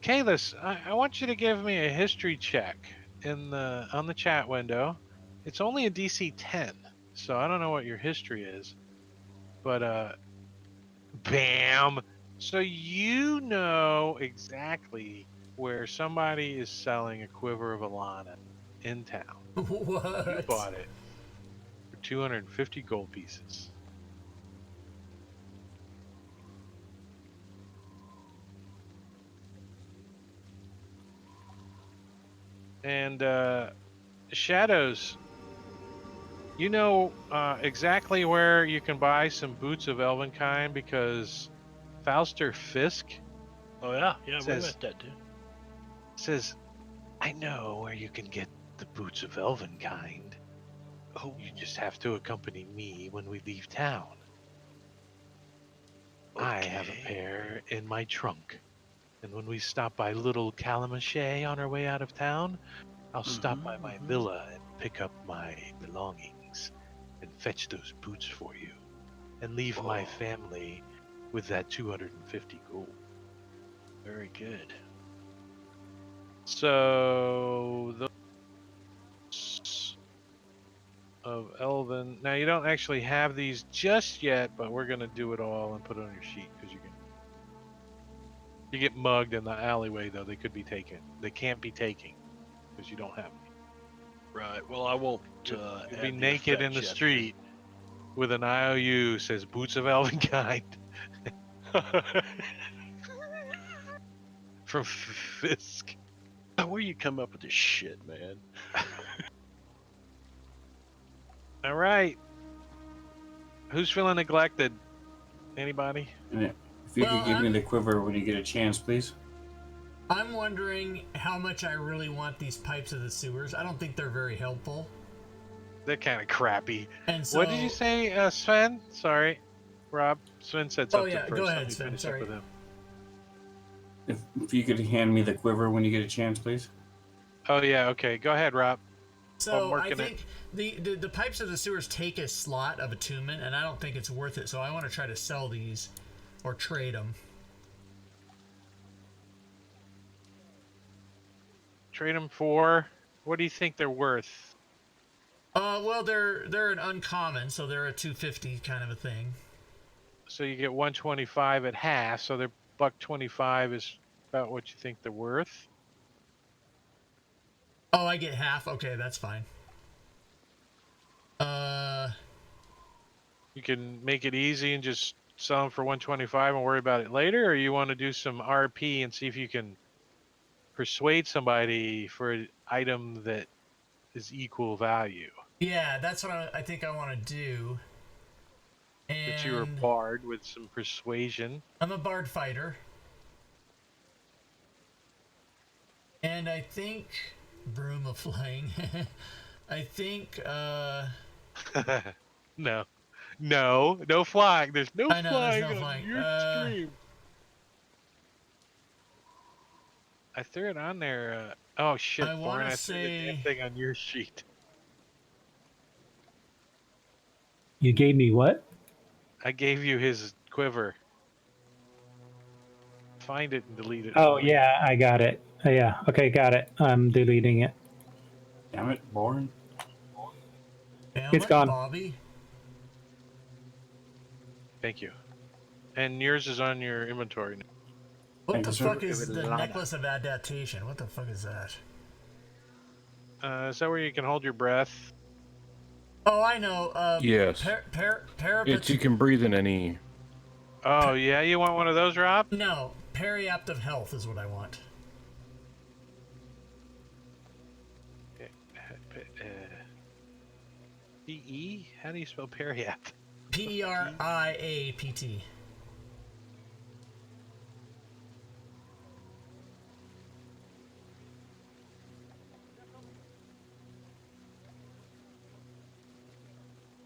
B: Kalis, I want you to give me a history check on the chat window. It's only a DC 10, so I don't know what your history is. But bam! So you know exactly where somebody is selling a quiver of Alana in town.
A: What?
B: You bought it for 250 gold pieces. And Shadows, you know exactly where you can buy some boots of Elvenkind because Fauster Fisk
C: Oh yeah, we
B: Says-
C: met that dude.
B: says, I know where you can get the boots of Elvenkind. Oh, you just have to accompany me when we leave town. I have a
C: Okay.
B: pair in my trunk. And when we stop by Little Calamache on our way out of town, I'll stop by my villa and pick up my belongings and fetch those boots for you and leave my family with that 250 gold.
C: Very good.
B: So those of Elven. Now you don't actually have these just yet, but we're gonna do it all and put it on your sheet because you get mugged in the alleyway though. They could be taken. They can't be taken because you don't have any.
C: Right. Well, I won't.
B: You'll
C: have
B: be
C: the
B: naked in
C: effect
B: the
C: yet,
B: street with an IOU says Boots of Elvenkind from Fisk.
C: then. Where you come up with this shit, man?
B: All right. Who's feeling neglected? Anybody?
F: And if you could give me the quiver when you get a chance, please.
A: I'm wondering how much I really want these pipes of the sewers. I don't think they're very helpful.
B: They're kind of crappy.
A: And so,
B: What did you say, Sven? Sorry, Rob. Sven said something
A: yeah,
B: first.
A: go
B: Let
A: ahead,
B: me
A: Sven,
B: finish
A: sorry.
B: up with him.
F: If you could hand me the quiver when you get a chance, please.
B: Oh yeah, okay. Go ahead, Rob.
A: So I think the pipes of the sewers take a slot of attunement, and I don't think it's worth it. So I want to try to sell these or trade them.
B: Trade them for. What do you think they're worth?
A: Well, they're an uncommon, so they're a 250 kind of a thing.
B: So you get 125 at half. So they're $125 is about what you think they're worth.
A: Oh, I get half. Okay, that's fine.
B: You can make it easy and just sell them for 125 and worry about it later, or you want to do some RP and see if you can persuade somebody for an item that is equal value.
A: Yeah, that's what I think I want to do. And
B: That you are bard with some persuasion.
A: I'm a bard fighter. And I think broom of flying. I think
B: No flying. There's no
A: I know,
B: flying
A: there's no
B: on
A: flying.
B: your stream. I threw it on there. Oh shit,
A: I
B: Bourne,
A: want
B: I
A: to
B: threw the damn
A: say
B: thing on your sheet.
D: You gave me what?
B: I gave you his quiver. Find it and delete it.
D: Oh
B: for me.
D: yeah, I got it. Yeah, okay, got it. I'm deleting it.
F: Damn it, Bourne.
A: damn
D: It's
A: it,
D: gone.
A: Bobby.
B: Thank you. And yours is on your inventory now.
A: What
F: Thank
A: the
F: you, sir.
A: fuck is the necklace of adaptation? What the fuck is that?
B: Is that where you can hold your breath?
A: Oh, I know.
E: Yes. It's you can breathe in any.
B: Oh yeah, you want one of those, Rob?
A: No, periaptive health is what I want.
B: P-E? How do you spell periapt?
A: Periapt.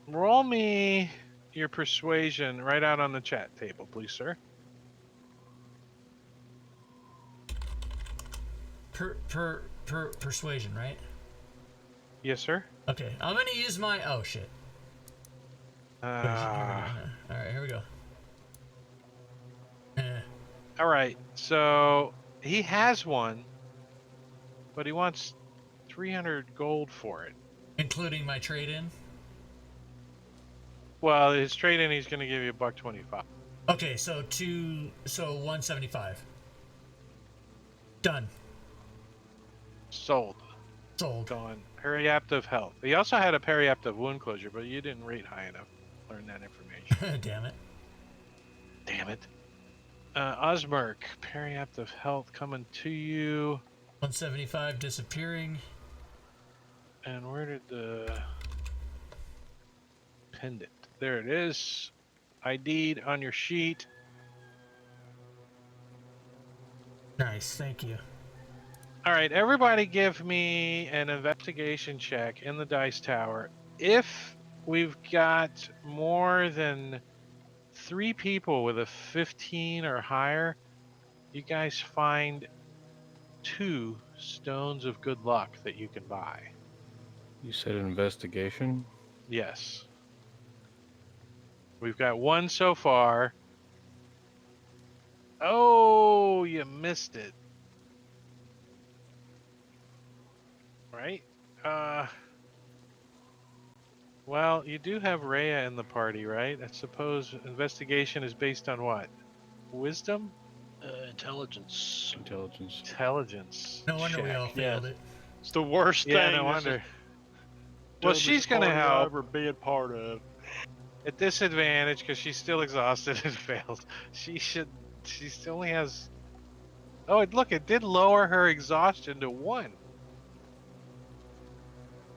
B: Roll me your persuasion right out on the chat table, please, sir.
A: Persuasion, right?
B: Yes, sir.
A: Okay, I'm gonna use my. Oh shit. Alright, here we go.
B: All right, so he has one, but he wants 300 gold for it.
A: Including my trade-in?
B: Well, his trade-in, he's going to give you $125.
A: Okay, so 175. Done.
B: Sold.
A: Sold.
B: Gone. Periaptive health. He also had a periaptive wound closure, but you didn't rate high enough to learn that information.
A: Damn it.
B: Damn it. Osmerk, periaptive health coming to you.
A: 175 disappearing.
B: And where did the pendant? There it is. ID'd on your sheet.
A: Nice, thank you.
B: All right, everybody give me an investigation check in the dice tower. If we've got more than 3 people with a 15 or higher, you guys find 2 stones of good luck that you can buy.
E: You said investigation?
B: Yes. We've got 1 so far. Oh, you missed it. Right? Well, you do have Rhea in the party, right? I suppose investigation is based on what? Wisdom?
C: Intelligence.
B: Intelligence.
A: No wonder we all
B: Check.
A: failed it.
C: It's the worst
B: Yeah,
C: thing.
B: no
C: This is
B: wonder. Well,
C: dumbest
B: she's gonna
C: party I've
B: help
C: ever been part of.
B: at disadvantage because she's still exhausted and failed. She only has. Oh, look! It did lower her exhaustion to 1.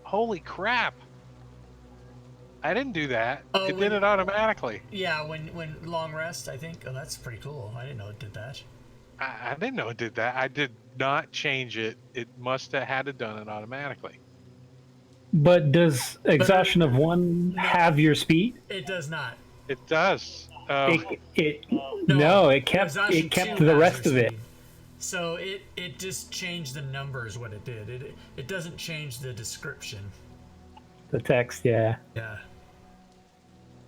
B: Holy crap! I didn't do that.
A: Oh,
B: It did it automatically.
A: Yeah, when long rest, I think. Oh, that's pretty cool. I didn't know it did that.
B: I didn't know it did that. I did not change it. It must have had it done it automatically.
D: But does exhaustion of 1 have your speed?
A: It does not.
B: It does.
D: No, it kept
A: Exhaustion 2
D: the
A: has
D: rest
A: your
D: of it.
A: speed. So it just changed the numbers. What it did. It doesn't change the description.
D: The text, yeah.
A: Yeah.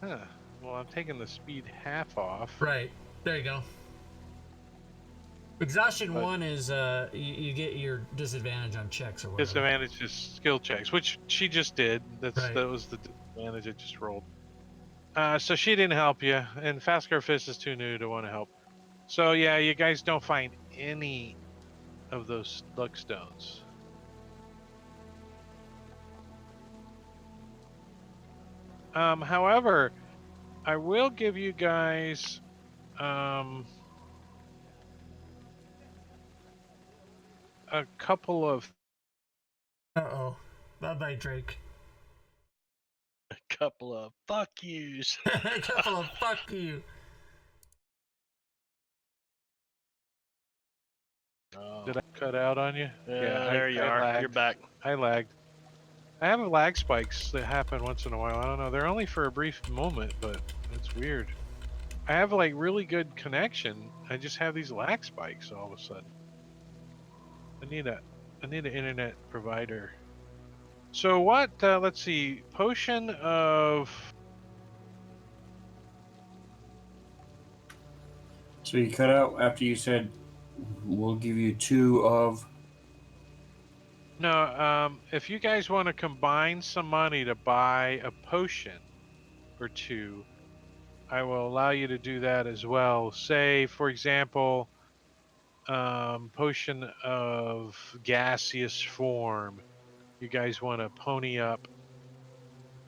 B: Huh. Well, I'm taking the speed half off.
A: Right. There you go. Exhaustion 1 is you get your disadvantage on checks or whatever.
B: Disadvantage is skill checks, which she just did. That was the disadvantage I just rolled. So she didn't help you, and Fastcar Fist is too new to want to help. So yeah, you guys don't find any of those luck stones. However, I will give you guys a couple of.
A: Uh-oh. Bye-bye, Drake.
C: A couple of fuck yous.
A: A couple of fuck you.
C: Oh.
B: Did I cut out on you?
C: Yeah, there you are.
B: lagged.
C: You're back.
B: I lagged. I have lag spikes that happen once in a while. I don't know. They're only for a brief moment, but it's weird. I have like really good connection. I just have these lag spikes all of a sudden. I need an internet provider. So what? Let's see. Potion of.
F: So you cut out after you said, "We'll give you 2 of."
B: No. If you guys want to combine some money to buy a potion or 2, I will allow you to do that as well. Say, for example, potion of gaseous form. You guys want to pony up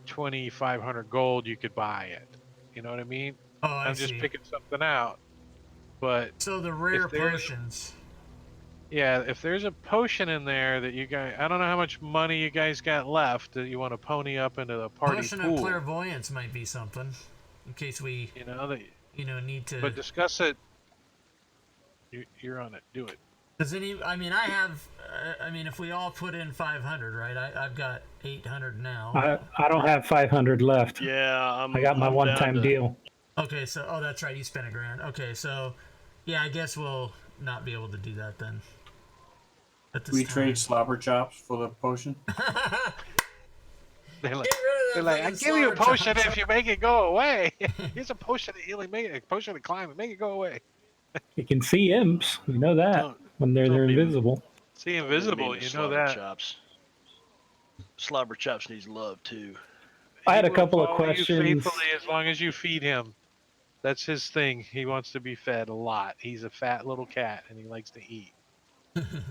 B: 2,500 gold, you could buy it. You know what I mean?
A: Oh, I'm
B: just picking something out. But
A: so the rare potions.
B: Yeah, if there's a potion in there that you guys, I don't know how much money you guys got left that you want to pony up into the party
A: Potion
B: pool.
A: of clairvoyance might be something, in case we, need to.
B: But discuss it. You're on it. Do it.
A: Does any? I mean, I have. I mean, if we all put in 500, right? I've got 800 now.
D: I don't have 500 left.
C: Yeah,
D: I got my one-time deal.
A: Okay, so that's right. You spent $1,000. Okay, so yeah, I guess we'll not be able to do that then.
F: We trade slobber chops for the potion.
B: They're like, I give you a potion if you make it go away. Here's a potion of healing, make it a potion of climate, make it go away.
D: You can see imps. We know that when they're invisible.
B: See invisible, you know that.
C: Chops. Slobber chops needs love too.
D: I had a
B: He will
D: couple of
B: follow you
D: questions.
B: faithfully as long as you feed him. That's his thing. He wants to be fed a lot. He's a fat little cat and he likes to eat.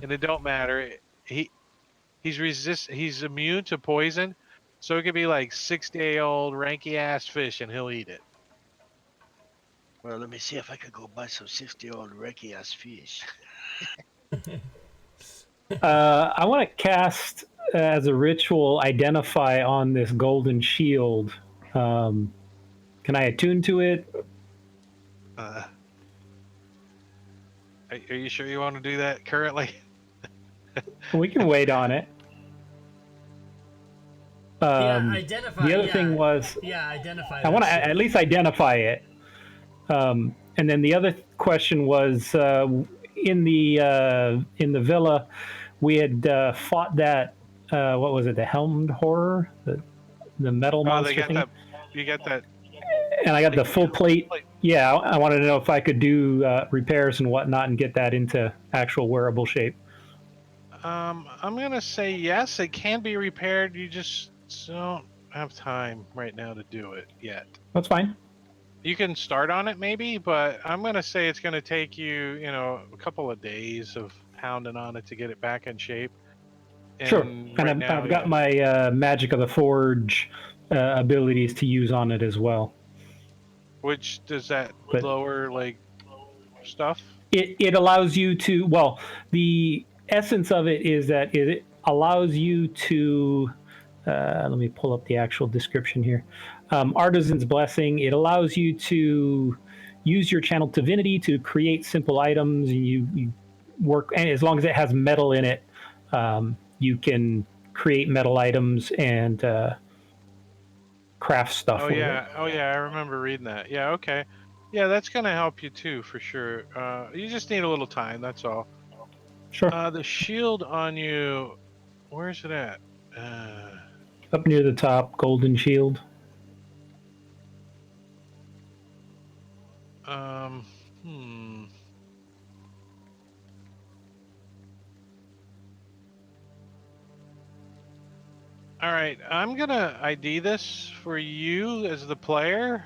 B: And it don't matter. He's immune to poison, so it could be like 6-day-old ranky ass fish and he'll eat it.
C: Well, let me see if I could go buy some 60-year-old ranky ass fish.
D: I want to cast as a ritual identify on this golden shield. Can I attune to it?
B: Are you sure you want to do that currently?
D: We can wait on it.
A: Identify.
D: The other thing was,
A: identify.
D: I want to at least identify it. And then the other question was, in the villa, we had fought that what was it, the helmed horror, the metal
B: Oh,
D: monster
B: they got
D: thing,
B: that. You got that.
D: and I got the full plate. Yeah, I wanted to know if I could do repairs and whatnot and get that into actual wearable shape.
B: I'm gonna say yes. It can be repaired. You just don't have time right now to do it yet.
D: That's fine.
B: You can start on it maybe, but I'm gonna say it's gonna take you, a couple of days of pounding on it to get it back in shape.
D: Sure.
B: And
D: And
B: right now,
D: I've got my Magic of the Forge abilities to use on it as well.
B: which does that
D: But-
B: lower like stuff?
D: It allows you to, well, the essence of it is that it allows you to, let me pull up the actual description here. Artisan's Blessing, it allows you to use your channel divinity to create simple items, and you work, and as long as it has metal in it, you can create metal items and craft stuff with it.
B: Oh yeah, I remember reading that. Yeah, okay. Yeah, that's gonna help you too for sure. You just need a little time, that's all.
D: Sure.
B: The shield on you, where's it at?
D: Up near the top, golden shield.
B: Hmm. All right, I'm gonna ID this for you as the player,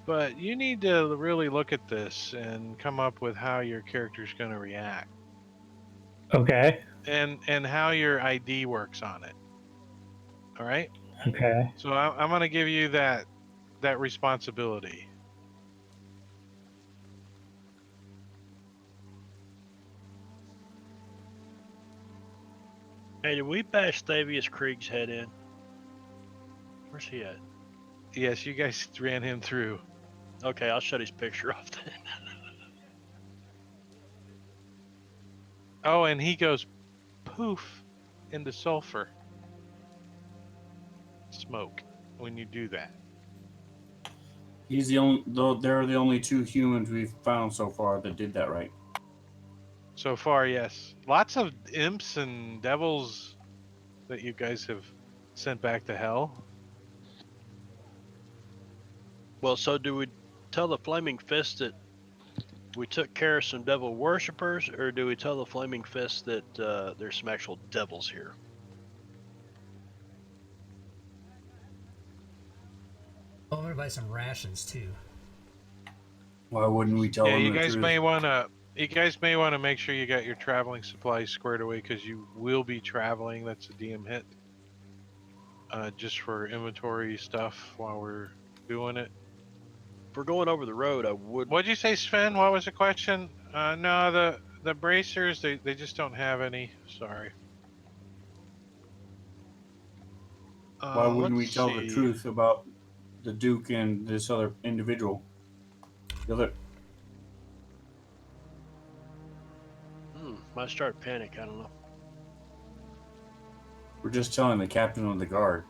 B: but you need to really look at this and come up with how your character's gonna react.
D: Okay.
B: And how your ID works on it. All right.
D: Okay.
B: So I'm gonna give you that responsibility.
C: Hey, did we bash Thavius Krieg's head in? Where's he at?
B: Yes, you guys ran him through.
C: Okay, I'll shut his picture off then.
B: Oh, and he goes poof into sulfur smoke when you do that.
F: He's the only, though they're the only two humans we've found so far that did that right.
B: So far, yes. Lots of imps and devils that you guys have sent back to hell.
C: Well, so do we tell the Flaming Fist that we took care of some devil worshippers, or do we tell the Flaming Fist that there's some actual devils here?
A: Oh, I'm gonna buy some rations too.
F: Why wouldn't we tell
B: Yeah,
F: them
B: you
F: the
B: guys
F: truth?
B: may want to make sure you got your traveling supplies squared away, because you will be traveling. That's a DM hit. Just for inventory stuff while we're doing it.
C: If we're going over the road, I would.
B: What'd you say, Sven? What was the question? No, the bracers, they just don't have any. Sorry.
F: Why wouldn't we
B: Let's
F: tell the
B: see.
F: truth about the Duke and this other individual? The other,
C: Might start panic. I don't know.
F: we're just telling the captain of the guard.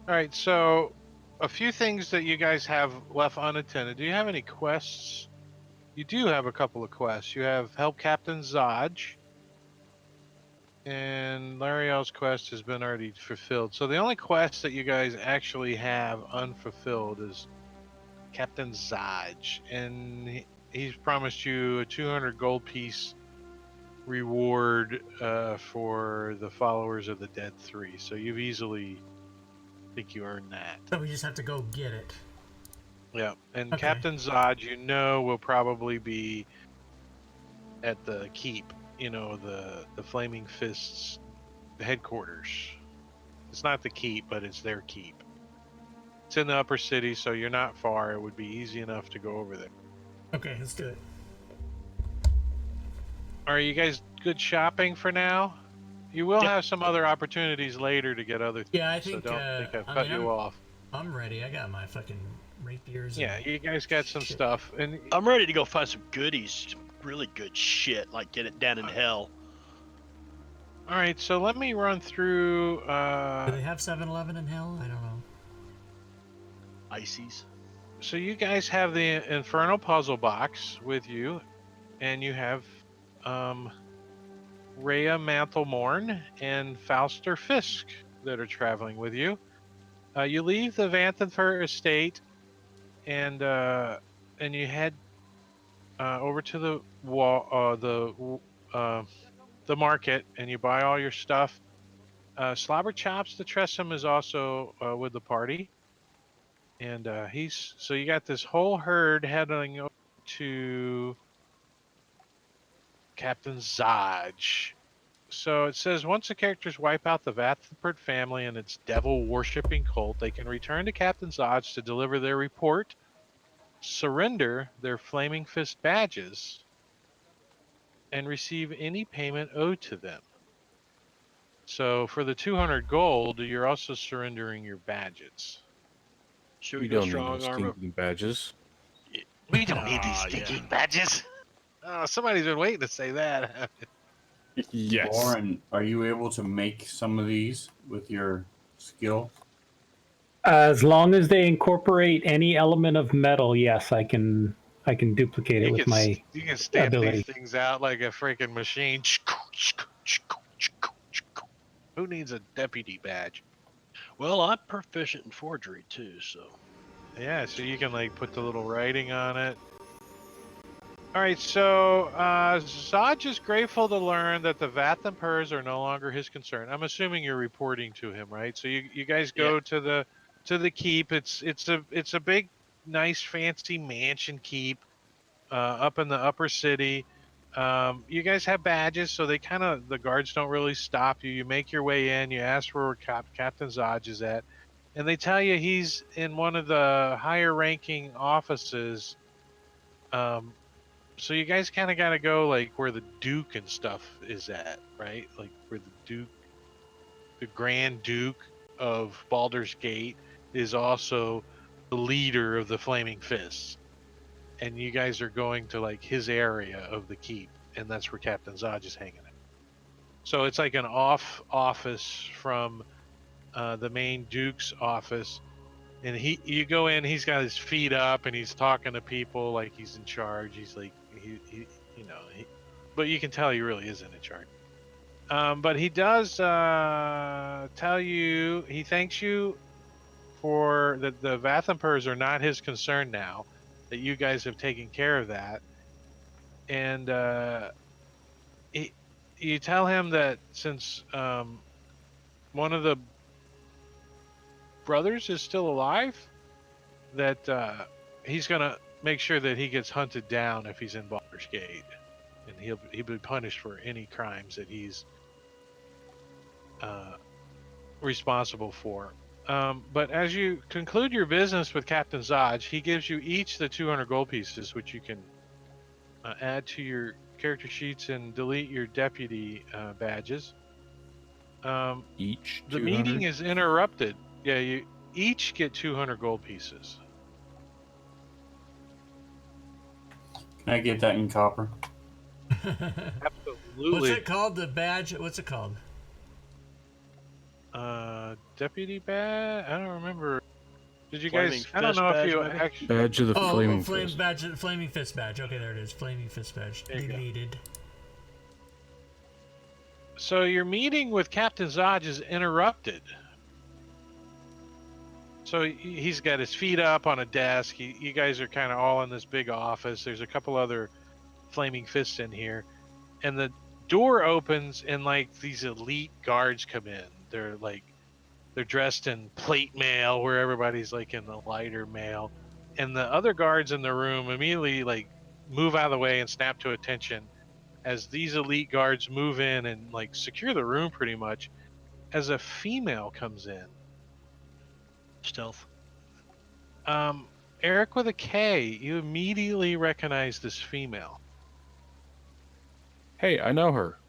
B: All right, so a few things that you guys have left unattended. Do you have any quests? You do have a couple of quests. You have help Captain Zodge, and Lariel's quest has been already fulfilled. So the only quest that you guys actually have unfulfilled is Captain Zodge, and he's promised you a 200 gold piece reward for the followers of the Dead 3. So you've easily think you earned that.
A: So we just have to go get it.
B: Yeah, and
A: Okay.
B: Captain Zod, will probably be at the keep. The Flaming Fists headquarters. It's not the keep, but it's their keep. It's in the upper city, so you're not far. It would be easy enough to go over there.
A: Okay, let's do it.
B: Are you guys good shopping for now? You will
C: Yep.
B: have some other opportunities later to get other things.
A: Yeah, I think.
B: So don't think I've
A: I
B: cut
A: mean,
B: you off.
A: I'm ready. I got my fucking rapiers.
B: Yeah,
A: and
B: you guys got some
A: shit.
B: stuff, and
C: I'm ready to go find some goodies, some really good shit, like get it down in hell.
B: all right. So let me run through.
A: Do they have 7-Eleven in hell? I don't know.
C: Ices.
B: So you guys have the Infernal Puzzle box with you, and you have Rhea Mantlemorn and Fauster Fisk that are traveling with you. You leave the Vanthenfer estate and you head over to the the market, and you buy all your stuff. Slobber Chops the Tressum is also with the party, and so you got this whole herd heading over to Captain Zaj. So it says once the characters wipe out the Vathenford family and its devil-worshipping cult, they can return to Captain Zaj to deliver their report, surrender their Flaming Fist badges, and receive any payment owed to them. So for the 200 gold, you're also surrendering your badges.
C: Should
E: We
C: we go
E: don't need no
C: strong arm?
E: stinking badges.
B: We don't need these
C: Ah, yeah.
B: stinking badges. Oh, somebody's been waiting to say that.
E: Yes.
F: Lauren, are you able to make some of these with your skill?
D: As long as they incorporate any element of metal, yes, I can duplicate it with my
B: You can stamp
D: ability.
B: these things out like a freaking machine. Who needs a deputy badge?
C: Well, I'm proficient in forgery too, so.
B: Yeah, so you can like put the little writing on it. All right, so Zaj is grateful to learn that the Vathenpurs are no longer his concern. I'm assuming you're reporting to him, right? So you guys go to the keep. It's a big, nice, fancy mansion keep up in the upper city. You guys have badges, so the guards don't really stop you. You make your way in. You ask where Captain Zaj is at, and they tell you he's in one of the higher ranking offices. So you guys kind of got to go like where the Duke and stuff is at, right? Like where the Grand Duke of Baldur's Gate is also the leader of the Flaming Fists. And you guys are going to like his area of the keep, and that's where Captain Zaj is hanging out. So it's like an off office from the main Duke's office. And you go in, he's got his feet up, and he's talking to people like he's in charge. He's like, but you can tell he really isn't in charge. But he does tell you, he thanks you for that the Vathenpurs are not his concern now, that you guys have taken care of that. And you tell him that since one of the brothers is still alive, that he's gonna make sure that he gets hunted down if he's in Baldur's Gate, and he'll be punished for any crimes that he's responsible for. But as you conclude your business with Captain Zaj, he gives you each the 200 gold pieces, which you can add to your character sheets and delete your deputy badges.
E: Each
B: The
E: 200?
B: meeting is interrupted. Yeah, you each get 200 gold pieces.
F: Can I get that in copper?
B: Absolutely.
A: What's it called? The badge? What's it called?
B: Deputy badge? I don't remember. Did you
C: Flaming
B: guys? I don't
C: Fist
B: know if
C: badge,
B: you
C: maybe?
B: actually.
E: Badge of the Flaming Fist.
A: Badge, Flaming Fist badge. Okay, there it is. Flaming Fist badge.
B: There you go.
A: Deleted.
B: So your meeting with Captain Zaj is interrupted. So he's got his feet up on a desk. You guys are kind of all in this big office. There's a couple other Flaming Fists in here, and the door opens and like these elite guards come in. They're dressed in plate mail, where everybody's like in the lighter mail, and the other guards in the room immediately like move out of the way and snap to attention as these elite guards move in and like secure the room pretty much as a female comes in.
C: Stealth.
B: Eric with a K, you immediately recognize this female.
E: Hey, I know her.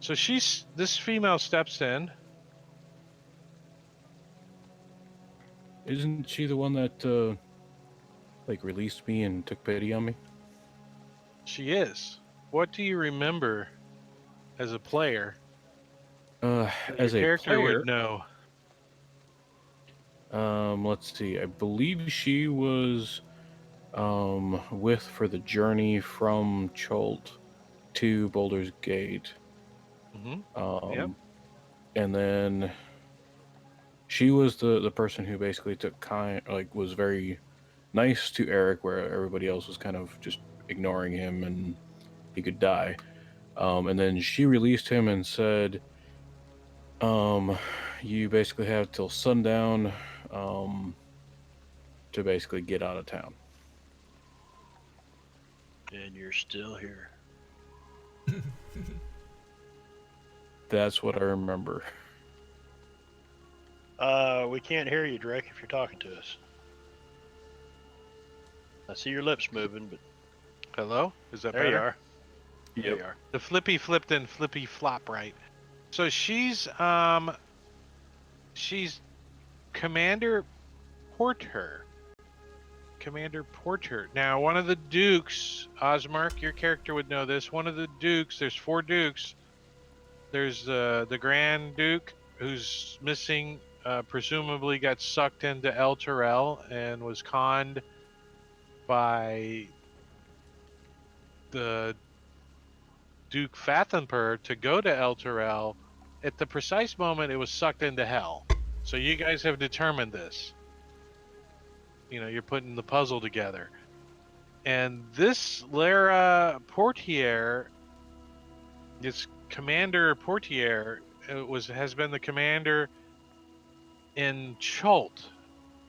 B: So this female steps in.
E: Isn't she the one that like released me and took pity on me?
B: She is. What do you remember as a player? that
E: As
B: your
E: a
B: character
E: player,
B: would know.
E: let's see. I believe she was with for the journey from Cholt to Baldur's Gate.
B: Mm-hmm. Yep.
E: And then she was the person who basically was very nice to Eric, where everybody else was kind of just ignoring him and he could die. And then she released him and said, you basically have till sundown to basically get out of town.
C: And you're still here.
E: That's what I remember.
C: We can't hear you, Drake, if you're talking to us. I see your lips moving, but
B: Hello? Is that
C: there
B: better?
C: you are. There
E: Yep.
C: you are.
B: The flippy flipped and flippy flop, right? So she's Commander Porter. Commander Porter. Now, one of the dukes, Osmark, your character would know this. One of the dukes, there's 4 dukes. There's the Grand Duke, who's missing, presumably got sucked into El Terrell and was conned by the Duke Fathenper to go to El Terrell. At the precise moment, it was sucked into hell. So you guys have determined this. You know, you're putting the puzzle together. And this Lara Portier, this Commander Portier, has been the commander in Cholt.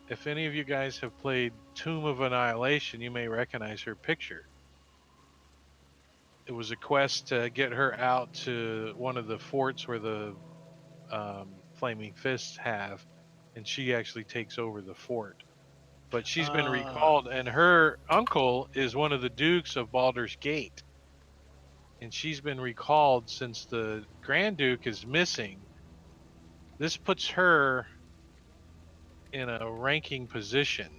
B: If any of you guys have played Tomb of Annihilation, you may recognize her picture. It was a quest to get her out to one of the forts where the Flaming Fists have, and she actually takes over the fort. But she's been recalled, and her uncle is one of the dukes of Baldur's Gate. And she's been recalled since the Grand Duke is missing. This puts her in a ranking position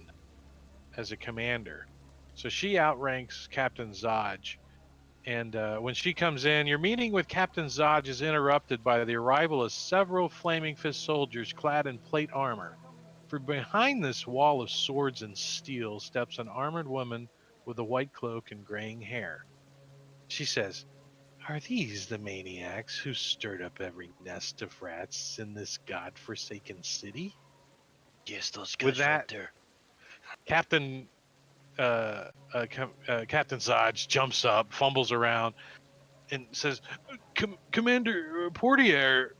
B: as a commander. So she outranks Captain Zodge. And when she comes in, your meeting with Captain Zodge is interrupted by the arrival of several Flaming Fist soldiers clad in plate armor. For behind this wall of swords and steel steps an armored woman with a white cloak and graying hair. She says, "Are these the maniacs who stirred up every nest of rats in this god-forsaken city?"
C: Yes, those guys
B: With that,
C: right there.
B: Captain Captain Zodge jumps up, fumbles around, and says, "Commander Portier,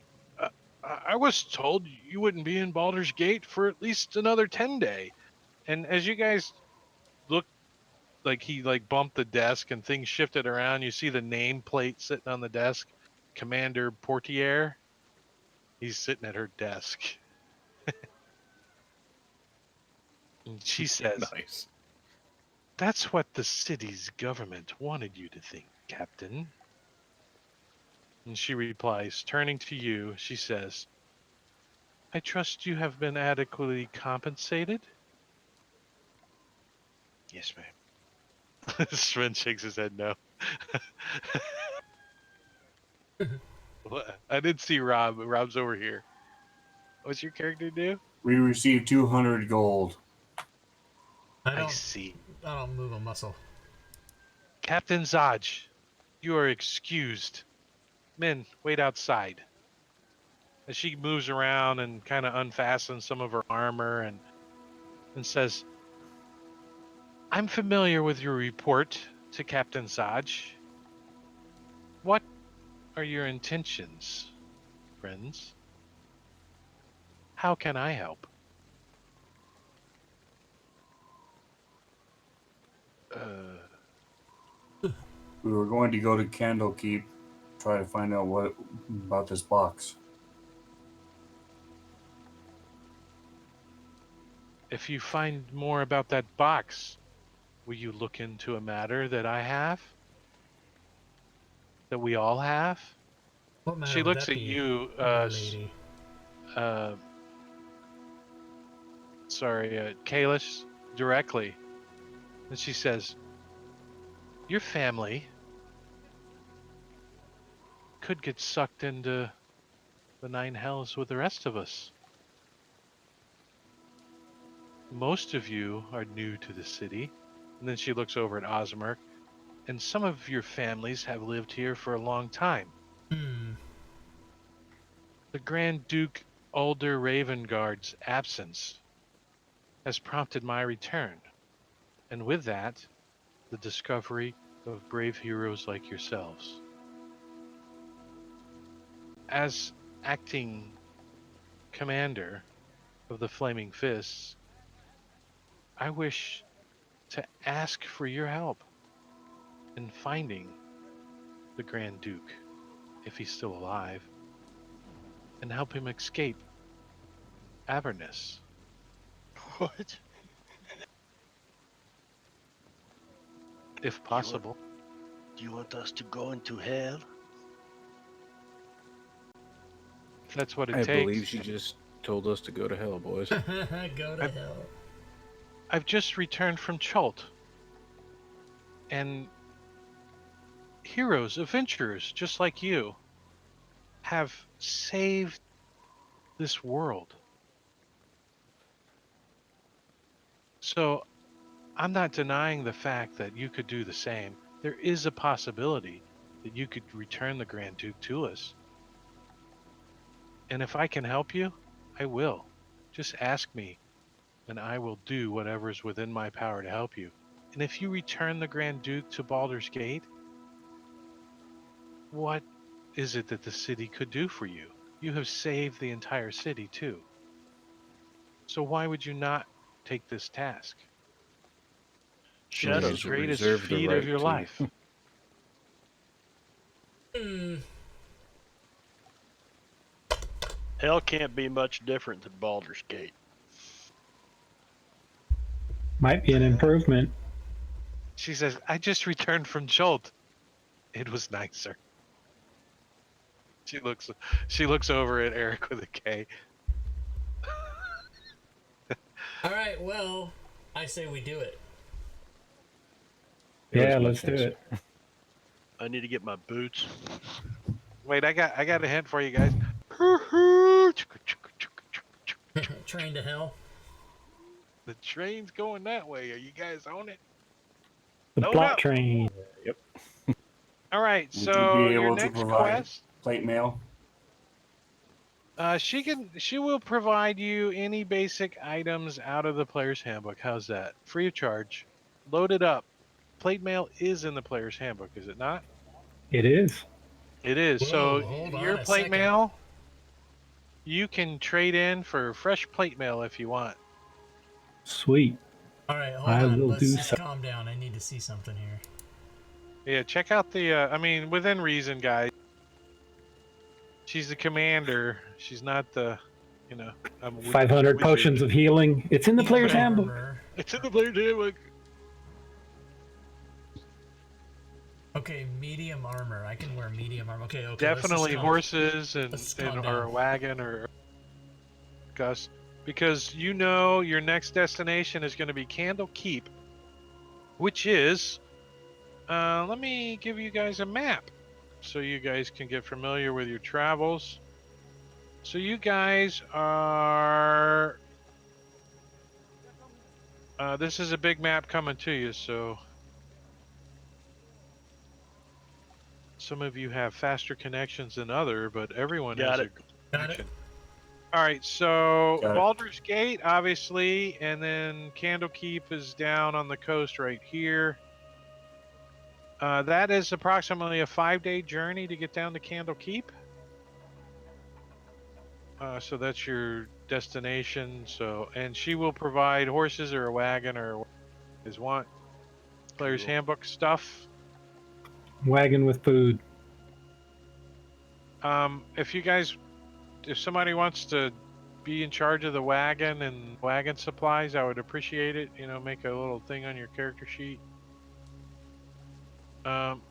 B: I was told you wouldn't be in Baldur's Gate for at least another 10 day." And as you guys look, like he bumped the desk and things shifted around, you see the nameplate sitting on the desk, Commander Portier. He's sitting at her desk. And she says,
E: Nice.
B: "That's what the city's government wanted you to think, Captain." And she replies, turning to you, she says, "I trust you have been adequately compensated?"
C: Yes, ma'am.
B: Sven shakes his head no. What? I didn't see Rob. Rob's over here. What's your character do?
F: We received 200 gold.
B: I see.
A: I don't move a muscle.
B: Captain Zodge, you are excused. Men, wait outside. As she moves around and kind of unfastens some of her armor and says, "I'm familiar with your report to Captain Zodge. What are your intentions, friends? How can I help?"
F: We were going to go to Candlekeep, try to find out what about this box.
B: If you find more about that box, will you look into a matter that I have? That we all have?
A: What matter
B: She
A: would
B: looks
A: that
B: at
A: be,
B: you,
A: lady?
B: Kalish, directly. And she says, "Your family could get sucked into the 9 hells with the rest of us. Most of you are new to the city. And then she looks over at Osmerk. And some of your families have lived here for a long time.
A: Hmm.
B: The Grand Duke Ulder Ravengard's absence has prompted my return. And with that, the discovery of brave heroes like yourselves. As acting commander of the Flaming Fists, I wish to ask for your help in finding the Grand Duke, if he's still alive, and help him escape Avernus.
C: What?
B: If possible.
C: Do you want us to go into hell?
B: If that's what it
E: I
B: takes.
E: believe she just told us to go to hell, boys.
A: Go to hell.
B: I've just returned from Chult. And heroes, adventurers, just like you, have saved this world. So I'm not denying the fact that you could do the same. There is a possibility that you could return the Grand Duke to us. And if I can help you, I will. Just ask me, and I will do whatever is within my power to help you. And if you return the Grand Duke to Baldur's Gate, what is it that the city could do for you? You have saved the entire city too. So why would you not take this task?
C: Shut
B: It's
C: up.
B: the greatest
E: Reserve the
B: feat
E: right
B: of your
E: to.
B: life.
A: Hmm.
C: Hell can't be much different than Baldur's Gate.
D: Might be an improvement.
B: She says, I just returned from Jolt. It was nicer. She looks over at Eric with a K.
A: All right. Well, I say we do it.
E: It was
D: Yeah,
E: much
D: let's do
E: nicer.
D: it.
C: I need to get my boots.
B: Wait, I got a hint for you guys.
A: Train to hell.
B: The train's going that way. Are you guys on it?
D: The
B: Load
D: plot
B: up.
D: train.
B: All right.
F: Would
B: So
F: you be
B: your
F: able to
B: next
F: provide
B: quest,
F: plate mail?
B: she will provide you any basic items out of the player's handbook. How's that? Free of charge. Load it up. Plate mail is in the player's handbook, is it not?
D: It is.
B: It is.
A: Whoa,
B: So
A: hold on
B: your
A: a
B: plate
A: second.
B: mail, you can trade in for fresh plate mail if you want.
D: Sweet.
A: All right. Hold
D: I
A: on.
D: will
A: Let's
D: do
A: just
D: so.
A: calm down. I need to see something here.
B: Yeah, check out the. I mean, within reason, guys. She's the commander. She's not the, I'm
D: 500 potions of healing. It's in the player's handbook.
A: Armor.
B: It's in the player's handbook.
A: Okay, medium armor. I can wear medium armor. Okay.
B: Definitely
A: let's just
B: horses
A: let's calm
B: or
A: down.
B: a wagon or Gus, because your next destination is going to be Candle Keep, which is. Let me give you guys a map so you guys can get familiar with your travels. So you guys are. This is a big map coming to you, so. Some of you have faster connections than other, but everyone
C: Got
B: has
C: it.
B: a
A: Got it.
B: connection. All right, so
F: Got it.
B: Baldur's Gate, obviously, and then Candlekeep is down on the coast right here. That is approximately a 5-day journey to get down to Candlekeep. So that's your destination. So, and she will provide horses or a wagon or what you guys want. Player's
C: Cool.
B: handbook stuff.
D: Wagon with food.
B: If somebody wants to be in charge of the wagon and wagon supplies, I would appreciate it. Make a little thing on your character sheet.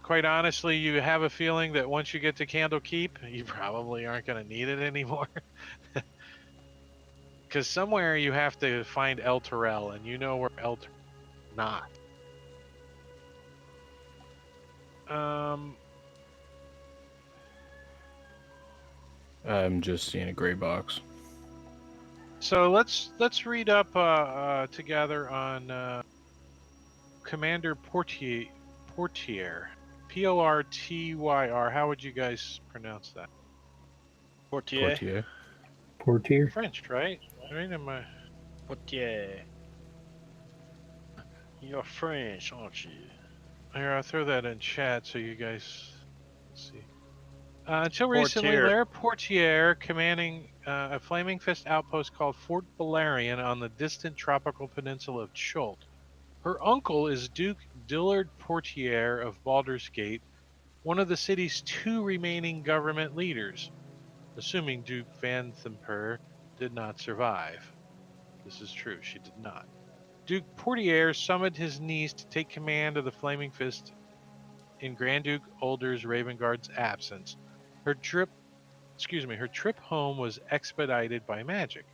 B: Quite honestly, you have a feeling that once you get to Candlekeep, you probably aren't going to need it anymore. Because somewhere you have to find El Terrell, and you know where El Terrell is not.
E: I'm just seeing a gray box.
B: So let's read up together on Commander Portier. Portyr. How would you guys pronounce that?
C: Portier.
E: Portier.
D: Portier.
B: French, right? Right? Am I?
C: Portier. You're French, aren't you?
B: Here, I'll throw that in chat so you guys see. Until recently,
C: Portier.
B: Lara Portier, commanding a Flaming Fist outpost called Fort Balerion on the distant tropical peninsula of Chult. Her uncle is Duke Dillard Portier of Baldur's Gate, one of the city's 2 remaining government leaders, assuming Duke Van Themper did not survive. This is true, she did not. Duke Portier summoned his niece to take command of the Flaming Fist in Grand Duke Older's Ravenguard's absence. Her trip home was expedited by magic.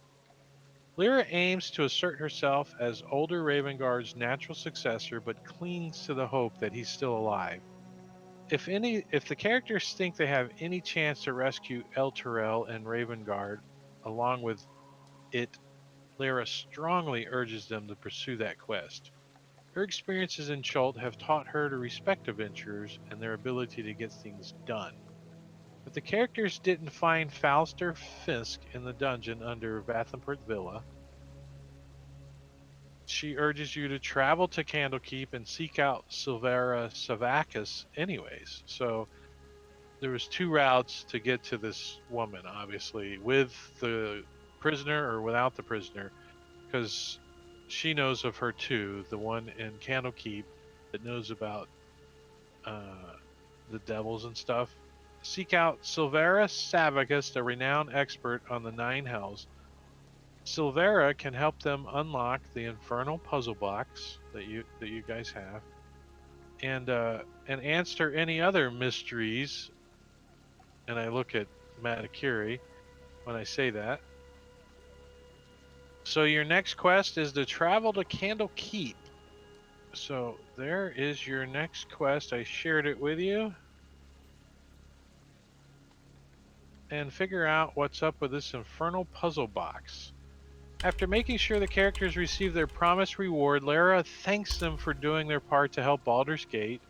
B: Lyra aims to assert herself as older Ravenguard's natural successor, but clings to the hope that he's still alive. If the characters think they have any chance to rescue Elturel and Ravengard, along with it, Lyra strongly urges them to pursue that quest. Her experiences in Chult have taught her to respect adventurers and their ability to get things done. If the characters didn't find Falster Fisk in the dungeon under Vathenport Villa, she urges you to travel to Candlekeep and seek out Silvera Savacus anyways. So there was 2 routes to get to this woman, obviously, with the prisoner or without the prisoner, because she knows of her too, the one in Candlekeep that knows about the devils and stuff. Seek out Silvera Savacus, a renowned expert on the 9 hells. Silvera can help them unlock the infernal puzzle box that you guys have, and answer any other mysteries. And I look at Matakiri when I say that. So your next quest is to travel to Candlekeep. So there is your next quest. I shared it with you. And figure out what's up with this infernal puzzle box. After making sure the characters receive their promised reward, Lara thanks them for doing their part to help Baldur's Gate.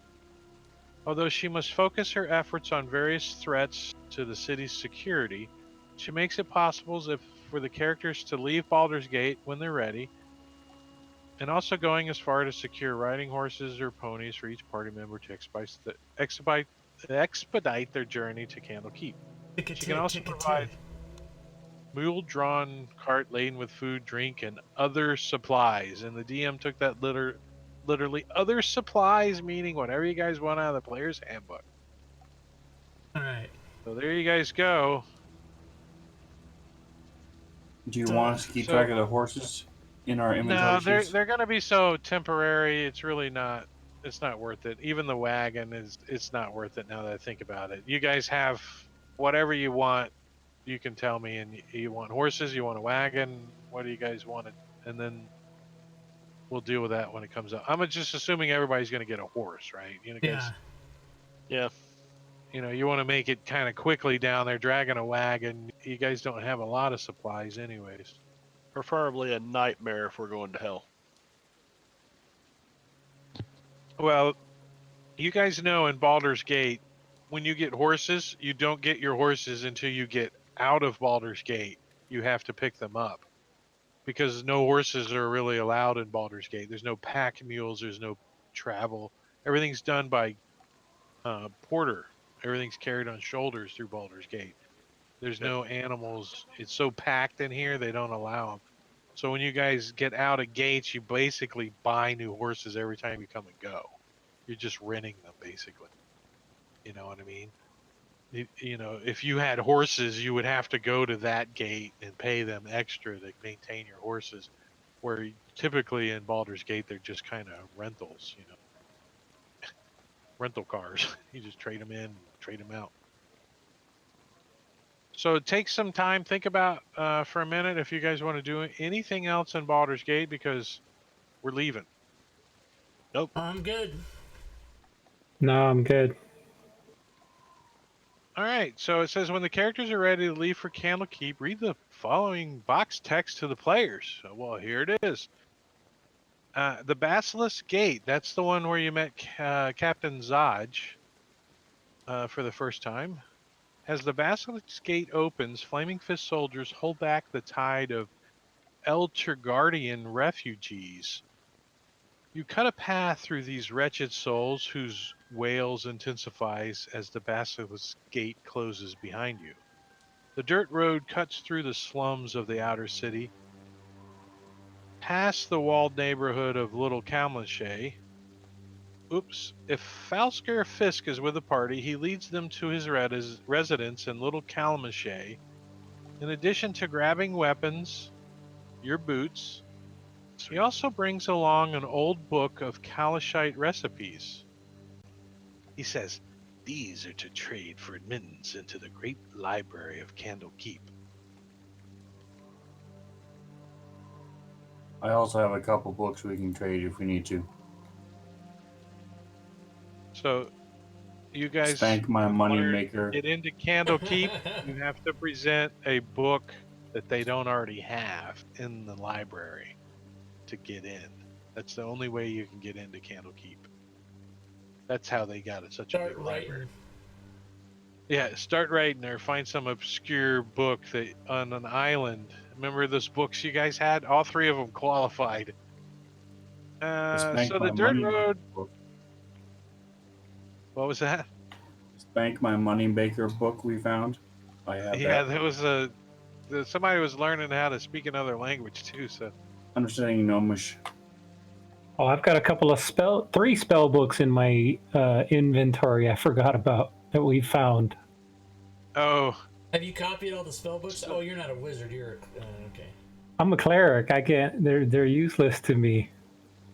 B: Although she must focus her efforts on various threats to the city's security, she makes it possible for the characters to leave Baldur's Gate when they're ready, and also going as far to secure riding horses or ponies for each party member to expedite their journey to Candlekeep. She can also provide mule-drawn cart laden with food, drink, and other supplies. And the DM took that literally other supplies, meaning whatever you guys want out of the player's handbook.
A: All right.
B: So there you guys go.
F: Do you want us to keep track of the horses in our inventory
B: No,
F: sheets?
B: they're going to be so temporary. It's really not. It's not worth it. Even the wagon it's not worth it now that I think about it. You guys have whatever you want. You can tell me, and you want horses, you want a wagon, what do you guys want? And then we'll deal with that when it comes up. I'm just assuming everybody's going to get a horse, right? You know, guys.
C: Yeah.
B: You know, you want to make it kind of quickly down there, dragging a wagon. You guys don't have a lot of supplies, anyways.
C: Preferably a nightmare if we're going to hell.
B: Well, you guys know in Baldur's Gate, when you get horses, you don't get your horses until you get out of Baldur's Gate. You have to pick them up because no horses are really allowed in Baldur's Gate. There's no pack mules. There's no travel. Everything's done by porter. Everything's carried on shoulders through Baldur's Gate. There's no animals. It's so packed in here, they don't allow them. So when you guys get out of gates, you basically buy new horses every time you come and go. You're just renting them, basically. You know what I mean? You know, if you had horses, you would have to go to that gate and pay them extra to maintain your horses. Where typically in Baldur's Gate, they're just kind of rentals, you know. Rental cars. You just trade them in, trade them out. So take some time, think about for a minute if you guys want to do anything else in Baldur's Gate because we're leaving.
C: Nope.
A: I'm good.
D: No, I'm good.
B: All right, so it says when the characters are ready to leave for Candlekeep, read the following box text to the players. So, well, here it is. The Basilisk Gate, that's the one where you met Captain Zaj for the first time. As the Basilisk Gate opens, Flaming Fist soldiers hold back the tide of El Tergardian refugees. You cut a path through these wretched souls whose wails intensifies as the Basilisk Gate closes behind you. The dirt road cuts through the slums of the outer city, past the walled neighborhood of Little Calmache. Oops. If Falsker Fisk is with the party, he leads them to his residence in Little Calmache. In addition to grabbing weapons, your boots, he also brings along an old book of Kalashite recipes. He says, these are to trade for admittance into the great library of Candle Keep.
F: I also have a couple books we can trade if we need to.
B: So, you guys
F: Spank my moneymaker.
B: get into Candle Keep, you have to present a book that they don't already have in the library to get in. That's the only way you can get into Candle Keep. That's how they got it such a big library. Yeah, start writing there. Find some obscure book that on an island. Remember those books you guys had? All three of them qualified. So the dirt road.
F: Book.
B: What was that?
F: Spank my moneymaker book we found. I have
B: Yeah,
F: that.
B: there was somebody was learning how to speak another language too. So
F: Understanding Gnomish.
D: Oh, I've got a couple of three spell books in my inventory I forgot about that we found.
B: oh,
A: Have you copied all the spell books? Oh, you're not a wizard. You're okay.
D: I'm a cleric. I can't. They're useless to me.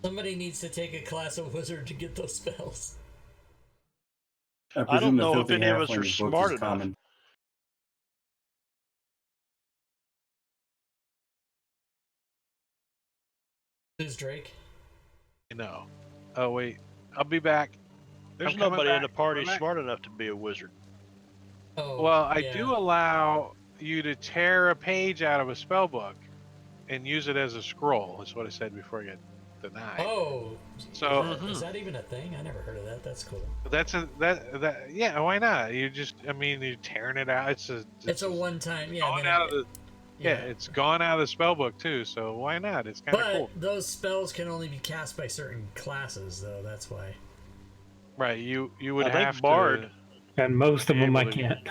A: Somebody needs to take a class of wizard to get those spells.
C: I don't know if
F: Filthy
C: any of us are
F: Halfling's books
C: smart
F: is
C: enough.
F: common.
A: Who's Drake?
B: no. Oh wait, I'll be back.
C: There's
B: I'm coming
C: nobody in
B: back.
C: the party
B: I'm back.
C: smart enough to be a wizard.
A: Oh,
B: Well, I
A: yeah.
B: do allow you to tear a page out of a spell book and use it as a scroll. That's what I said before I got denied.
A: Oh,
B: So
A: is that even a thing? I never heard of that. That's cool.
B: that's yeah. Why not? You're tearing it out.
A: It's a one-time. Yeah.
B: gone
A: then
B: out of the. Yeah, it's gone out of the spell book too. So why not? It's kind of
A: But
B: cool.
A: those spells can only be cast by certain classes, though. That's why.
B: Right. You would
C: I think
B: have
C: Bard.
B: to.
D: And most of them I
B: Able to-
D: can't.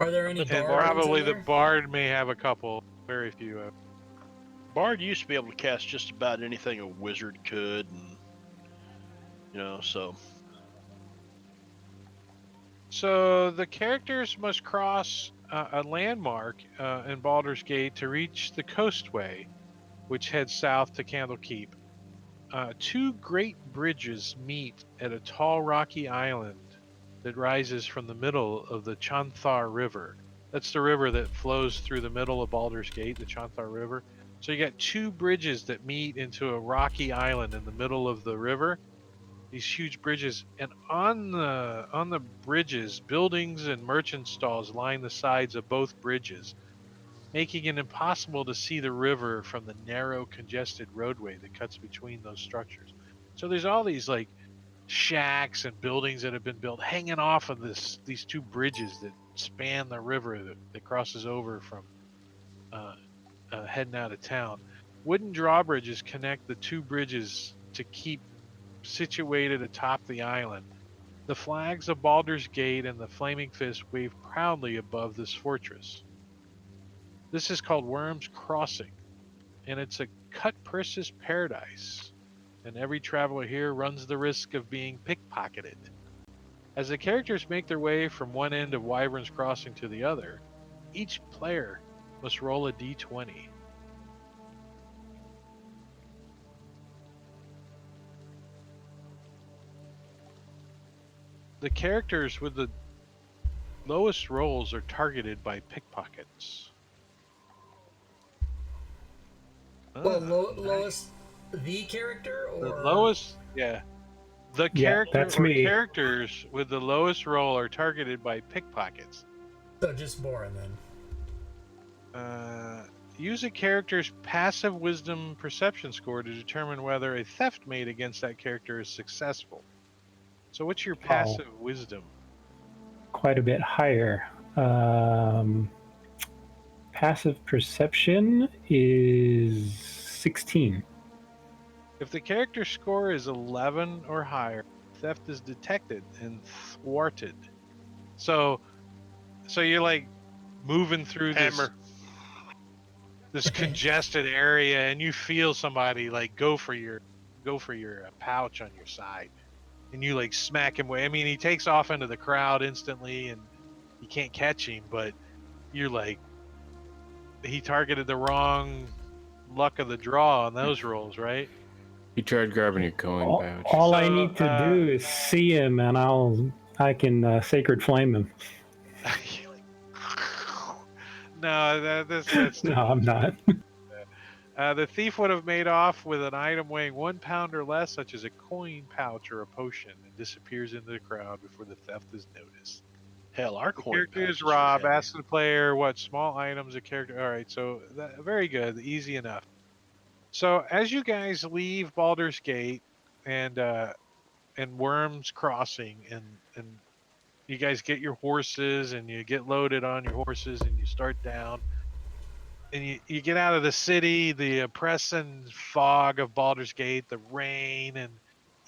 A: Are there any
B: And
A: bards
B: probably
A: in
B: the
A: there?
B: bard may have a couple. Very few.
C: Bard used to be able to cast just about anything a wizard could, and so.
B: So the characters must cross a landmark in Baldur's Gate to reach the coastway, which heads south to Candle Keep. Two great bridges meet at a tall rocky island that rises from the middle of the Chanthar River. That's the river that flows through the middle of Baldur's Gate, the Chanthar River. So you got two bridges that meet into a rocky island in the middle of the river. These huge bridges, and on the bridges, buildings and merchant stalls line the sides of both bridges, making it impossible to see the river from the narrow, congested roadway that cuts between those structures. So there's all these like shacks and buildings that have been built hanging off of these two bridges that span the river that crosses over from heading out of town. Wooden drawbridges connect the two bridges to keep situated atop the island. The flags of Baldur's Gate and the Flaming Fist wave proudly above this fortress. This is called Worm's Crossing, and it's a cut purse's paradise, and every traveler here runs the risk of being pickpocketed. As the characters make their way from one end of Wyvern's Crossing to the other, each player must roll a d20. The characters with the lowest rolls are targeted by pickpockets.
A: Well, lowest, the character, or
B: The lowest, yeah. The
D: Yeah,
B: character
D: that's
B: or
D: me.
B: characters with the lowest roll are targeted by pickpockets.
A: So just Boren then.
B: use a character's passive wisdom perception score to determine whether a theft made against that character is successful. So what's your passive wisdom?
D: Quite a bit higher. Passive perception is 16.
B: If the character score is 11 or higher, theft is detected and thwarted. So you're like moving through
C: Hammer.
B: this congested area, and you feel somebody like go for your pouch on your side, and you like smack him away. I mean, he takes off into the crowd instantly, and you can't catch him, but you're like, he targeted the wrong luck of the draw on those rolls, right?
E: He tried grabbing your coin pouch.
D: All I
B: So,
D: need to do is see him, and I can sacred flame him.
B: No, that's
D: No, I'm not.
B: The thief would have made off with an item weighing 1 pound or less, such as a coin pouch or a potion, and disappears into the crowd before the theft is noticed.
C: Hell, our
B: The
C: coin
B: character
C: pouch
B: is
C: is really
B: Rob.
C: heavy.
B: Asks the player what small items a character. All right, so very good, easy enough. So as you guys leave Baldur's Gate and Worms Crossing, and you guys get your horses and you get loaded on your horses and you start down, and you get out of the city, the oppressing fog of Baldur's Gate, the rain, and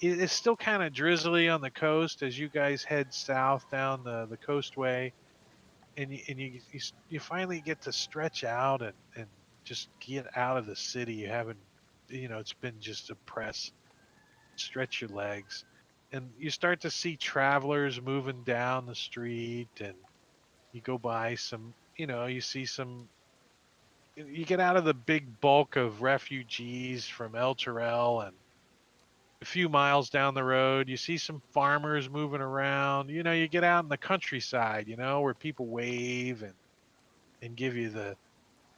B: it's still kind of drizzly on the coast as you guys head south down the coastway, and you finally get to stretch out and just get out of the city. You haven't, it's been just oppressed. Stretch your legs, and you start to see travelers moving down the street, and you go by some, you see some. You get out of the big bulk of refugees from El Terrell, and a few miles down the road, you see some farmers moving around. You get out in the countryside, where people wave and give you the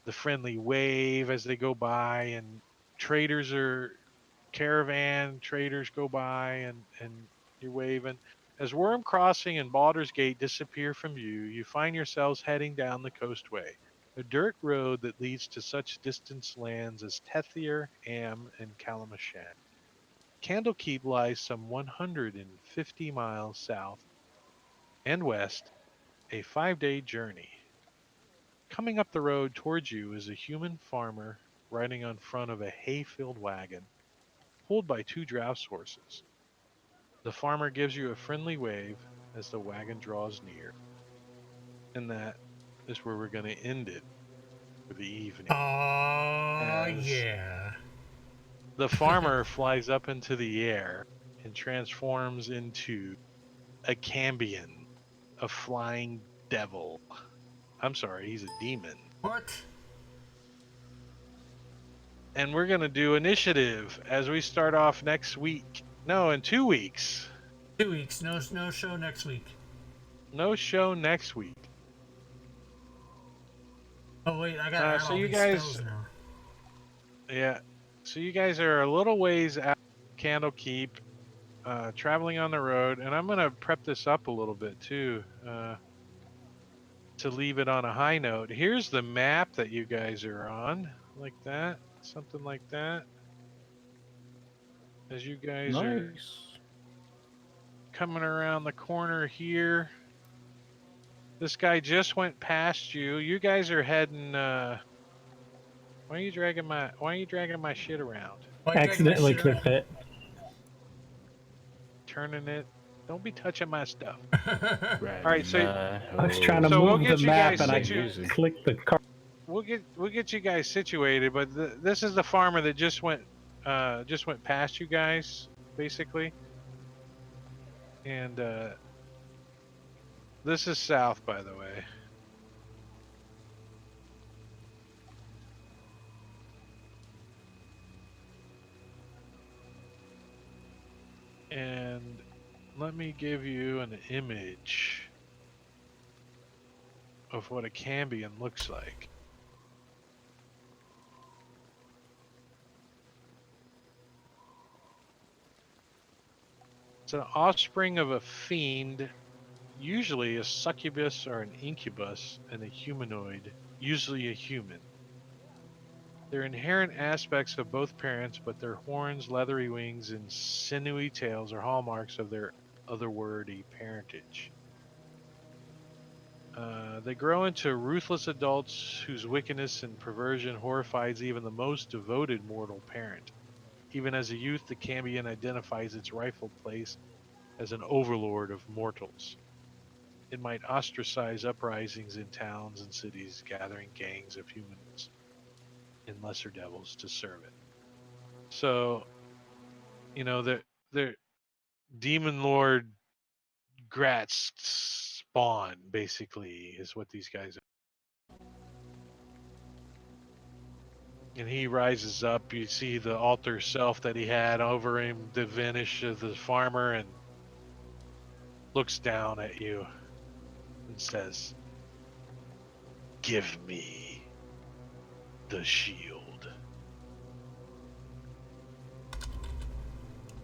B: friendly wave as they go by, and traders are caravan traders go by, and you're waving. As Worm Crossing and Baldur's Gate disappear from view, you find yourselves heading down the coastway, a dirt road that leads to such distant lands as Tethier, Am, and Kalamashan. Candlekeep lies some 150 miles south and west, a 5-day journey. Coming up the road towards you is a human farmer riding on front of a hay-filled wagon, pulled by 2 draughts horses. The farmer gives you a friendly wave as the wagon draws near. And that is where we're going to end it for the evening.
A: Oh,
B: As
A: yeah.
B: the farmer flies up into the air and transforms into a Cambion, a flying devil. I'm sorry, he's a demon.
A: What?
B: And we're going to do initiative as we start off next week. No, in 2 weeks.
A: 2 weeks. No show next week.
B: No show next week.
A: Oh, wait, I got
B: so
A: all
B: you
A: these
B: guys-
A: spells now.
B: Yeah. So you guys are a little ways out of Candlekeep, traveling on the road, and I'm going to prep this up a little bit too, to leave it on a high note. Here's the map that you guys are on, like that, something like that. As you guys are
E: Nice.
B: coming around the corner here, this guy just went past you. You guys are heading. Why are you dragging my shit around?
A: Why you dragging my
D: Accidentally
A: shit
D: clicked it.
B: Turning it. Don't be touching my stuff.
E: Right.
B: All right, so
D: I was trying to
B: So we'll
D: move
B: get
D: the
B: you
D: map,
B: guys
D: and I
B: situated.
D: clicked the car.
B: we'll get you guys situated, but this is the farmer that just went past you guys, basically. And this is south, by the way. And let me give you an image of what a Cambion looks like. It's an offspring of a fiend, usually a succubus or an incubus, and a humanoid, usually a human. They're inherent aspects of both parents, but their horns, leathery wings, and sinewy tails are hallmarks of their otherworldly parentage. They grow into ruthless adults whose wickedness and perversion horrifies even the most devoted mortal parent. Even as a youth, the Cambion identifies its rightful place as an overlord of mortals. It might ostracize uprisings in towns and cities, gathering gangs of humans and lesser devils to serve it. So, they're demon lord Gratz spawn, basically, is what these guys are. And he rises up. You see the altar self that he had over him, the vanish of the farmer, and looks down at you and says, "Give me the shield."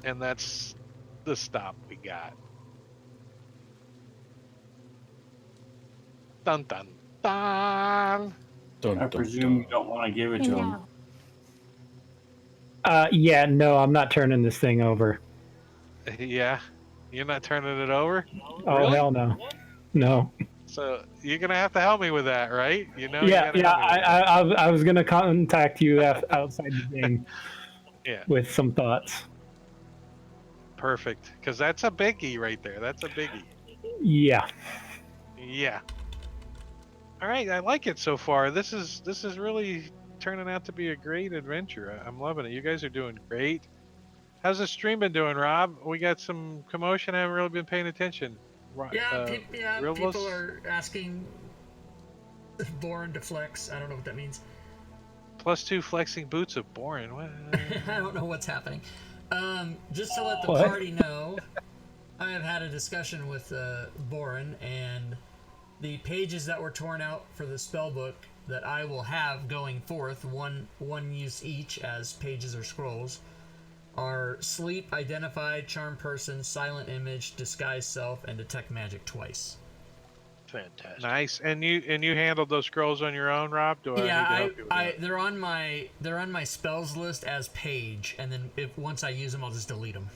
B: And that's the stop we got. Dun dun dun.
E: Dun,
F: I
E: dun,
F: presume you
E: dun.
F: don't want to give it to him.
D: Yeah, no, I'm not turning this thing over.
B: Yeah, you're not turning it over?
D: Oh,
B: Really?
D: hell no. No.
B: So you're gonna have to help me with that, right? You
D: Yeah,
B: gotta
D: yeah.
B: help me with that.
D: I was gonna contact you outside the game
B: Yeah,
D: with some thoughts.
B: perfect. Because that's a biggie right there. That's a biggie.
D: Yeah.
B: Yeah. All right, I like it so far. This is really turning out to be a great adventure. I'm loving it. You guys are doing great. How's the stream been doing, Rob? We got some commotion. I haven't really been paying attention.
A: People are asking Boren to flex. I don't know what that means.
B: +2 flexing boots of Boren. What?
A: I don't know what's happening. Just to let the
D: What?
A: party know, I have had a discussion with Boren, and the pages that were torn out for the spellbook that I will have going forth, one use each as pages or scrolls, are Sleep, Identify, Charm Person, Silent Image, Disguise Self, and Detect Magic twice.
C: Fantastic.
B: Nice. And you handled those scrolls on your own, Rob? Do I need to help you with that?
A: They're on my spells list as page, and then once I use them, I'll just delete them.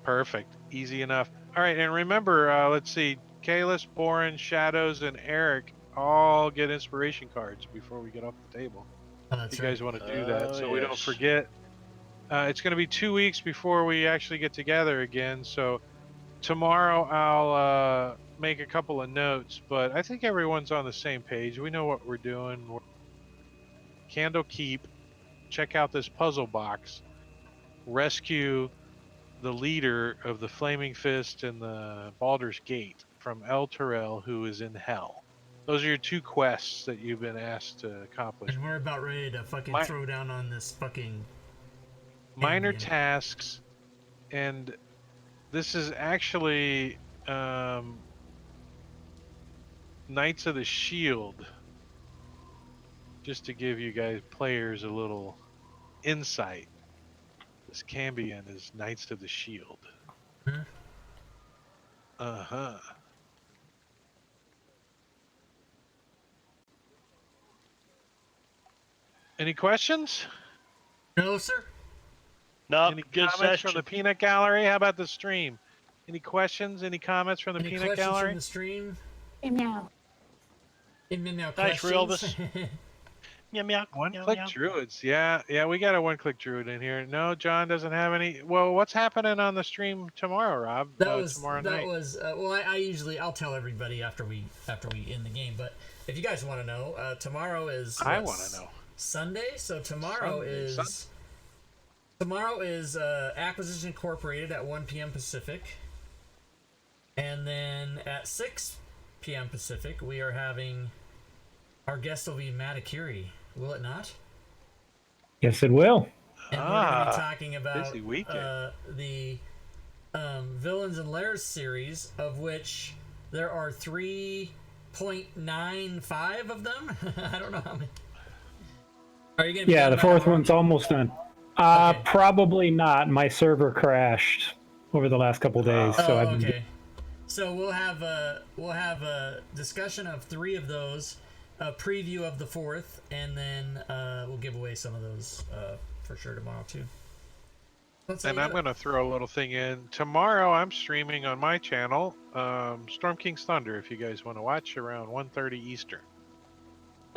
B: Perfect. Easy enough. All right, and remember, let's see, Kalis, Boren, Shadows, and Eric all get inspiration cards before we get off the table.
A: Oh, that's
B: If you guys want to do that, so we don't
C: yes.
B: forget. It's going to be 2 weeks before we actually get together again. So tomorrow I'll make a couple of notes, but I think everyone's on the same page. We know what we're doing. Candle Keep. Check out this puzzle box. Rescue the leader of the Flaming Fist and the Baldur's Gate from El Terrell, who is in hell. Those are your 2 quests that you've been asked to accomplish.
A: And we're about ready to fucking throw down on this fucking
B: minor
A: Indian.
B: tasks, and this is actually Knights of the Shield, just to give you guys players a little insight. This Cambion is Knights of the Shield. Uh-huh. Any questions?
A: No, sir.
C: No,
B: Any
C: good
B: comments
C: session.
B: from the Peanut Gallery? How about the stream? Any questions? Any comments from the
A: Any
B: Peanut
A: questions
B: Gallery?
A: from the stream?
G: Meow.
A: Meow
C: Thanks,
A: questions.
C: Meow, meow,
B: One-click
C: meow.
B: druids. Yeah, we got a one-click druid in here. No, John doesn't have any. Well, what's happening on the stream tomorrow, Rob? Tomorrow night.
A: I'll tell everybody after we end the game. But if you guys want to know, tomorrow is
B: I want to know.
A: Sunday. So tomorrow is Acquisition Incorporated at 1 p.m. Pacific, and then at 6 p.m. Pacific we are having our guest will be Matakiri. Will it not?
D: Yes, it will.
A: And we're going to be talking about
B: busy weekend.
A: the Villains and Lairs series, of which there are 3.95 of them. I don't know how many. Are you gonna be
D: Yeah,
A: done
D: the
A: by
D: 4th
A: tomorrow?
D: one's almost done.
A: Okay.
D: Probably not. My server crashed over the last couple days, so
A: okay. So we'll have a discussion of 3 of those, a preview of the 4th, and then we'll give away some of those for sure tomorrow too.
B: And I'm going to throw a little thing in. Tomorrow I'm streaming on my channel, Storm King's Thunder, if you guys want to watch, around 1:30 Eastern.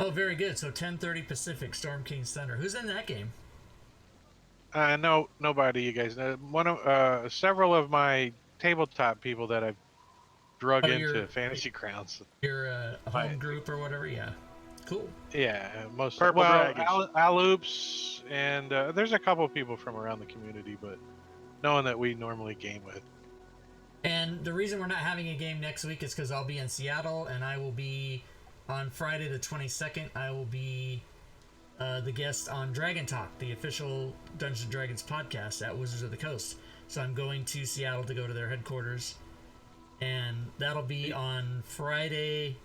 A: Oh, very good. So 10:30 Pacific, Storm King's Thunder. Who's in that game?
B: No, nobody, you guys know. Several of my tabletop people that I've drug into Fantasy Grounds.
A: Your home group or whatever, yeah. Cool.
B: Yeah, most
C: Purple Dragons.
B: Aloops, and there's a couple of people from around the community, but no one that we normally game with.
A: And the reason we're not having a game next week is because I'll be in Seattle, and I will be on Friday the 22nd. I will be the guest on Dragon Talk, the official Dungeons & Dragons podcast at Wizards of the Coast. So I'm going to Seattle to go to their headquarters, and that'll be on Friday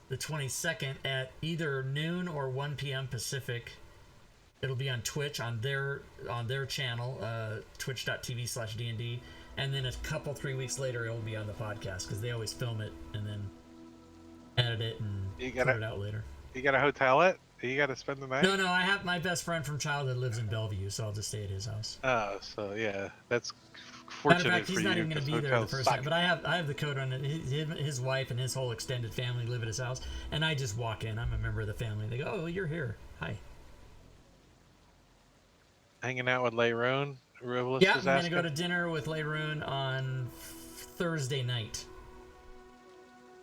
A: the 22nd at either noon or 1 p.m. Pacific. It'll be on Twitch on their channel, twitch.tv/DND, and then a couple 3 weeks later it'll be on the podcast because they always film it and then edit it and put it out later.
B: You got to hotel it? You got to spend the night?
A: No, I have my best friend from childhood lives in Bellevue, so I'll just stay at his house.
B: Oh, so yeah, that's fortunate
A: Matter of fact,
B: for
A: he's
B: you.
A: not even going to be there the first
B: suck.
A: time. But I have the code on it. His wife and his whole extended family live at his house, and I just walk in. I'm a member of the family. They go, "Oh, you're here. Hi."
B: Hanging out with Layroon.
A: Yeah, I'm going to go to dinner with Layroon on Thursday night.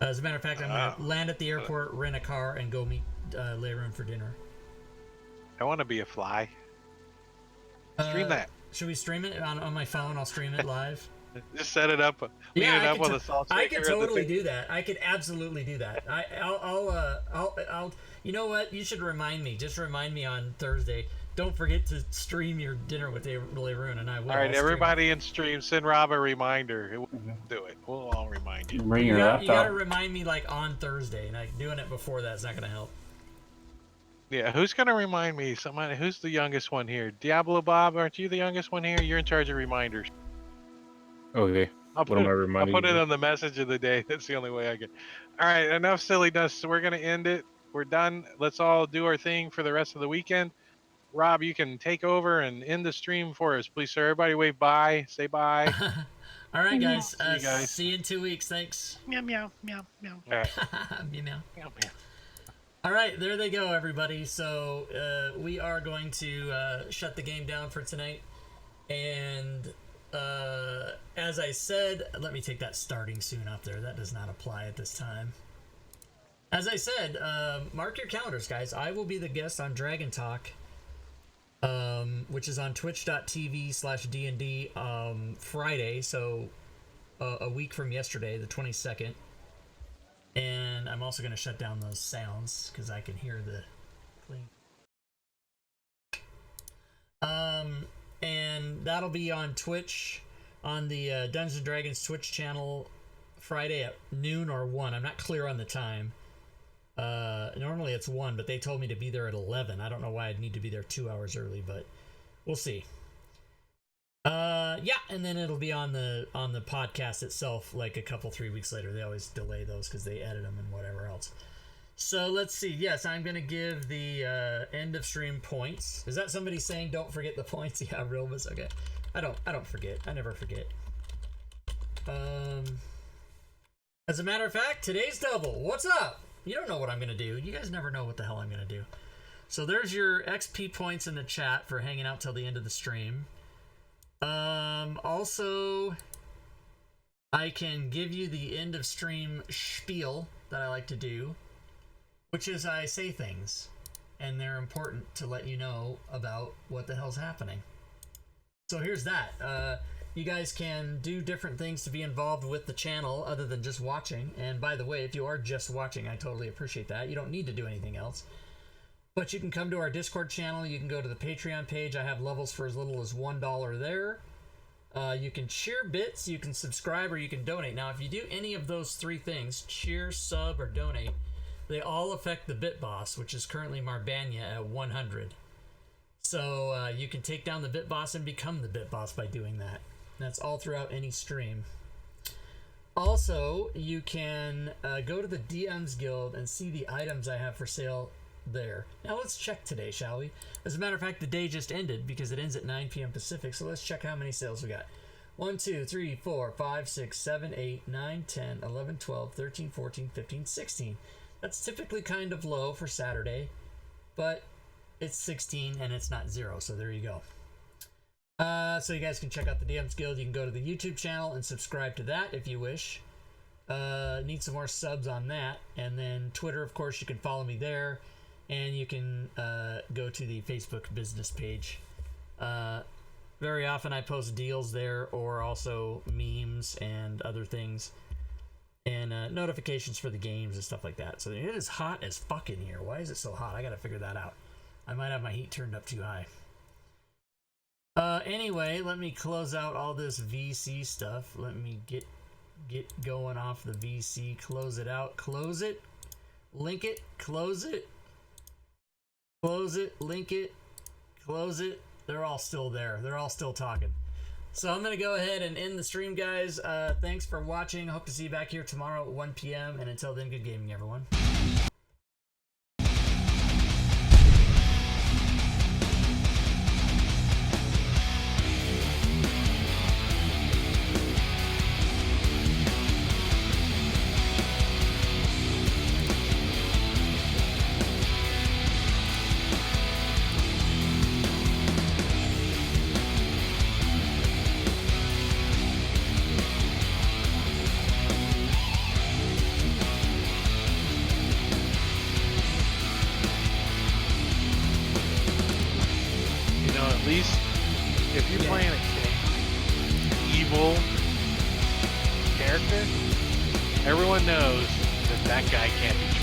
A: As a matter of fact, I'm going to land at the airport, rent a car, and go meet Layroon for dinner.
B: I want to be a fly. Stream that.
A: Should we stream it on my phone? I'll stream it live.
B: Just set it up. Lean it up with a salt shaker.
A: I could totally do that. I could absolutely do that. I'll. You know what? You should remind me. Just remind me on Thursday. Don't forget to stream your dinner with Layroon, and I will.
B: All right, everybody in stream, send Rob a reminder. Do it. We'll all remind you.
F: Bring your laptop.
A: You gotta remind me like on Thursday, and doing it before that's not gonna help.
B: Yeah, who's gonna remind me? Somebody. Who's the youngest one here? Diablo Bob, aren't you the youngest one here? You're in charge of reminders.
E: Okay.
B: I'll put it on the message of the day. That's the only way I get. All right, enough silliness. So we're gonna end it. We're done. Let's all do our thing for the rest of the weekend. Rob, you can take over and end the stream for us, please, sir. Everybody wave bye. Say bye.
A: All right, guys.
B: See you guys.
A: See you in 2 weeks. Thanks.
C: Meow, meow, meow, meow.
B: All right.
A: Meow, meow.
B: Meow, meow.
A: All right, there they go, everybody. So we are going to shut the game down for tonight. And as I said, let me take that starting soon up there. That does not apply at this time. As I said, mark your calendars, guys. I will be the guest on Dragon Talk, which is on twitch.tv/DND Friday, so a week from yesterday, the 22nd. And I'm also going to shut down those sounds because I can hear the cling. And that'll be on Twitch, on the Dungeons & Dragons Twitch channel, Friday at noon or 1. I'm not clear on the time. Normally it's 1, but they told me to be there at 11. I don't know why I'd need to be there 2 hours early, but we'll see. Yeah, and then it'll be on the podcast itself like a couple 3 weeks later. They always delay those because they edit them and whatever else. So let's see. Yes, I'm gonna give the end of stream points. Is that somebody saying don't forget the points? Yeah, Realmus. Okay, I don't forget. I never forget. As a matter of fact, today's double. What's up? You don't know what I'm gonna do. You guys never know what the hell I'm gonna do. So there's your XP points in the chat for hanging out till the end of the stream. Also, I can give you the end of stream spiel that I like to do, which is I say things, and they're important to let you know about what the hell's happening. So here's that. You guys can do different things to be involved with the channel other than just watching. And by the way, if you are just watching, I totally appreciate that. You don't need to do anything else. But you can come to our Discord channel. You can go to the Patreon page. I have levels for as little as $1 there. You can cheer bits, you can subscribe, or you can donate. Now, if you do any of those three things, cheer, sub, or donate, they all affect the bit boss, which is currently Marbanya at 100. So you can take down the bit boss and become the bit boss by doing that. That's all throughout any stream. Also, you can go to the DM's Guild and see the items I have for sale there. Now let's check today, shall we? As a matter of fact, the day just ended because it ends at 9 p.m. Pacific, so let's check how many sales we got. 1, 2, 3, 4, 5, 6, 7, 8, 9, 10, 11, 12, 13, 14, 15, 16. That's typically kind of low for Saturday, but it's 16 and it's not 0, so there you go. So you guys can check out the DM's Guild. You can go to the YouTube channel and subscribe to that if you wish. Need some more subs on that. And then Twitter, of course, you can follow me there. And you can go to the Facebook business page. Very often I post deals there, or also memes and other things. And notifications for the games and stuff like that. So it is hot as fuck in here. Why is it so hot? I gotta figure that out. I might have my heat turned up too high. Anyway, let me close out all this VC stuff. Let me get going off the VC. Close it out. Close it. Link it. Close it. Close it. Link it. Close it. They're all still there. They're all still talking. So I'm going to go ahead and end the stream, guys. Thanks for watching. Hope to see you back here tomorrow at 1 p.m. And until then, good gaming, everyone.
B: At least if you're playing an evil character, everyone knows that that guy can't be trusted.